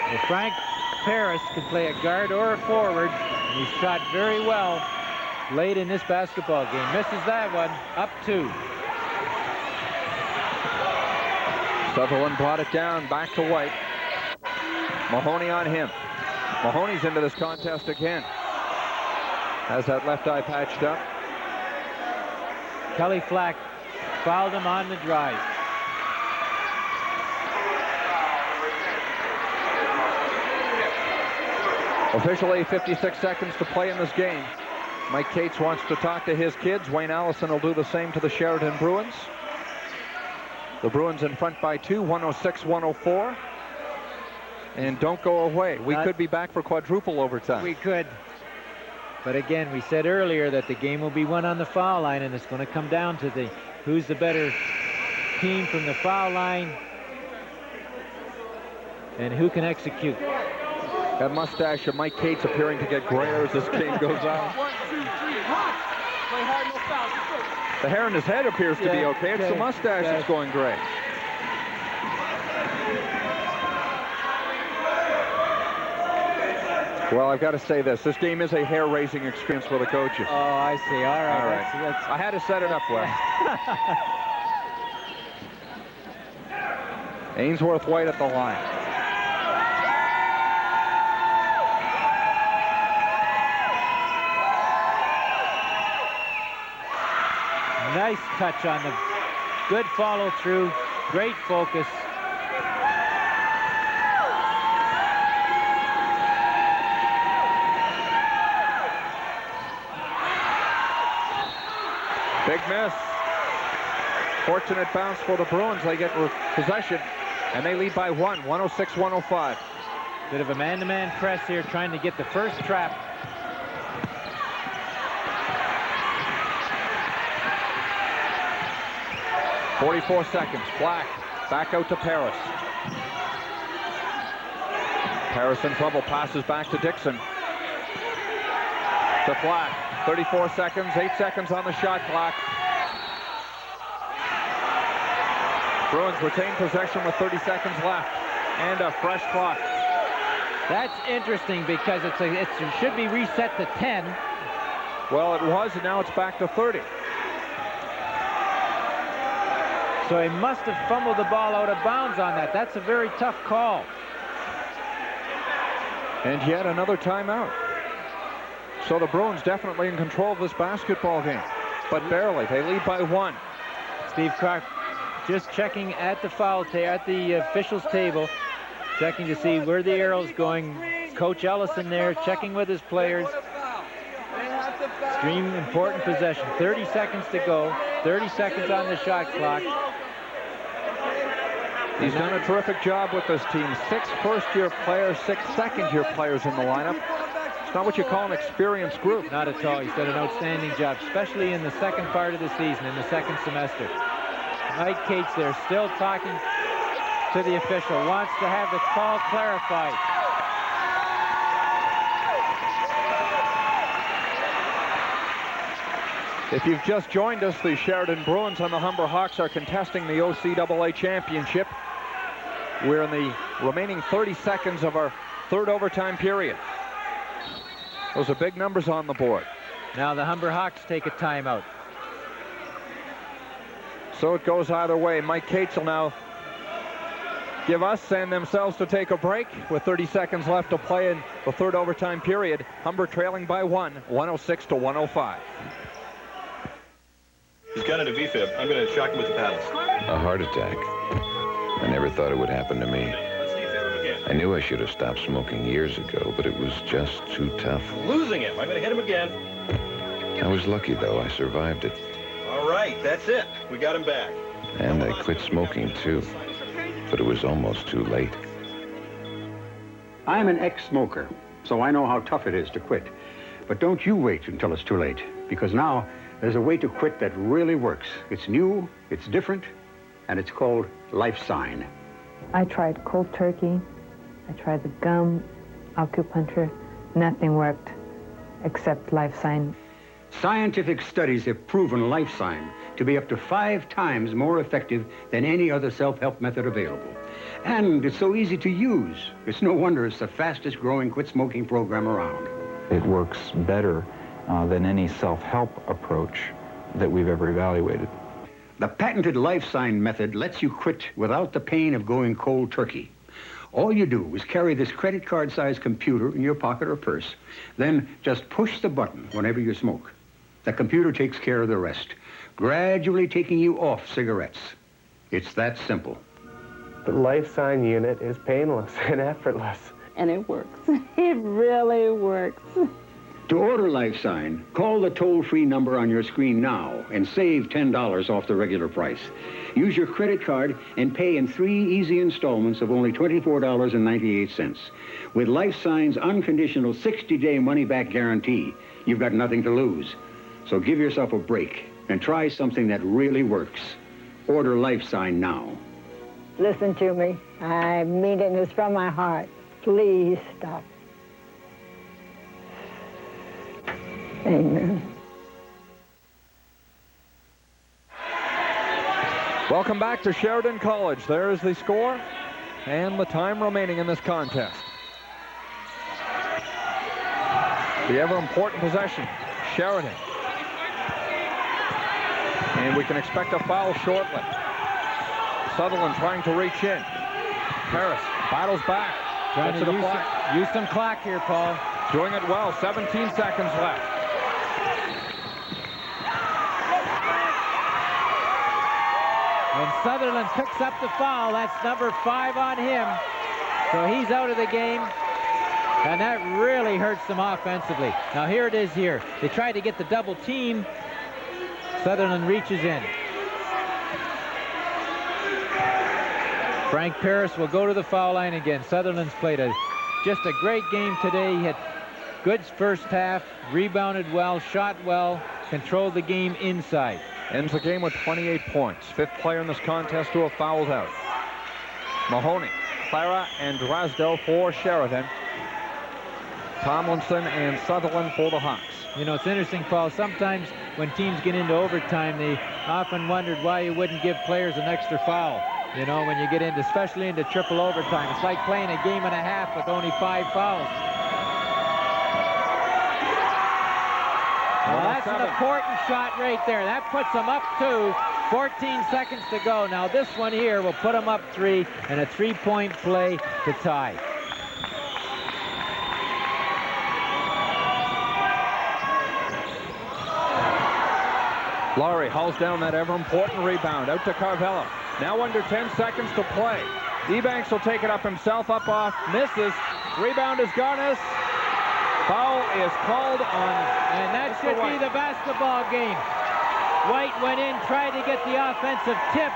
Well, Frank Paris can play a guard or a forward, and he's shot very well late in this basketball game. Misses that one. Up 2. Sutherland brought it down, back to White. Mahoney on him. Mahoney's into this contest again. Has that left eye patched up. Kelly Flack fouled him on the drive. Officially 56 seconds to play in this game. Mike Cates wants to talk to his kids. Wayne Allison will do the same to the Sheridan Bruins. The Bruins in front by 2, 106-104. And don't go away. We could be back for quadruple overtime. We could. But again, we said earlier that the game will be won on the foul line, and it's going to come down to who's the better team from the foul line and who can execute. That mustache of Mike Cates appearing to get grayer as this game goes on. 1, 2, 3, watch. Play hard, no fouls. The hair in his head appears to be okay. It's the mustache that's going gray. Well, I've got to say this. This game is a hair-raising experience for the coaches. Oh, I see. All right. All right. I had to set it up well. Ainsworth White at the line. Nice touch on the good follow through. Great focus. Big miss. Fortunate bounce for the Bruins. They get possession, and they lead by 1, 106-105. Bit of a man-to-man press here, trying to get the first trap. .44 seconds. Black back out to Paris. Paris in trouble. Passes back to Dixon. To Black. 34 seconds, 8 seconds on the shot clock. Bruins retain possession with 30 seconds left and a fresh clock. That's interesting because it should be reset to 10. Well, it was, and now it's back to 30. So he must have fumbled the ball out of bounds on that. That's a very tough call. And yet another timeout. So the Bruins definitely in control of this basketball game, but barely. They lead by 1. Steve Clark just checking at the at the officials' table, checking to see where the arrow's going. Coach Ellison there checking with his players. Extreme important possession. 30 seconds to go. 30 seconds on the shot clock. He's done a terrific job with this team. 6 first-year players, 6 second-year players in the lineup. It's not what you call an experienced group. Not at all. He's done an outstanding job, especially in the second part of the season, in the second semester. Mike Cates there still talking to the official, wants to have the call clarified. If you've just joined us, the Sheridan Bruins and the Humber Hawks are contesting the OCAA championship. We're in the remaining 30 seconds of our third overtime period. Those are big numbers on the board. Now the Humber Hawks take a timeout. So it goes either way. Mike Cates will now give us and themselves to take a break with 30 seconds left to play in the third overtime period. Humber trailing by 1, 106-105. He's got an VFib. I'm going to shock him with the paddles. A heart attack. I never thought it would happen to me. I knew I should have stopped smoking years ago, but it was just too tough. Losing him. I'm going to hit him again. I was lucky, though. I survived it. All right, that's it. We got him back. And I quit smoking, too. But it was almost too late. I'm an ex-smoker, so I know how tough it is to quit. But don't you wait until it's too late, because now there's a way to quit that really works. It's new, it's different, and it's called Life Sign. I tried cold turkey. I tried the gum, acupuncture. Nothing worked except Life Sign. Scientific studies have proven Life Sign to be up to 5 times more effective than any other self-help method available. And it's so easy to use. It's no wonder it's the fastest growing quit smoking program around. It works better than any self-help approach that we've ever evaluated. The patented life sign method lets you quit without the pain of going cold turkey. All you do is carry this credit card-sized computer in your pocket or purse, then just push the button whenever you smoke. The computer takes care of the rest, gradually taking you off cigarettes. It's that simple. The life sign unit is painless and effortless. And it works. It really works. To order Life Sign, call the toll-free number on your screen now and save $10 off the regular price. Use your credit card and pay in 3 easy installments of only $24.98. With Life Sign's unconditional 60-day money-back guarantee, you've got nothing to lose. So give yourself a break and try something that really works. Order Life Sign now. Listen to me. I mean it, and it's from my heart. Please stop. Amen. Welcome back to Sheridan College. There is the score and the time remaining in this contest. The ever-important possession, Sheridan. And we can expect a foul shortly. Sutherland trying to reach in. Harris battles back. Trying to use some clock here, Paul. Doing it well. 17 seconds left. And Sutherland picks up the foul. That's number 5 on him. So he's out of the game. And that really hurts them offensively. Now here it is here. They tried to get the double team. Sutherland reaches in. Frank Paris will go to the foul line again. Sutherland's played just a great game today. He had good first half, rebounded well, shot well, controlled the game inside. Ends the game with 28 points. 5th player in this contest to have fouled out. Mahoney, Clara, and Drasdo for Sheridan. Tomlinson and Sutherland for the Hawks. You know, it's interesting, Paul. Sometimes when teams get into overtime, they often wondered why you wouldn't give players an extra foul. You know, when you get into, especially into triple overtime. It's like playing a game and a half with only 5 fouls. Well, that's an important shot right there. That puts them up 2. 14 seconds to go. Now this one here will put them up 3 and a 3-point play to tie. Laurie hauls down that ever-important rebound. Out to Carvello. Now under 10 seconds to play. Ebanks will take it up himself, up off, misses. Rebound is Garnis. Foul is called on. And that should be the basketball game. White went in, tried to get the offensive tip,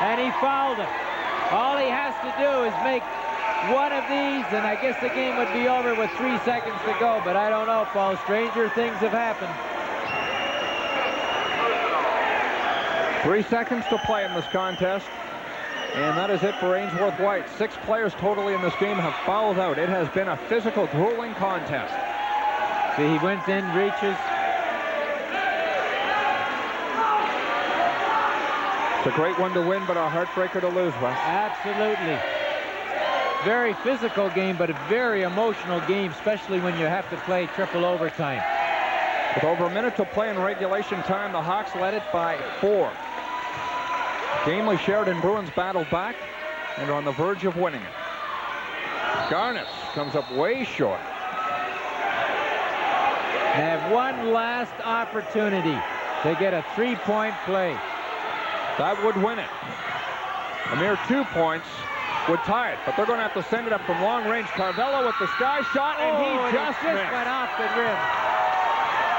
and he fouled him. All he has to do is make one of these, and I guess the game would be over with 3 seconds to go, but I don't know, Paul. Stranger things have happened. 3 seconds to play in this contest. And that is it for Ainsworth White. 6 players totally in this game have fouled out. It has been a physical, grueling contest. See, he went in, reaches. It's a great one to win, but a heartbreaker to lose, Wes. Absolutely. Very physical game, but a very emotional game, especially when you have to play triple overtime. With over a minute to play in regulation time, the Hawks led it by 4. Gamely Sheridan Bruins battled back and are on the verge of winning it. Garnis comes up way short. They have one last opportunity to get a 3-point play. That would win it. A mere 2 points would tie it, but they're going to have to send it up from long range. Carvello with the sky shot, and he just went off the rim.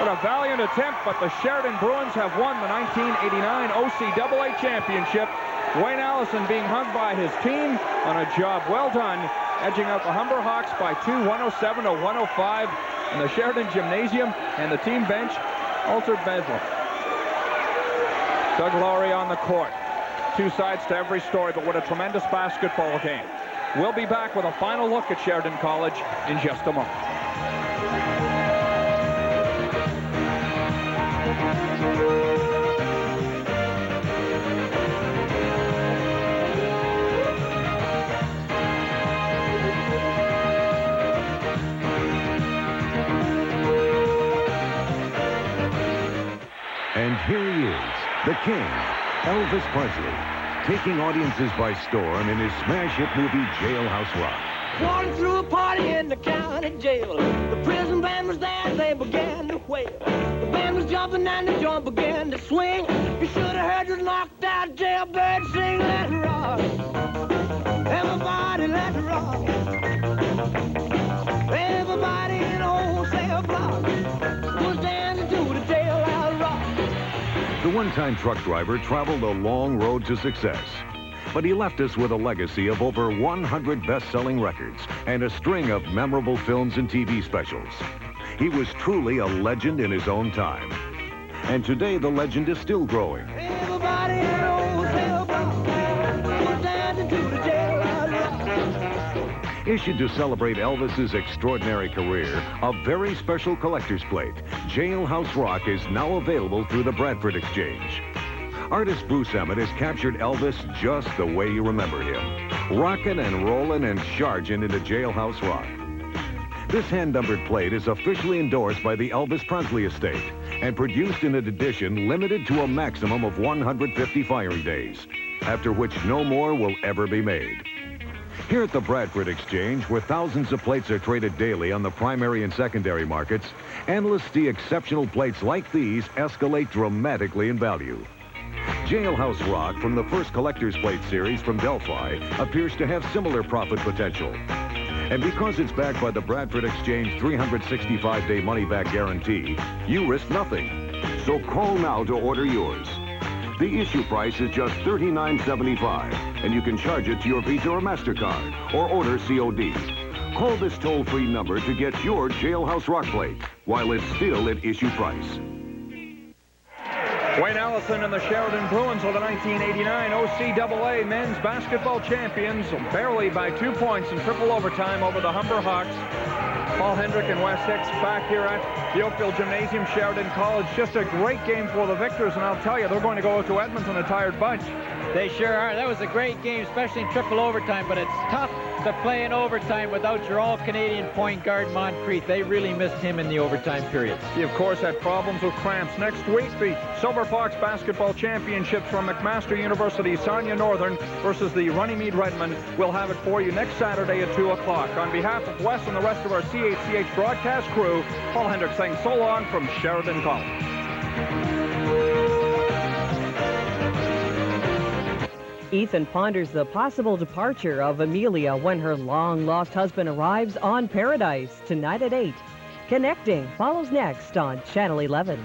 What a valiant attempt, but the Sheridan Bruins have won the 1989 OCAA championship. Wayne Allison being hugged by his team on a job well done, edging out the Humber Hawks by 2, 107 to 105. And the Sheridan Gymnasium and the team bench altered Bedlam. Doug Laurie on the court. 2 sides to every story, but what a tremendous basketball game. We'll be back with a final look at Sheridan College in just a moment. And here he is, the king, Elvis Presley, taking audiences by storm in his smash hit movie Jailhouse Rock. Walking through a party in the county jail. The prison band was there, they began to wail. The band was jumping and the joint began to swing. You should have heard the knocked out jailbird sing, let it rock. Everybody let it rock. Everybody in the whole cell block was dancing to the jailhouse rock. The one-time truck driver traveled a long road to success. But he left us with a legacy of over 100 best-selling records and a string of memorable films and TV specials. He was truly a legend in his own time. And today, the legend is still growing. Everybody in the whole cell block was dancing to the jailhouse rock. Issued to celebrate Elvis's extraordinary career, a very special collector's plate, Jailhouse Rock, is now available through the Bradford Exchange. Artist Bruce Emmett has captured Elvis just the way you remember him, rockin' and rollin' and chargin' into Jailhouse Rock. This hand-numbered plate is officially endorsed by the Elvis Presley estate and produced in an edition limited to a maximum of 150 firing days, after which no more will ever be made. Here at the Bradford Exchange, where thousands of plates are traded daily on the primary and secondary markets, analysts see exceptional plates like these escalate dramatically in value. Jailhouse Rock from the first collector's plate series from Delphi appears to have similar profit potential. And because it's backed by the Bradford Exchange 365-day money-back guarantee, you risk nothing. So call now to order yours. The issue price is just $39.75, and you can charge it to your Visa or MasterCard or order COD. Call this toll-free number to get your Jailhouse Rock plate while it's still at issue price. Wayne Allison and the Sheridan Bruins are the 1989 OCAA men's basketball champions, barely by 2 points in triple overtime over the Humber Hawks. Paul Hendrick and Wes Hicks back here at the Oakville Gymnasium, Sheridan College. Just a great game for the victors, and I'll tell you, they're going to go to Edmonton a tired bunch. They sure are. That was a great game, especially in triple overtime, but it's tough to play in overtime without your all-Canadian point guard, Moncrief. They really missed him in the overtime period. He, of course, had problems with cramps. Next week, the Silver Fox basketball championships from McMaster University, Sonia Northern versus the Runnymede Redmond. We'll have it for you next Saturday at 2 o'clock. On behalf of Wes and the rest of our CHCH broadcast crew, Paul Hendrick saying so long from Sheridan College. Ethan ponders the possible departure of Amelia when her long-lost husband arrives on Paradise tonight at 8. Connecting follows next on Channel 11.